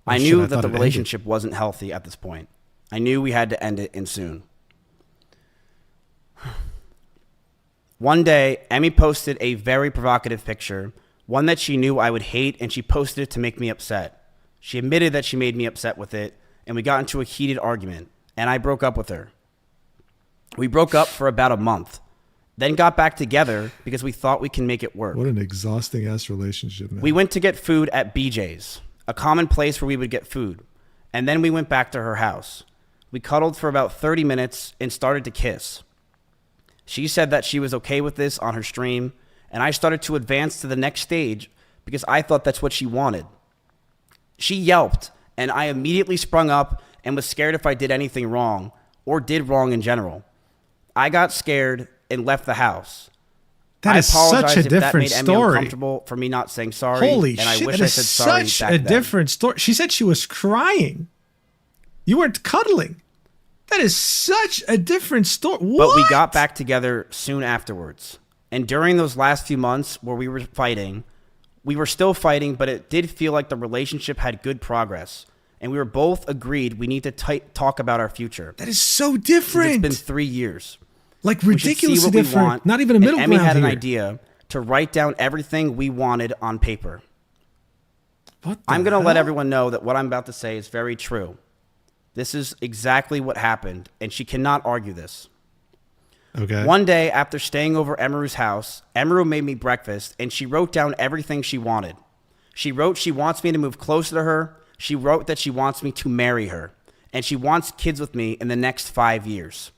Speaker 5: I knew that the relationship wasn't healthy at this point. I knew we had to end it and soon. One day, Emmy posted a very provocative picture, one that she knew I would hate, and she posted it to make me upset. She admitted that she made me upset with it, and we got into a heated argument, and I broke up with her. We broke up for about a month, then got back together because we thought we can make it work.
Speaker 1: What an exhausting ass relationship, man.
Speaker 5: We went to get food at BJ's, a common place where we would get food, and then we went back to her house. We cuddled for about 30 minutes and started to kiss. She said that she was okay with this on her stream, and I started to advance to the next stage because I thought that's what she wanted. She yelped, and I immediately sprung up and was scared if I did anything wrong or did wrong in general. I got scared and left the house.
Speaker 1: That is such a different story.
Speaker 5: Emmy uncomfortable for me not saying sorry.
Speaker 1: Holy
Speaker 5: and
Speaker 1: shit,
Speaker 5: I wish
Speaker 1: that
Speaker 5: I
Speaker 1: is
Speaker 5: said sorry
Speaker 1: such
Speaker 5: back
Speaker 1: a
Speaker 5: then.
Speaker 1: different story. She said she was crying. You weren't cuddling. That is such a different story. What?
Speaker 5: But we got back together soon afterwards. And during those last few months where we were still fighting, but it did feel like the relationship had good progress. And we were both agreed we need to talk about our future.
Speaker 1: That is so different.
Speaker 5: It's been 3 years.
Speaker 1: Like ridiculously different. Not even a middle ground
Speaker 5: Emmy had an
Speaker 1: here.
Speaker 5: idea to write down everything we wanted on paper. I'm going to
Speaker 1: hell?
Speaker 5: let everyone know that what I'm about to say is very true. This is exactly what happened, and she cannot argue this.
Speaker 1: Okay.
Speaker 5: One day, after staying over Emiru's house, Emiru made me breakfast, and she wrote down everything she wanted. She wrote she wants me to move closer to her. She wrote that she wants me to marry her, and she wants kids with me in the next 5 years.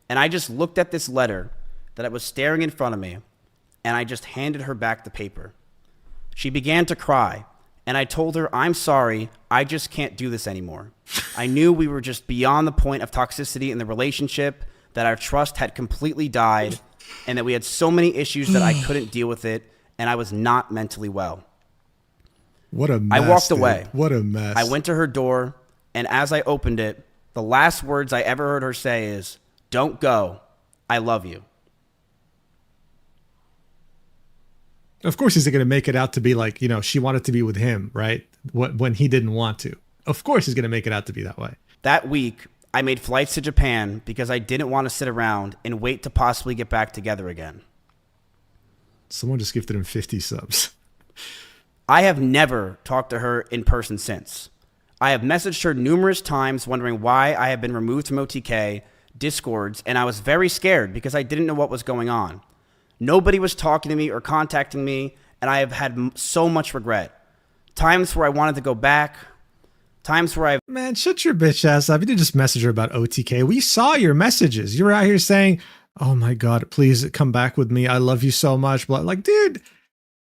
Speaker 5: And I just looked at this letter that was staring in front of me, and I just handed her back the paper. She began to cry, and I told her, I'm sorry, I just can't do this anymore. I knew we were just beyond the point of toxicity in the relationship, that our trust had completely died, and that we had so many issues that I couldn't deal with it, and I was not mentally well.
Speaker 1: What a mess.
Speaker 5: I walked away.
Speaker 1: What a mess.
Speaker 5: I went to her door, and as I opened it, the last words I ever heard her say is, "Don't go. I love you."
Speaker 1: Of course he's going to make it out to be like, you know, she wanted to be with him, right? When he didn't want to. Of course he's going to make it out to be that way.
Speaker 5: That week, I made flights to Japan because I didn't want to sit around and wait to possibly get back together again.
Speaker 1: Someone just gifted him 50 subs.
Speaker 5: I have never talked to her in person since. I have messaged her numerous times wondering why I have been removed from OTK, Discords, and I was very scared because I didn't know what was going on. Nobody was talking to me or contacting me, and I have had so much regret. Times where I wanted to go back. Times where I've...
Speaker 1: Man, shut your bitch ass up. You didn't just message her about OTK. We saw your messages. You were out here saying, oh my God, please come back with me. I love you so much. Like, dude,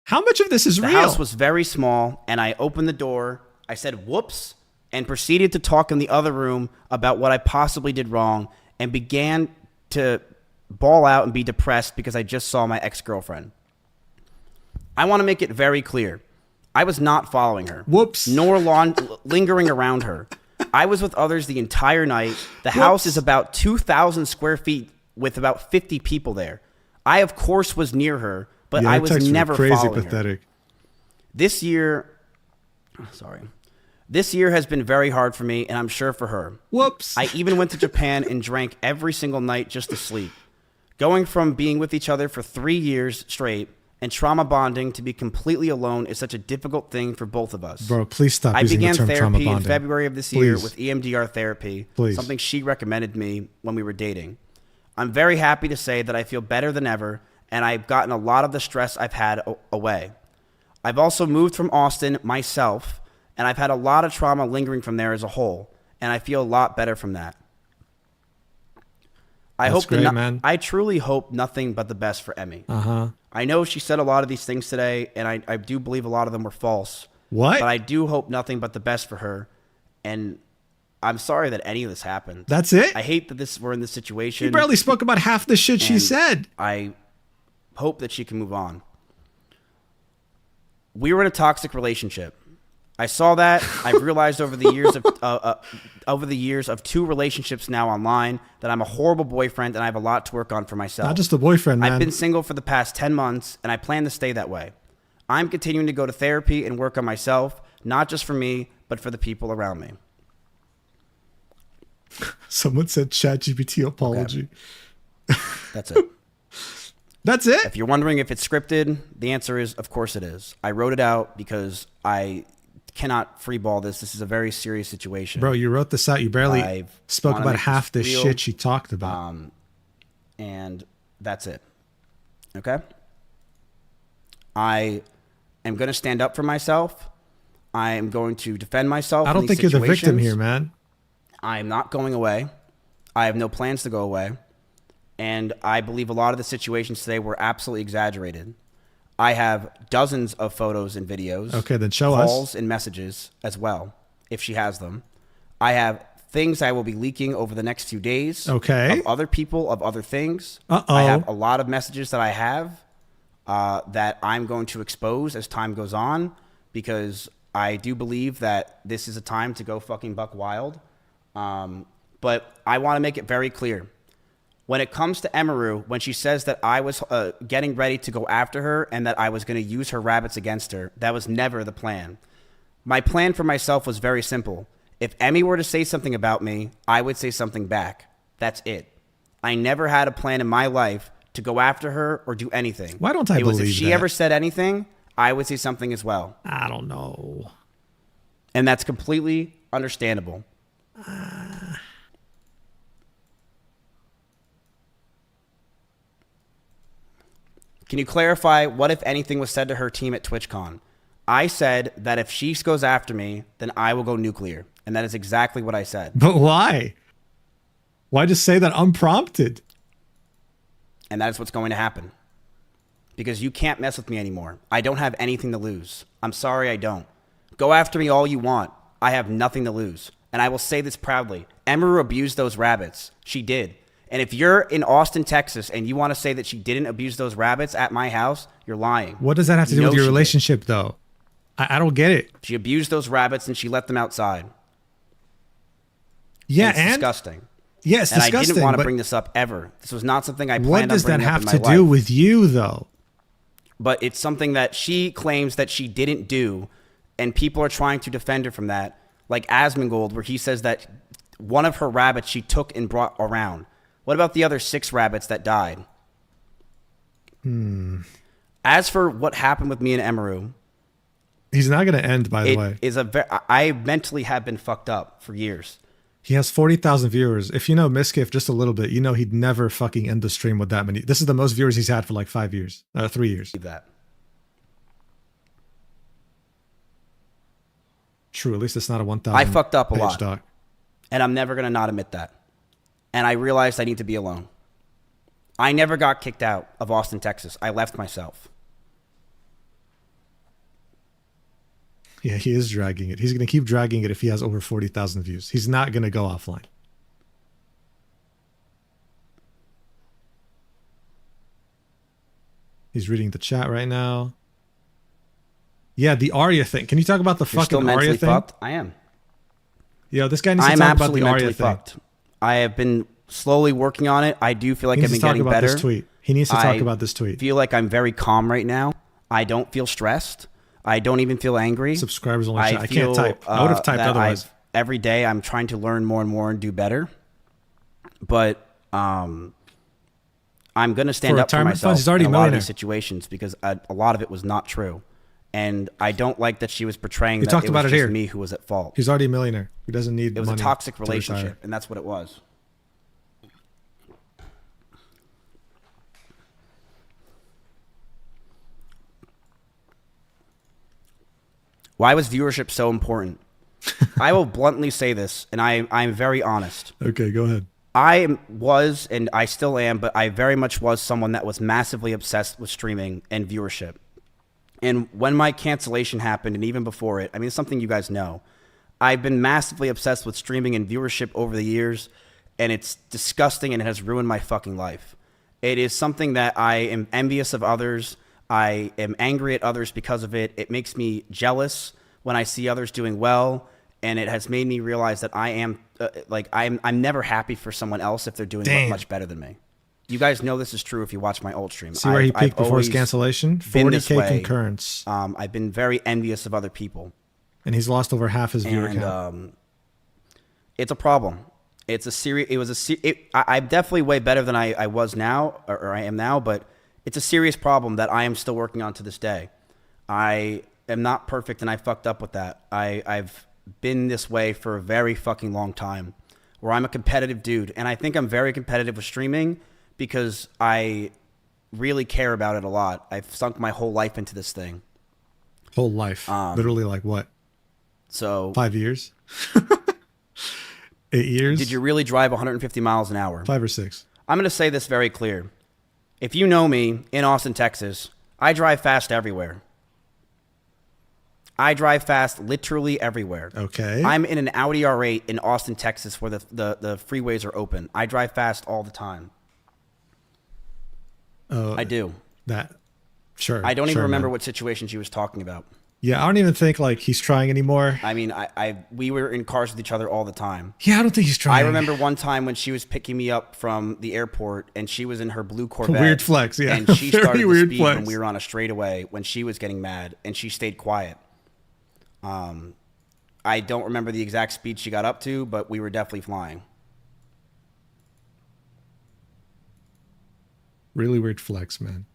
Speaker 1: how much of this is real?
Speaker 5: The house was very small, and I opened the door. I said, whoops, and proceeded to talk in the other room about what I possibly did wrong, and began to bawl out and be depressed because I just saw my ex-girlfriend. I want to make it very clear. I was not following her.
Speaker 1: Whoops.
Speaker 5: Nor lingering around her. I was with others the entire night. The house is about 2,000 square feet with about 50 people there. I, of course, was near her, but I was never following her. This year has been very hard for me, and I'm sure for her.
Speaker 1: Whoops.
Speaker 5: I even went to Japan and drank every single night just to sleep. Going from being with each other for 3 years straight and trauma bonding to be completely alone is such a difficult thing for both of us.
Speaker 1: Bro, please stop using the term trauma bonding.
Speaker 5: I began therapy in February of this year with EMDR therapy,
Speaker 1: Please.
Speaker 5: something she recommended me when we were dating. I'm very happy to say that I feel better than ever, and I've gotten a lot of the stress I've had away. I've also moved from Austin myself, and I've had a lot of trauma lingering from there as a whole, and I feel a lot better from that. I truly hope nothing but the best for Emmy. I know she said a lot of these things today, and I do believe a lot of them were false.
Speaker 1: What?
Speaker 5: But I do hope nothing but the best for her, and I'm sorry that any of this happened.
Speaker 1: That's it?
Speaker 5: I hate that we're in this situation.
Speaker 1: You barely spoke about half the shit she said.
Speaker 5: I hope that she can move on. We were in a toxic relationship. I saw that. I've realized over the years of 2 relationships now online that I'm a horrible boyfriend and I have a lot to work on for myself.
Speaker 1: Not just a boyfriend, man.
Speaker 5: I've been single for the past 10 months and I plan to stay that way. I'm continuing to go to therapy and work on myself, not just for me, but for the people around me.
Speaker 1: Someone said ChatGPT apology.
Speaker 5: Okay. That's it.
Speaker 1: That's it?
Speaker 5: If you're wondering if it's scripted, the answer is, of course it is. I wrote it out because I cannot freeball this. This is a very serious situation.
Speaker 1: Bro, you wrote this out. You barely spoke about half the shit she talked about.
Speaker 5: And that's it. Okay? I am going to stand up for myself. I am going to defend myself.
Speaker 1: I don't think you're the victim here, man.
Speaker 5: I am not going away. I have no plans to go away. And I believe a lot of the situations today were absolutely exaggerated. I have dozens of photos and videos.
Speaker 1: Okay, then show us.
Speaker 5: Calls and messages as well, if she has them. I have things I will be leaking over the next few days.
Speaker 1: Okay.
Speaker 5: Of other people, of other things.
Speaker 1: Uh-oh.
Speaker 5: I have a lot of messages that I have that I'm going to expose as time goes on because I do believe that this is a time to go fucking buck wild. But I want to make it very clear. When it comes to Emiru, when she says that I was getting ready to go after her and that I was going to use her rabbits against her, that was never the plan. My plan for myself was very simple. If Emmy were to say something about me, I would say something back. That's it. I never had a plan in my life to go after her or do anything.
Speaker 1: Why don't I believe that?
Speaker 5: If she ever said anything, I would say something as well.
Speaker 1: I don't know.
Speaker 5: And that's completely understandable. Can you clarify what, if anything, was said to her team at TwitchCon? I said that if she goes after me, then I will go nuclear. And that is exactly what I said.
Speaker 1: But why? Why just say that unprompted?
Speaker 5: And that is what's going to happen. Because you can't mess with me anymore. I don't have anything to lose. I'm sorry I don't. Go after me all you want. I have nothing to lose. And I will say this proudly. Emiru abused those rabbits. She did. And if you're in Austin, Texas, and you want to say that she didn't abuse those rabbits at my house, you're lying.
Speaker 1: What does that have to do with your relationship, though? I don't get it.
Speaker 5: She abused those rabbits and she let them outside.
Speaker 1: Yeah,
Speaker 5: it's disgusting.
Speaker 1: Yeah, it's disgusting.
Speaker 5: And I didn't want to bring this up ever. This was not something I planned on bringing up in my life.
Speaker 1: What does that have to do with you, though?
Speaker 5: But it's something that she claims that she didn't do, and people are trying to defend her from that. Like Asmongold, where he says that one of her rabbits she took and brought around. What about the other 6 rabbits that died? As for what happened with me and Emiru,
Speaker 1: he's not going to end, by the way.
Speaker 5: I mentally have been fucked up for years.
Speaker 1: He has 40,000 viewers. If you know Miskiff just a little bit, you know he'd never fucking end the stream with that many. This is the most viewers he's had for like 5 years. 3 years.
Speaker 5: That.
Speaker 1: True, at least it's not a 1,000.
Speaker 5: I fucked up a lot.
Speaker 1: Doc.
Speaker 5: And I'm never going to not admit that. And I realized I need to be alone. I never got kicked out of Austin, Texas. I left myself.
Speaker 1: Yeah, he is dragging it. He's going to keep dragging it if he has over 40,000 views. He's not going to go offline. He's reading the chat right now. Yeah, the Arya thing. Can you talk about the fucking Arya thing?
Speaker 5: Fucked? I am.
Speaker 1: Yo, this guy needs to talk about the Arya thing.
Speaker 5: Fucked. I have been slowly working on it. I do feel like I've been getting better.
Speaker 1: This tweet. He needs to talk about this tweet.
Speaker 5: I feel like I'm very calm right now. I don't feel stressed. I don't even feel angry.
Speaker 1: Subscribers only chat. I can't type. I would have typed otherwise.
Speaker 5: Every day I'm trying to learn more and more and do better. But I'm going to stand up for myself in a lot of these situations because a lot of it was not true. And I don't like that she was portraying that it was just me who was at fault.
Speaker 1: He's already a millionaire. He doesn't need money.
Speaker 5: It was a toxic relationship, and that's what it was. Why was viewership so important? I will bluntly say this, and I'm very honest.
Speaker 1: Okay, go ahead.
Speaker 5: I was, and I still am, but I very much was someone that was massively obsessed with streaming and viewership. And when my cancellation happened, and even before it, I mean, it's something you guys know. I've been massively obsessed with streaming and viewership over the years, and it's disgusting, and it has ruined my fucking life. It is something that I am envious of others. I am angry at others because of it. It makes me jealous when I see others doing well, and it has made me realize that I am I'm never happy for someone else if they're doing much better than me. You guys know this is true if you watch my old stream.
Speaker 1: See where he peaked before his cancellation? 40K concurrence.
Speaker 5: I've been very envious of other people.
Speaker 1: And he's lost over half his viewer count.
Speaker 5: It's a problem. It's a serious. I'm definitely way better than I was now, or I am now, but it's a serious problem that I am still working on to this day. I am not perfect, and I fucked up with that. I've been this way for a very fucking long time, where I'm a competitive dude, and I think I'm very competitive with streaming because I really care about it a lot. I've sunk my whole life into this thing.
Speaker 1: Whole life, literally, like what?
Speaker 5: So
Speaker 1: 5 years. 8 years?
Speaker 5: Did you really drive 150 miles an hour?
Speaker 1: 5 or 6.
Speaker 5: I'm going to say this very clear. If you know me in Austin, Texas, I drive fast everywhere. I drive fast literally everywhere.
Speaker 1: Okay.
Speaker 5: I'm in an Audi R8 in Austin, Texas, where the freeways are open. I drive fast all the time. I do.
Speaker 1: Sure.
Speaker 5: I don't even remember
Speaker 1: man.
Speaker 5: what situation she was talking about.
Speaker 1: Yeah, I don't even think like he's trying anymore.
Speaker 5: I mean, we were in cars with each other all the time.
Speaker 1: Yeah, I don't think he's trying.
Speaker 5: I remember one time when she was picking me up from the airport, and she was in her blue Corvette.
Speaker 1: Weird flex, yeah.
Speaker 5: And she started to
Speaker 1: weird
Speaker 5: speed
Speaker 1: flex.
Speaker 5: when we were on a straightaway when she was getting mad, and she stayed quiet. I don't remember the exact speed she got up to, but we were definitely flying.
Speaker 1: Really weird flex, man.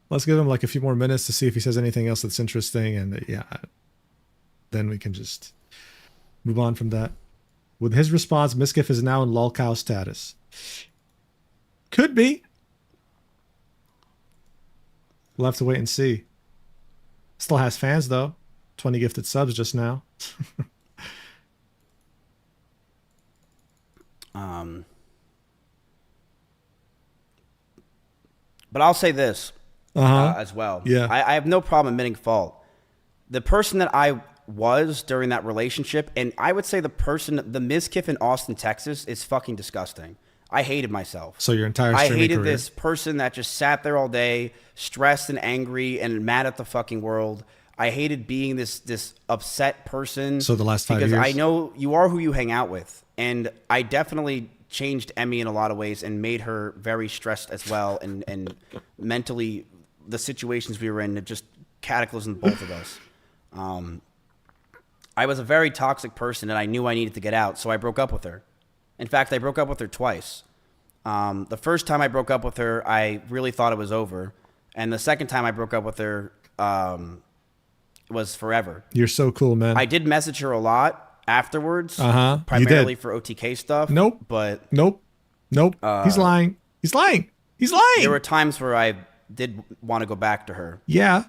Speaker 1: Let's give him like a few more minutes to see if he says anything else that's interesting, and yeah, then we can just move on from that. With his response, Miskiff is now in lolcow status. Could be. We'll have to wait and see. Still has fans though. 20 gifted subs just now.
Speaker 5: But I'll say this as well.
Speaker 1: Yeah.
Speaker 5: I have no problem admitting fault. The person that I was during that relationship, and I would say the Miskiff in Austin, Texas, is fucking disgusting. I hated myself.
Speaker 1: So your entire
Speaker 5: I
Speaker 1: streaming
Speaker 5: hated
Speaker 1: career.
Speaker 5: this person that just sat there all day, stressed and angry and mad at the fucking world. I hated being this upset person.
Speaker 1: So the last 5 years?
Speaker 5: Because I know you are who you hang out with. And I definitely changed Emmy in a lot of ways and made her very stressed as well. And mentally, the situations we were in, it just cataclysmed both of us. I was a very toxic person, and I knew I needed to get out, so I broke up with her. In fact, I broke up with her twice. The first time I broke up with her, I really thought it was over. And the second time I broke up with her was forever.
Speaker 1: You're so cool, man.
Speaker 5: I did message her a lot afterwards,
Speaker 1: You
Speaker 5: primarily
Speaker 1: did.
Speaker 5: for OTK stuff.
Speaker 1: Nope.
Speaker 5: But
Speaker 1: Nope. He's lying. He's lying. He's lying.
Speaker 5: there were times where I did want to go back to her.
Speaker 1: Yeah.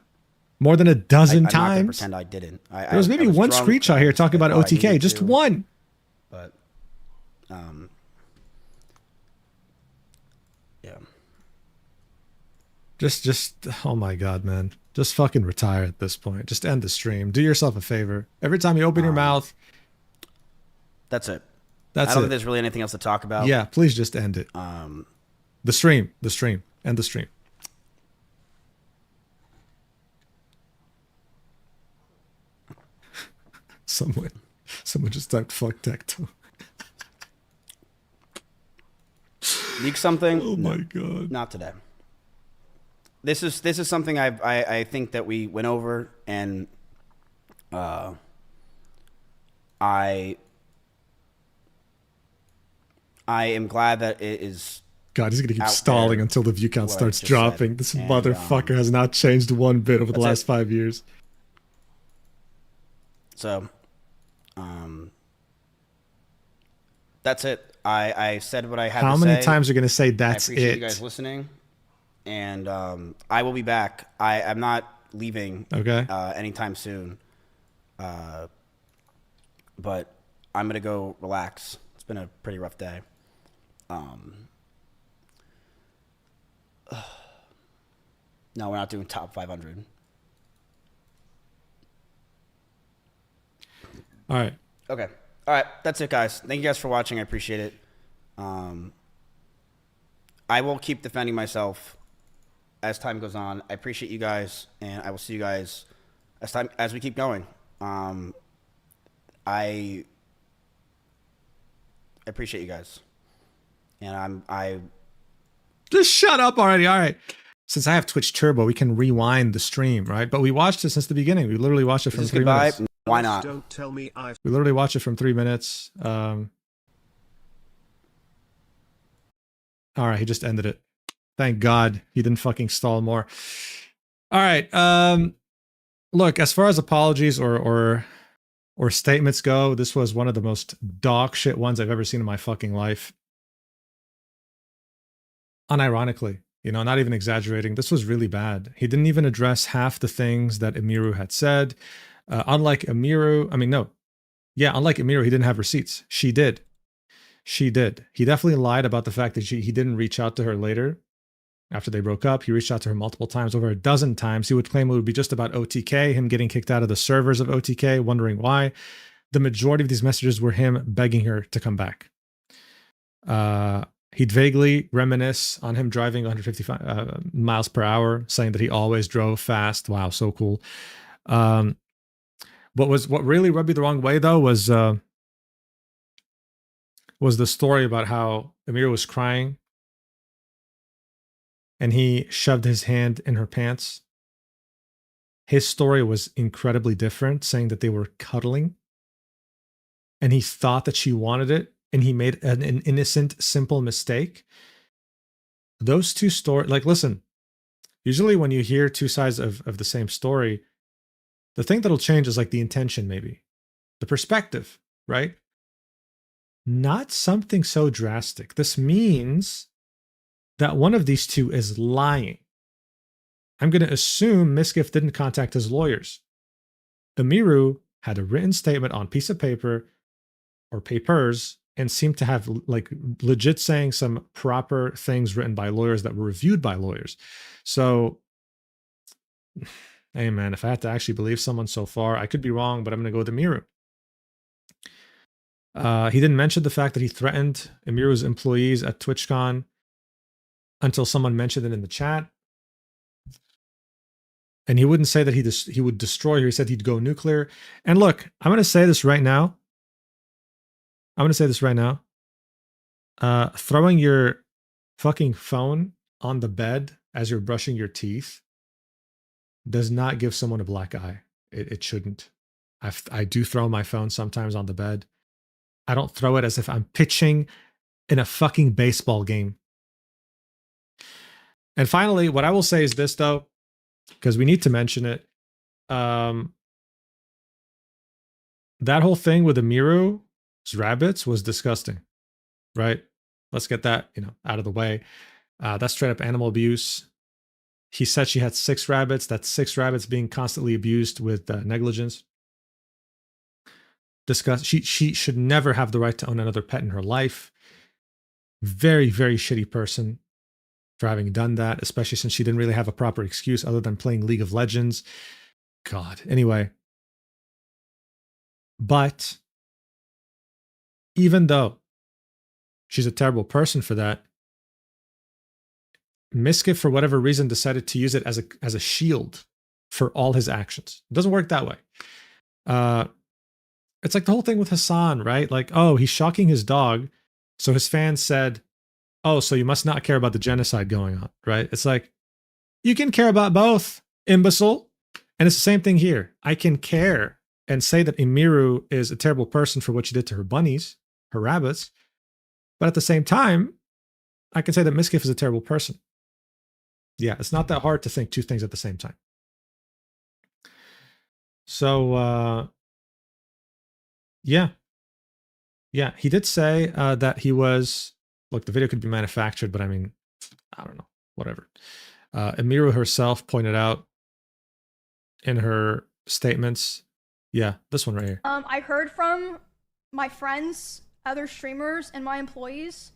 Speaker 1: More than a dozen
Speaker 5: I'm not gonna
Speaker 1: times.
Speaker 5: pretend I didn't.
Speaker 1: There was maybe
Speaker 5: I was
Speaker 1: one
Speaker 5: drunk,
Speaker 1: screenshot here talking about
Speaker 5: I
Speaker 1: OTK.
Speaker 5: needed
Speaker 1: Just
Speaker 5: to,
Speaker 1: one.
Speaker 5: But, yeah.
Speaker 1: Just, oh my God, man. Just fucking retire at this point. Just end the stream. Do yourself a favor. Every time you open your mouth.
Speaker 5: That's it.
Speaker 1: That's
Speaker 5: I don't
Speaker 1: it.
Speaker 5: think there's really anything else to talk about.
Speaker 1: Yeah, please just end it. The stream. End the stream. Someone just typed fuck Tecto.
Speaker 5: Leak something?
Speaker 1: Oh my God.
Speaker 5: Not today. This is something I think that we went over, and I am glad that it is.
Speaker 1: God, he's gonna keep
Speaker 5: out
Speaker 1: stalling
Speaker 5: there,
Speaker 1: until the view count
Speaker 5: what I
Speaker 1: starts
Speaker 5: just
Speaker 1: dropping.
Speaker 5: said.
Speaker 1: This
Speaker 5: And,
Speaker 1: motherfucker has not changed one bit over the last 5 years.
Speaker 5: So, that's it. I said what I had to say.
Speaker 1: How many times are you gonna say that's
Speaker 5: I appreciate
Speaker 1: it?
Speaker 5: you guys listening, and I will be back. I'm not leaving
Speaker 1: Okay.
Speaker 5: anytime soon. But I'm gonna go relax. It's been a pretty rough day. No, we're not doing top 500.
Speaker 1: All right.
Speaker 5: Okay. All right. That's it, guys. Thank you guys for watching. I appreciate it. I will keep defending myself as time goes on. I appreciate you guys, and I will see you guys as we keep going. I appreciate you guys, and I
Speaker 1: just shut up already. All right. Since I have Twitch Turbo, we can rewind the stream, right? But we watched it since the beginning. We literally watched it from 3 minutes.
Speaker 5: Why not?
Speaker 11: Don't tell me I've.
Speaker 1: We literally watched it from 3 minutes. All right, he just ended it. Thank God he didn't fucking stall more. All right. Look, as far as apologies or statements go, this was one of the most dog shit ones I've ever seen in my fucking life. Unironically, you know, not even exaggerating. This was really bad. He didn't even address half the things that Emiru had said. Unlike Emiru, unlike Emiru, he didn't have receipts. She did. He definitely lied about the fact that he didn't reach out to her later. After they broke up, he reached out to her multiple times, over a dozen times. He would claim it would be just about OTK, him getting kicked out of the servers of OTK, wondering why. The majority of these messages were him begging her to come back. He'd vaguely reminisce on him driving 155 miles per hour, saying that he always drove fast. Wow, so cool. What really rubbed me the wrong way, though, was the story about how Emiru was crying and he shoved his hand in her pants. His story was incredibly different, saying that they were cuddling and he thought that she wanted it and he made an innocent, simple mistake. Those two stories, like, listen, usually when you hear two sides of the same story, the thing that'll change is like the intention, maybe the perspective, right? Not something so drastic. This means that one of these two is lying. I'm going to assume Miskiff didn't contact his lawyers. Emiru had a written statement on piece of paper or papers and seemed to have like legit saying some proper things written by lawyers that were reviewed by lawyers. So, hey man, if I had to actually believe someone so far, I could be wrong, but I'm going to go with Emiru. He didn't mention the fact that he threatened Emiru's employees at TwitchCon until someone mentioned it in the chat. And he wouldn't say that he would destroy her. He said he'd go nuclear. And look, I'm going to say this right now. Throwing your fucking phone on the bed as you're brushing your teeth does not give someone a black eye. It shouldn't. I do throw my phone sometimes on the bed. I don't throw it as if I'm pitching in a fucking baseball game. And finally, what I will say is this, though, because we need to mention it. That whole thing with Emiru's rabbits was disgusting, right? Let's get that, out of the way. That's straight up animal abuse. He said she had 6 rabbits. That's 6 rabbits being constantly abused with negligence. She should never have the right to own another pet in her life. Very, very shitty person for having done that, especially since she didn't really have a proper excuse other than playing League of Legends. God. Anyway. But even though she's a terrible person for that, Miskiff, for whatever reason, decided to use it as a shield for all his actions. It doesn't work that way. It's like the whole thing with Hassan, right? Like, oh, he's shocking his dog. So his fans said, oh, so you must not care about the genocide going on, right? It's like, you can care about both, imbecile. And it's the same thing here. I can care and say that Emiru is a terrible person for what she did to her bunnies, her rabbits. But at the same time, I can say that Miskiff is a terrible person. Yeah, it's not that hard to think two things at the same time. So, yeah, he did say that he was, look, the video could be manufactured, but I mean, I don't know, whatever. Emiru herself pointed out in her statements. Yeah, this one right here.
Speaker 3: I heard from my friends, other streamers, and my employees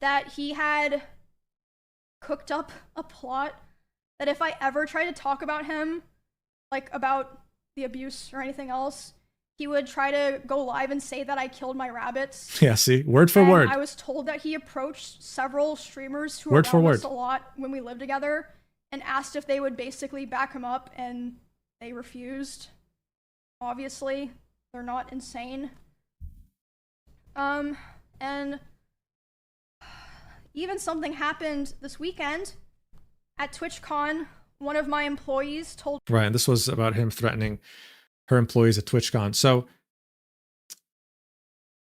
Speaker 3: that he had cooked up a plot that if I ever tried to talk about him, like about the abuse or anything else, he would try to go live and say that I killed my rabbits.
Speaker 1: Yeah, see, word for word.
Speaker 3: I was told that he approached several streamers who
Speaker 1: word
Speaker 3: were
Speaker 1: for
Speaker 3: around
Speaker 1: word.
Speaker 3: us a lot when we lived together and asked if they would basically back him up, and they refused. Obviously, they're not insane. And even something happened this weekend at TwitchCon. One of my employees told—
Speaker 1: Right, and this was about him threatening her employees at TwitchCon. So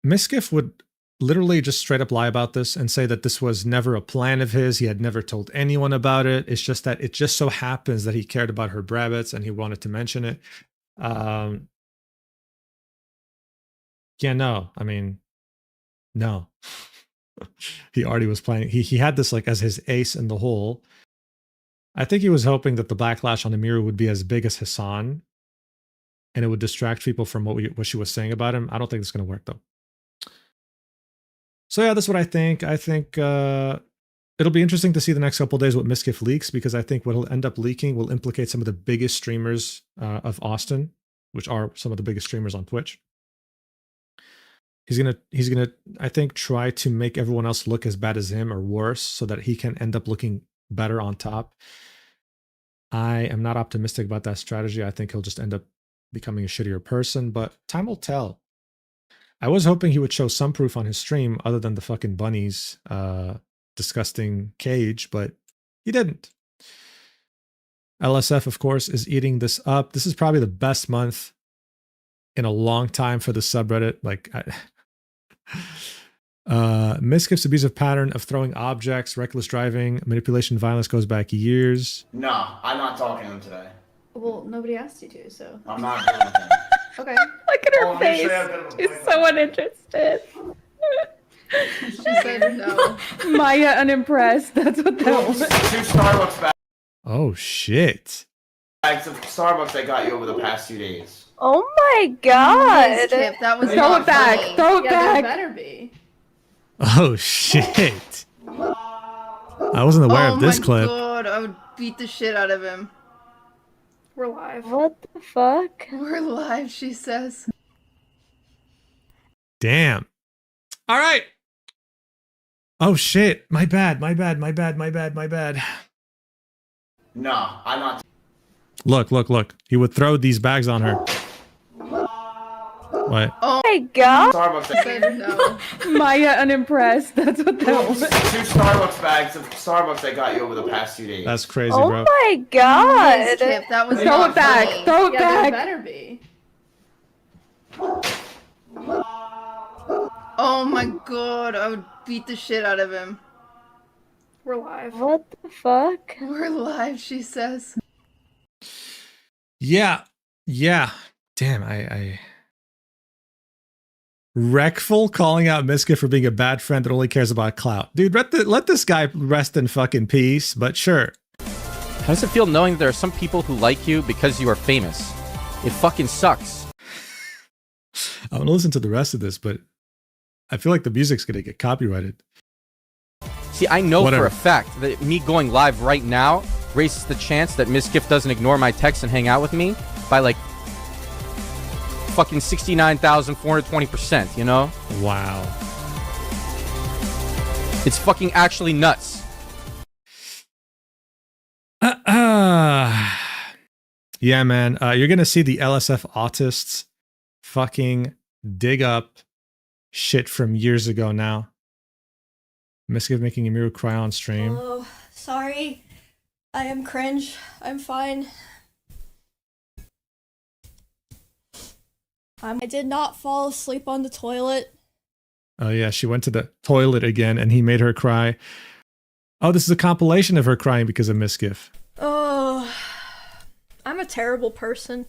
Speaker 1: Miskiff would literally just straight up lie about this and say that this was never a plan of his. He had never told anyone about it. It's just that it just so happens that he cared about her rabbits and he wanted to mention it. Yeah, no, I mean, no. He already was playing. He had this like as his ace in the hole. I think he was hoping that the backlash on Emiru would be as big as Hassan, and it would distract people from what she was saying about him. I don't think it's going to work though. So yeah, that's what I think. I think it'll be interesting to see the next couple of days what Miskiff leaks, because I think what he'll end up leaking will implicate some of the biggest streamers of Austin, which are some of the biggest streamers on Twitch. He's gonna I think try to make everyone else look as bad as him or worse, so that he can end up looking better on top. I am not optimistic about that strategy. I think he'll just end up becoming a shittier person, but time will tell. I was hoping he would show some proof on his stream other than the fucking bunnies disgusting cage, but he didn't. LSF, of course, is eating this up. This is probably the best month in a long time for the subreddit. Like, Miskiff's abusive pattern of throwing objects, reckless driving, manipulation, violence goes back years.
Speaker 4: No, I'm not talking to him today.
Speaker 12: Well, nobody asked you to, so.
Speaker 4: I'm not doing anything.
Speaker 12: Okay.
Speaker 13: Look at her face. She's so uninterested.
Speaker 12: She said no.
Speaker 13: Maya unimpressed. That's what that was.
Speaker 4: 2 Starbucks
Speaker 1: Oh shit.
Speaker 4: bags of Starbucks I got you over the past 2 days.
Speaker 13: Oh my god.
Speaker 12: Skip, that was
Speaker 13: Throw
Speaker 12: not
Speaker 13: it back.
Speaker 12: funny.
Speaker 13: Throw it
Speaker 12: Yeah,
Speaker 13: back.
Speaker 12: there better be.
Speaker 1: Oh shit. I wasn't aware of this clip.
Speaker 12: Oh my god, I would beat the shit out of him.
Speaker 13: We're live. What the fuck?
Speaker 12: We're live, she says.
Speaker 1: Damn. All right. Oh shit. My bad. My bad. My bad. My bad. My bad.
Speaker 4: No, I'm not.
Speaker 1: Look. He would throw these bags on her. What?
Speaker 13: Oh my god.
Speaker 4: Starbucks.
Speaker 12: Said no.
Speaker 13: Maya unimpressed. That's what that was.
Speaker 4: 2 Starbucks bags of Starbucks I got you over the past 2 days.
Speaker 1: That's crazy,
Speaker 13: Oh
Speaker 1: bro.
Speaker 13: my god.
Speaker 12: Skip, that was
Speaker 13: Throw
Speaker 12: not
Speaker 13: it back.
Speaker 12: funny.
Speaker 13: Throw it
Speaker 12: Yeah,
Speaker 13: back.
Speaker 12: there better be. Oh my god, I would beat the shit out of him.
Speaker 13: We're live. What the fuck?
Speaker 12: We're live, she says.
Speaker 1: Yeah. Damn, I Wreckful calling out Miskiff for being a bad friend that only cares about clout. Dude, let this guy rest in fucking peace, but sure.
Speaker 14: How does it feel knowing that there are some people who like you because you are famous? It fucking sucks.
Speaker 1: I'm gonna listen to the rest of this, but I feel like the music's gonna get copyrighted.
Speaker 14: See, I know
Speaker 1: Whatever.
Speaker 14: for a fact that me going live right now raises the chance that Miskiff doesn't ignore my texts and hang out with me by like fucking 69,420%, you know?
Speaker 1: Wow.
Speaker 14: It's fucking actually nuts.
Speaker 1: Yeah, man. You're gonna see the LSF autists fucking dig up shit from years ago now. Miskiff making Emiru cry on stream.
Speaker 3: Oh, sorry. I am cringe. I'm fine. I did not fall asleep on the toilet.
Speaker 1: Oh yeah, she went to the toilet again and he made her cry. Oh, this is a compilation of her crying because of Miskiff.
Speaker 3: Oh, I'm a terrible person.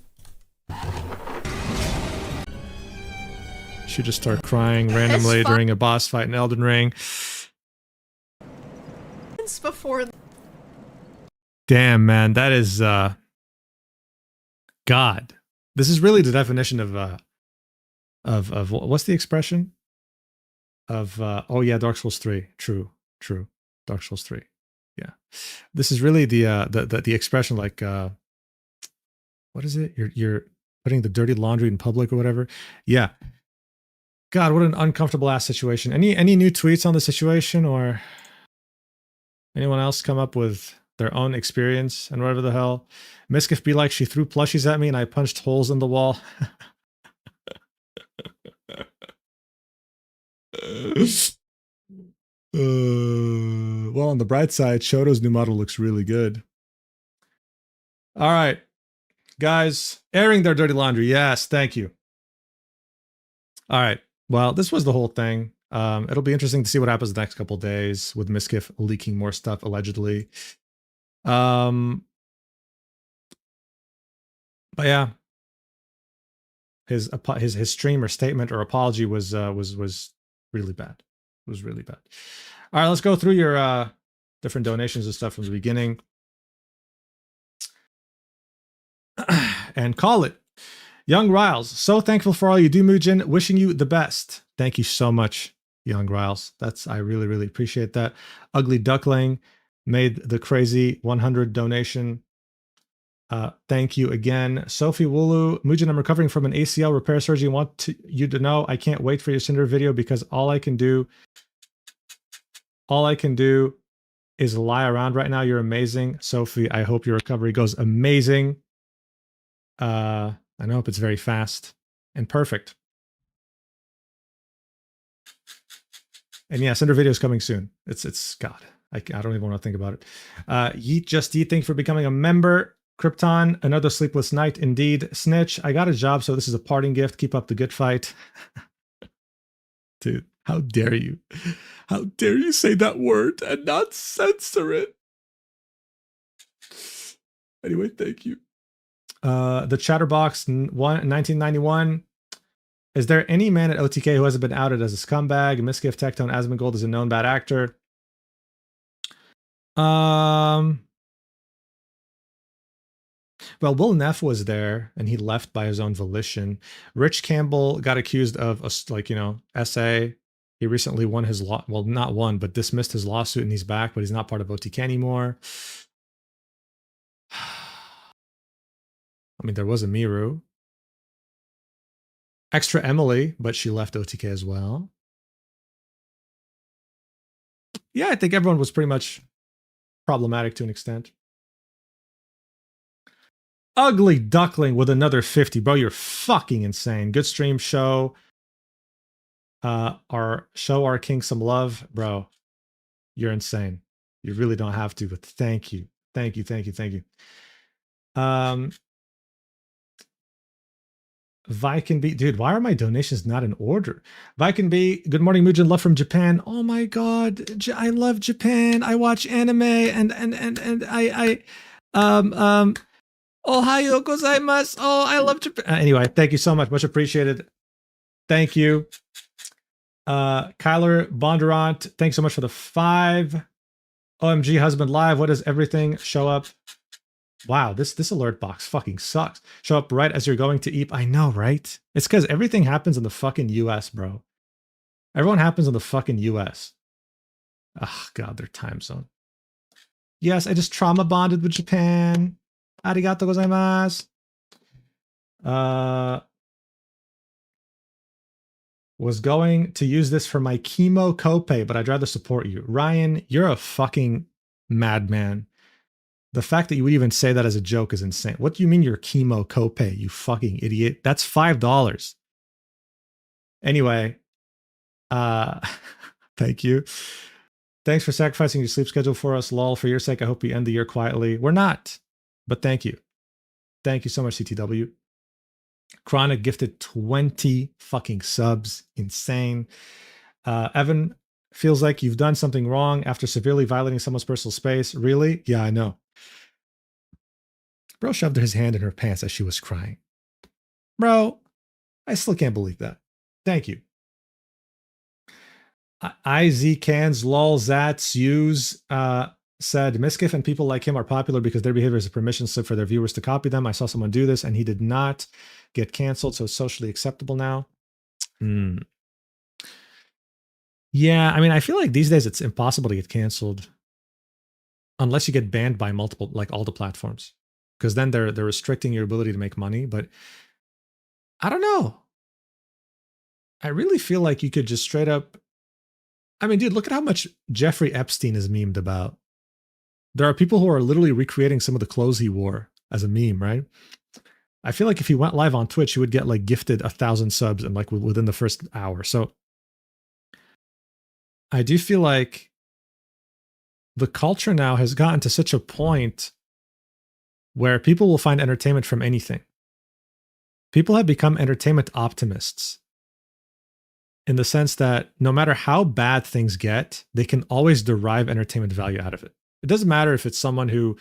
Speaker 1: She just started crying randomly during a boss fight in Elden Ring.
Speaker 3: It's before.
Speaker 1: Damn, man, that is God, this is really the definition of what's the expression of oh yeah, Dark Souls 3. True, Dark Souls 3. Yeah, this is really the expression like what is it? You're putting the dirty laundry in public or whatever. Yeah. God, what an uncomfortable ass situation. Any new tweets on the situation, or anyone else come up with their own experience and whatever the hell? Miskiff be like, she threw plushies at me and I punched holes in the wall. Well, on the bright side, Shoto's new model looks really good. All right, guys, airing their dirty laundry. Yes, thank you. All right. Well, this was the whole thing. It'll be interesting to see what happens the next couple days with Miskiff leaking more stuff allegedly. But yeah, his stream or statement or apology was really bad. It was really bad. All right, let's go through your different donations and stuff from the beginning and call it. Young Riles, so thankful for all you do, Mujin. Wishing you the best. Thank you so much, Young Riles. I really, really appreciate that. Ugly Duckling made the crazy 100 donation. Thank you again. Sophie Wulu, Mujin, I'm recovering from an ACL repair surgery. You to know I can't wait for your Cinder video because all I can do is lie around right now. You're amazing. Sophie, I hope your recovery goes amazing. I hope it's very fast and perfect. And yeah, Cinder video is coming soon. It's God. I don't even want to think about it. Yeet Just Eat, thank you for becoming a member. Krypton, another sleepless night indeed. Snitch, I got a job, so this is a parting gift. Keep up the good fight. Dude, how dare you? How dare you say that word and not censor it? Anyway, thank you. The Chatterbox 1991. Is there any man at OTK who hasn't been outed as a scumbag? Miskiff, Tectone, Asmongold is a known bad actor. Well, Will Neff was there, and he left by his own volition. Rich Campbell got accused of, SA. He recently won his well, not won, but dismissed his lawsuit, and he's back, but he's not part of OTK anymore. I mean, there was Emiru. Extra Emily, but she left OTK as well. Yeah, I think everyone was pretty much problematic to an extent. Ugly Duckling with another 50. Bro, you're fucking insane. Good stream. Show our king some love. Bro, you're insane. You really don't have to, but thank you. Thank you. Viking B, dude, why are my donations not in order? Viking B, good morning, Mujin, love from Japan. Oh my god, I love Japan. I watch anime and I Ohio gozaimasu. Oh, I love Japan. Anyway, thank you so much. Much appreciated. Thank you. Kyler Bondurant, thanks so much for the 5. OMG Husband Live, what does everything show up? Wow, this alert box fucking sucks. Show up right as you're going to eat. I know, right? It's because everything happens in the fucking US, bro. Everyone happens in the fucking US. Oh, God, their time zone. Yes, I just trauma bonded with Japan. Arigato gozaimasu. Was going to use this for my chemo copay, but I'd rather support you. Ryan, you're a fucking madman. The fact that you would even say that as a joke is insane. What do you mean your chemo copay, you fucking idiot? That's $5. Anyway, thank you. Thanks for sacrificing your sleep schedule for us, lol. For your sake, I hope we end the year quietly. We're not, but thank you. Thank you so much, CTW. Chronic gifted 20 fucking subs. Insane. Evan, feels like you've done something wrong after severely violating someone's personal space. Really? Yeah, I know. Bro shoved his hand in her pants as she was crying. Bro, I still can't believe that. Thank you. IZ cans, lol, zats, use, said, Miskiff and people like him are popular because their behavior is a permission slip for their viewers to copy them. I saw someone do this and he did not get canceled, so it's socially acceptable now. Yeah, I mean, I feel like these days it's impossible to get canceled unless you get banned by multiple, like all the platforms, because then they're restricting your ability to make money. But I don't know. I really feel like you could just straight up. I mean, dude, look at how much Jeffrey Epstein is memed about. There are people who are literally recreating some of the clothes he wore as a meme, right? I feel like if he went live on Twitch, he would get like gifted 1,000 subs and like within the first hour. So I do feel like the culture now has gotten to such a point where people will find entertainment from anything. People have become entertainment optimists in the sense that no matter how bad things get, they can always derive entertainment value out of it. It doesn't matter if it's someone who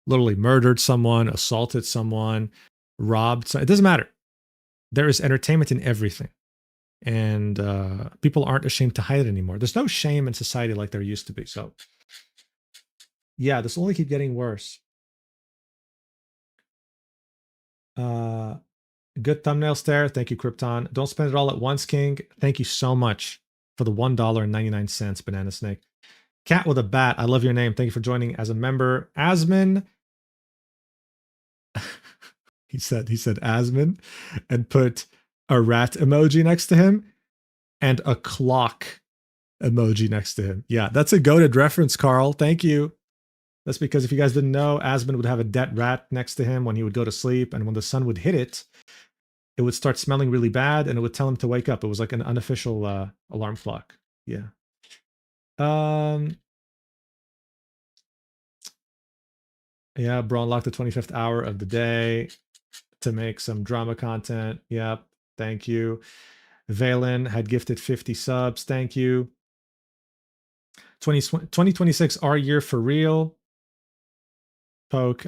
Speaker 1: literally murdered someone, assaulted someone, robbed someone. It doesn't matter. There is entertainment in everything. And people aren't ashamed to hide it anymore. There's no shame in society like there used to be. So yeah, this will only keep getting worse. Good thumbnail stare. Thank you, Krypton. Don't spend it all at once, King. Thank you so much for the $1.99, Banana Snake. Cat with a bat. I love your name. Thank you for joining as a member. Asmin. he said Asmin and put a rat emoji next to him and a clock emoji next to him. Yeah, that's a goated reference, Carl. Thank you. That's because if you guys didn't know, Asmin would have a dead rat next to him when he would go to sleep, and when the sun would hit it, it would start smelling really bad, and it would tell him to wake up. It was like an unofficial alarm clock. Yeah. Yeah, bro, unlock the 25th hour of the day to make some drama content. Yep. Thank you. Valen had gifted 50 subs. Thank you. 2026 our year for real. Poke.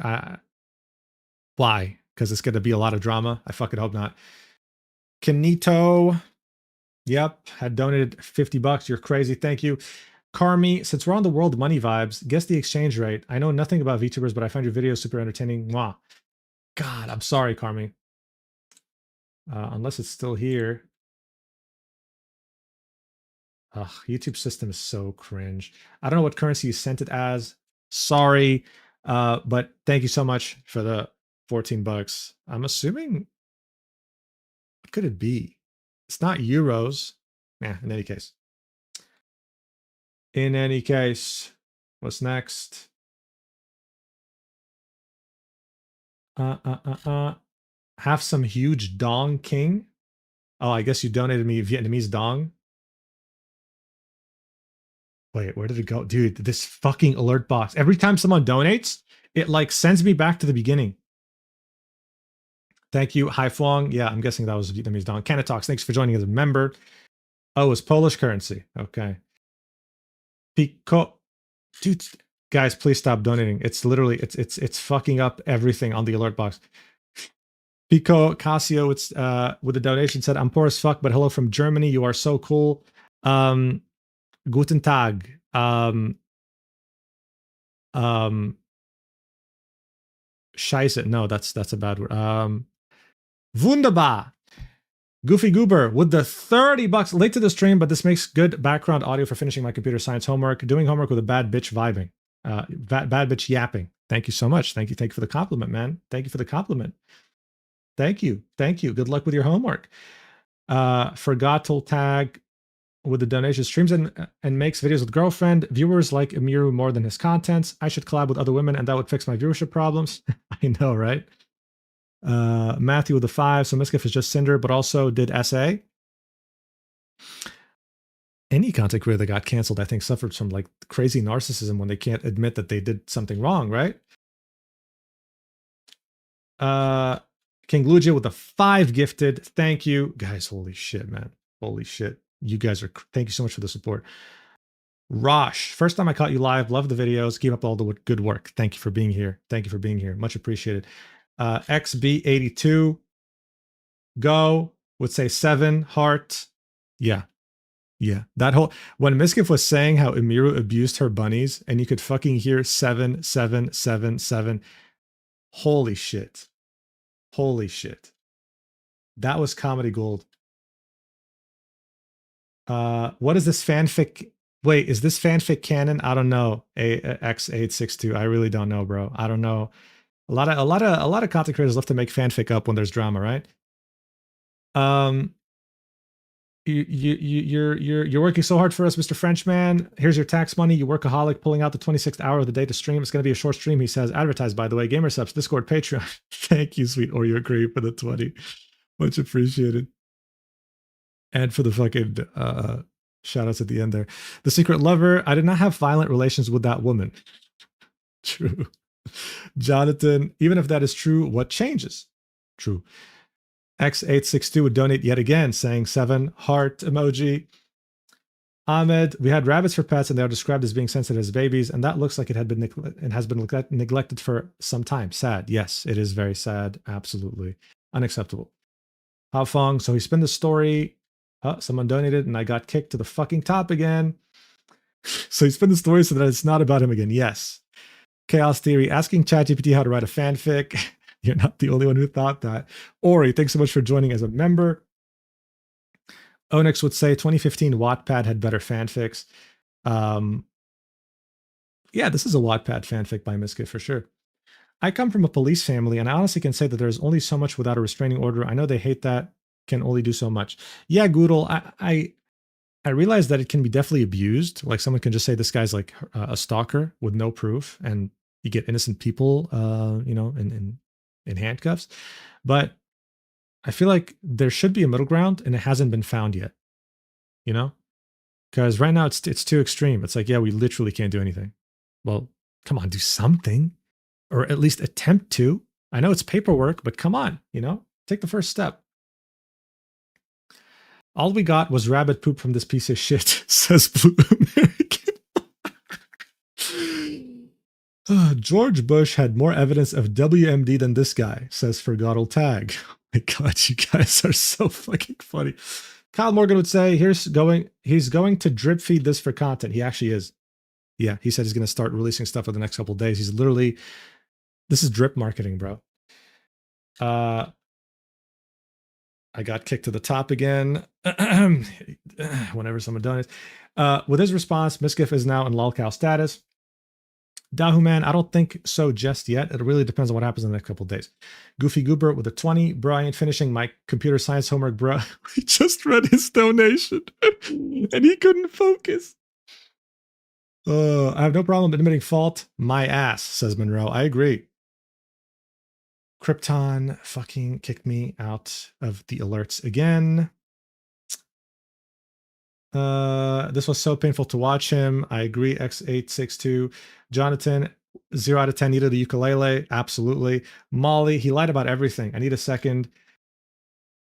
Speaker 1: Why? Because it's going to be a lot of drama. I fucking hope not. Kanito. Yep. Had donated $50. You're crazy. Thank you. Carmi, since we're on the world money vibes, guess the exchange rate. I know nothing about VTubers, but I find your videos super entertaining. Mwah. God, I'm sorry, Carmi. Unless it's still here. Ugh, YouTube system is so cringe. I don't know what currency you sent it as. Sorry. But thank you so much for the $14. I'm assuming, what could it be? It's not euros. Yeah, in any case. In any case, what's next? Have some huge dong, King. Oh, I guess you donated me Vietnamese dong. Wait, where did it go? Dude, this fucking alert box. Every time someone donates, it like sends me back to the beginning. Thank you, Hai Fuang. Yeah, I'm guessing that was Vietnamese dong. Canatox, thanks for joining as a member. Oh, it's Polish currency. Okay. Pico. Dude, guys, please stop donating. It's literally, it's fucking up everything on the alert box. Pico Casio, it's with the donation said, I'm poor as fuck, but hello from Germany. You are so cool. Guten Tag. Scheiße. No, that's a bad word. Wunderbar. Goofy Goober with the $30. Late to the stream, but this makes good background audio for finishing my computer science homework. Doing homework with a bad bitch vibing. Bad bitch yapping. Thank you so much. Thank you for the compliment, man. Thank you for the compliment. Thank you. Good luck with your homework. Forgotle Tag with the donation, streams and makes videos with girlfriend. Viewers like Emiru more than his contents. I should collab with other women and that would fix my viewership problems. I know, right? Matthew with the 5. So Miskiff is just Cinder, but also did SA. Any content creator that got canceled, I think, suffered from like crazy narcissism when they can't admit that they did something wrong, right? King Lugia with the 5 gifted. Thank you. Guys, holy shit, man. Holy shit. You guys are, thank you so much for the support. Rosh, first time I caught you live. Love the videos. Keep up all the good work. Thank you for being here. Much appreciated. XB82. Go. Would say 7. Heart. Yeah. Yeah, that whole when Miskiff was saying how Emiru abused her bunnies, and you could fucking hear 7 7 7 7. Holy shit! Holy shit! That was comedy gold. What is this fanfic? Wait, is this fanfic canon? I don't know. X862. I really don't know, bro. I don't know. A lot of content creators love to make fanfic up when there's drama, right? You're working so hard for us, Mr. Frenchman. Here's your tax money. You workaholic, pulling out the 26th hour of the day to stream. It's going to be a short stream. He says, advertised, by the way. Gamer subs, Discord, Patreon. Thank you, sweet Oreo Cream, for the 20. Much appreciated. And for the fucking shout outs at the end there. The secret lover. I did not have violent relations with that woman. True. Jonathan, even if that is true, what changes? True. X862 would donate yet again, saying 7 heart emoji. Ahmed, we had rabbits for pets and they are described as being sensitive as babies, and that looks like it had been neglected for some time. Sad. Yes, it is very sad. Absolutely. Unacceptable. Hao Fong, so he spun the story. Someone donated and I got kicked to the fucking top again. So he spun the story so that it's not about him again. Yes. Chaos Theory, asking ChatGPT how to write a fanfic. You're not the only one who thought that. Ori, thanks so much for joining as a member. Onyx would say 2015 Wattpad had better fanfics. Yeah, this is a Wattpad fanfic by Miskit for sure. I come from a police family, and I honestly can say that there's only so much without a restraining order. I know they hate that, can only do so much. Yeah, Goodle, I realize that it can be definitely abused. Like someone can just say this guy's like a stalker with no proof, and you get innocent people, in handcuffs. But I feel like there should be a middle ground, and it hasn't been found yet. Because right now it's too extreme. It's like, yeah, we literally can't do anything. Well, come on, do something, or at least attempt to. I know it's paperwork, but come on, take the first step. All we got was rabbit poop from this piece of shit, says Blue American. George Bush had more evidence of WMD than this guy, says Forgotten Tag. Oh my god, you guys are so fucking funny. Kyle Morgan would say, he's going to drip feed this for content. He actually is. Yeah, he said he's going to start releasing stuff for the next couple of days. He's literally, this is drip marketing, bro. I got kicked to the top again. Whenever someone donates. With his response, Miskiff is now in lolcow status. Dahu Man, I don't think so just yet. It really depends on what happens in the next couple of days. Goofy Goober with a 20. Bro, I ain't finishing my computer science homework, bro. We just read his donation and he couldn't focus. I have no problem admitting fault. My ass, says Monroe. I agree. Krypton fucking kicked me out of the alerts again. This was so painful to watch him. I agree. X862. Jonathan, 0 out of 10 needed the ukulele. Absolutely. Molly, he lied about everything. I need a second.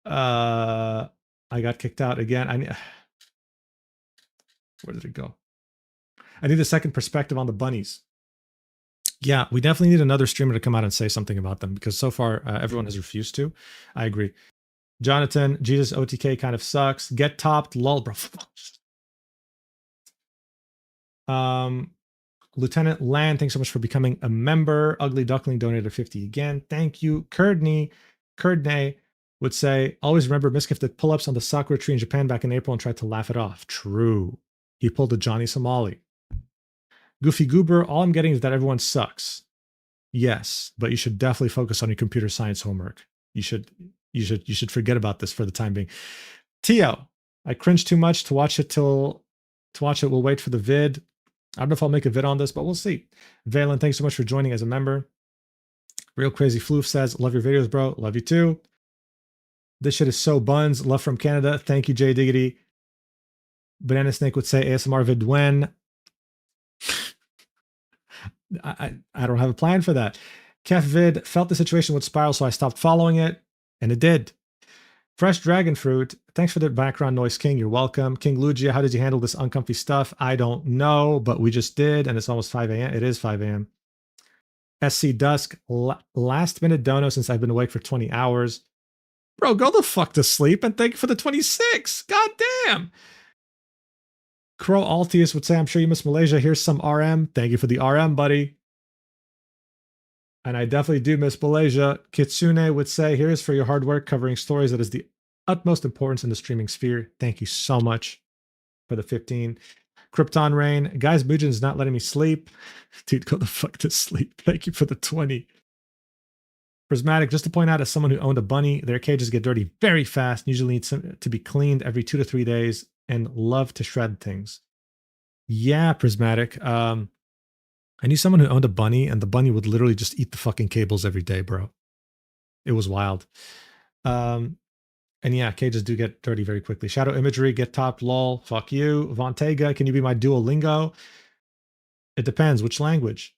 Speaker 1: I got kicked out again. Where did it go? I need a second perspective on the bunnies. Yeah, we definitely need another streamer to come out and say something about them, because so far everyone has refused to. I agree. Jonathan, Jesus OTK kind of sucks. Get topped, lol, bro. Lieutenant Land, thanks so much for becoming a member. Ugly Duckling donated 50 again. Thank you. Kurdney would say, always remember Miskiff did pull-ups on the sakura tree in Japan back in April and tried to laugh it off. True. He pulled a Johnny Somali. Goofy Goober, all I'm getting is that everyone sucks. Yes, but you should definitely focus on your computer science homework. You should forget about this for the time being. Tio, I cringe too much to watch it. We'll wait for the vid. I don't know if I'll make a vid on this, but we'll see. Valen, thanks so much for joining as a member. Real Crazy Floof says, love your videos, bro. Love you too. This shit is so buns. Love from Canada. Thank you, Jay Diggity. Banana Snake would say ASMR vid when. I don't have a plan for that. Kef vid felt the situation would spiral, so I stopped following it, and it did. Fresh Dragon Fruit, thanks for the background noise, King. You're welcome. King Lugia, how did you handle this uncomfy stuff? I don't know, but we just did, and it's almost 5 a.m. It is 5 a.m. SC Dusk, last minute dono since I've been awake for 20 hours. Bro, go the fuck to sleep, and thank you for the 26. God damn. Crow Altius would say, I'm sure you miss Malaysia. Here's some RM. Thank you for the RM, buddy. And I definitely do miss Malaysia. Kitsune would say, here's for your hard work covering stories that is the utmost importance in the streaming sphere. Thank you so much for the 15. Krypton Rain. Guys, Bujin's not letting me sleep. Dude, go the fuck to sleep. Thank you for the 20. Prismatic, just to point out, as someone who owned a bunny, their cages get dirty very fast, usually need to be cleaned every 2 to 3 days, and love to shred things. Yeah, Prismatic. I knew someone who owned a bunny, and the bunny would literally just eat the fucking cables every day, bro. It was wild. And yeah, cages do get dirty very quickly. Shadow Imagery, get topped, lol. Fuck you. Vontega, can you be my Duolingo? It depends. Which language?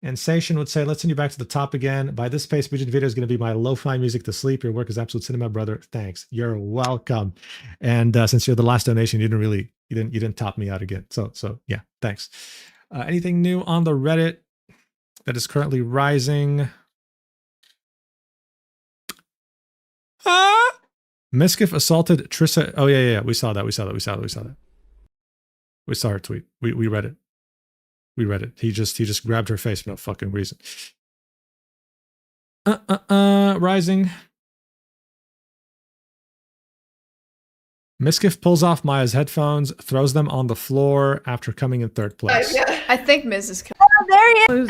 Speaker 1: And Sation would say, let's send you back to the top again. By this pace, Bujin video is going to be my lo-fi music to sleep. Your work is absolute cinema, brother. Thanks. You're welcome. And since you're the last donation, you didn't top me out again. So yeah, thanks. Anything new on the Reddit that is currently rising? Miskiff assaulted Trissa. Oh yeah. We saw that. We saw her tweet. We read it. We read it. He just grabbed her face for no fucking reason. Rising. Miskiff pulls off Maya's headphones, throws them on the floor after coming in third place.
Speaker 12: I think Miz is coming.
Speaker 13: Oh, there he is.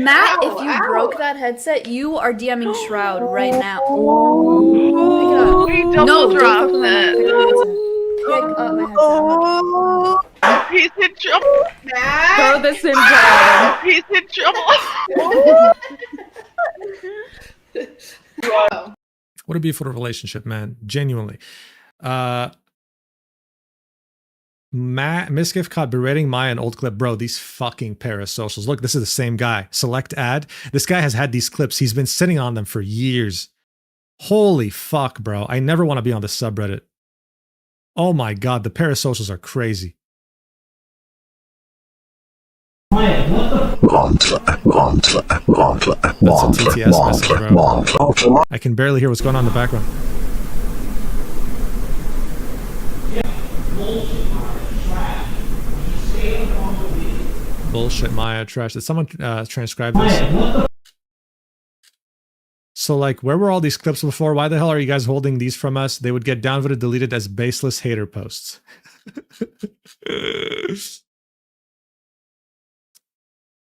Speaker 12: Matt, if you broke that headset, you are DMing Shroud right now.
Speaker 13: We double dropped it.
Speaker 12: Pick up my headset.
Speaker 13: He's in trouble. Matt. Throw this in down. He's in trouble.
Speaker 1: What a beautiful relationship, man. Genuinely. Miskiff caught berating Maya in old clip. Bro, these fucking parasocials. Look, this is the same guy. Select ad. This guy has had these clips. He's been sitting on them for years. Holy fuck, bro. I never want to be on this subreddit. Oh my god, the parasocials are crazy. That's a TTS message, bro. I can barely hear what's going on in the background. Bullshit, Maya, trash. Did someone transcribe this? So, like, where were all these clips before? Why the hell are you guys holding these from us? They would get downvoted, deleted as baseless hater posts.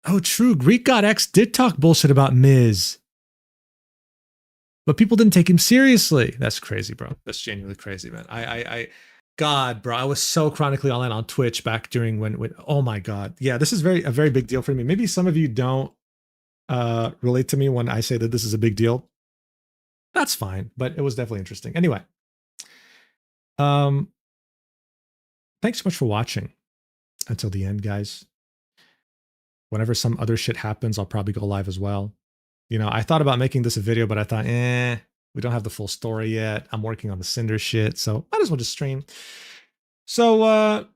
Speaker 1: Oh, true. Greek God X did talk bullshit about Miz. But people didn't take him seriously. That's crazy, bro. That's genuinely crazy, man. God, bro, I was so chronically online on Twitch back during when oh my god. Yeah, this is a very big deal for me. Maybe some of you don't relate to me when I say that this is a big deal. That's fine, but it was definitely interesting. Anyway, thanks so much for watching until the end, guys. Whenever some other shit happens, I'll probably go live as well. You know, I thought about making this a video, but I thought, we don't have the full story yet. I'm working on the Cinder shit, so might as well just stream. So,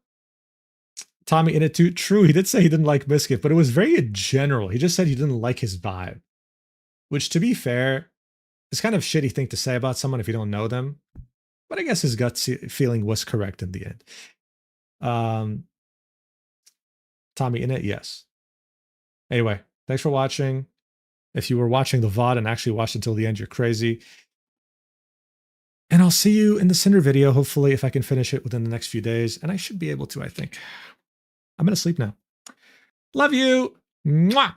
Speaker 1: Tommy in it too. True, he did say he didn't like Miskiff, but it was very general. He just said he didn't like his vibe, which, to be fair, is kind of a shitty thing to say about someone if you don't know them. But I guess his gut feeling was correct in the end. Tommy in it, yes. Anyway, thanks for watching. If you were watching the VOD and actually watched until the end, you're crazy. And I'll see you in the Cinder video, hopefully, if I can finish it within the next few days. And I should be able to, I think. I'm going to sleep now. Love you. Mwah.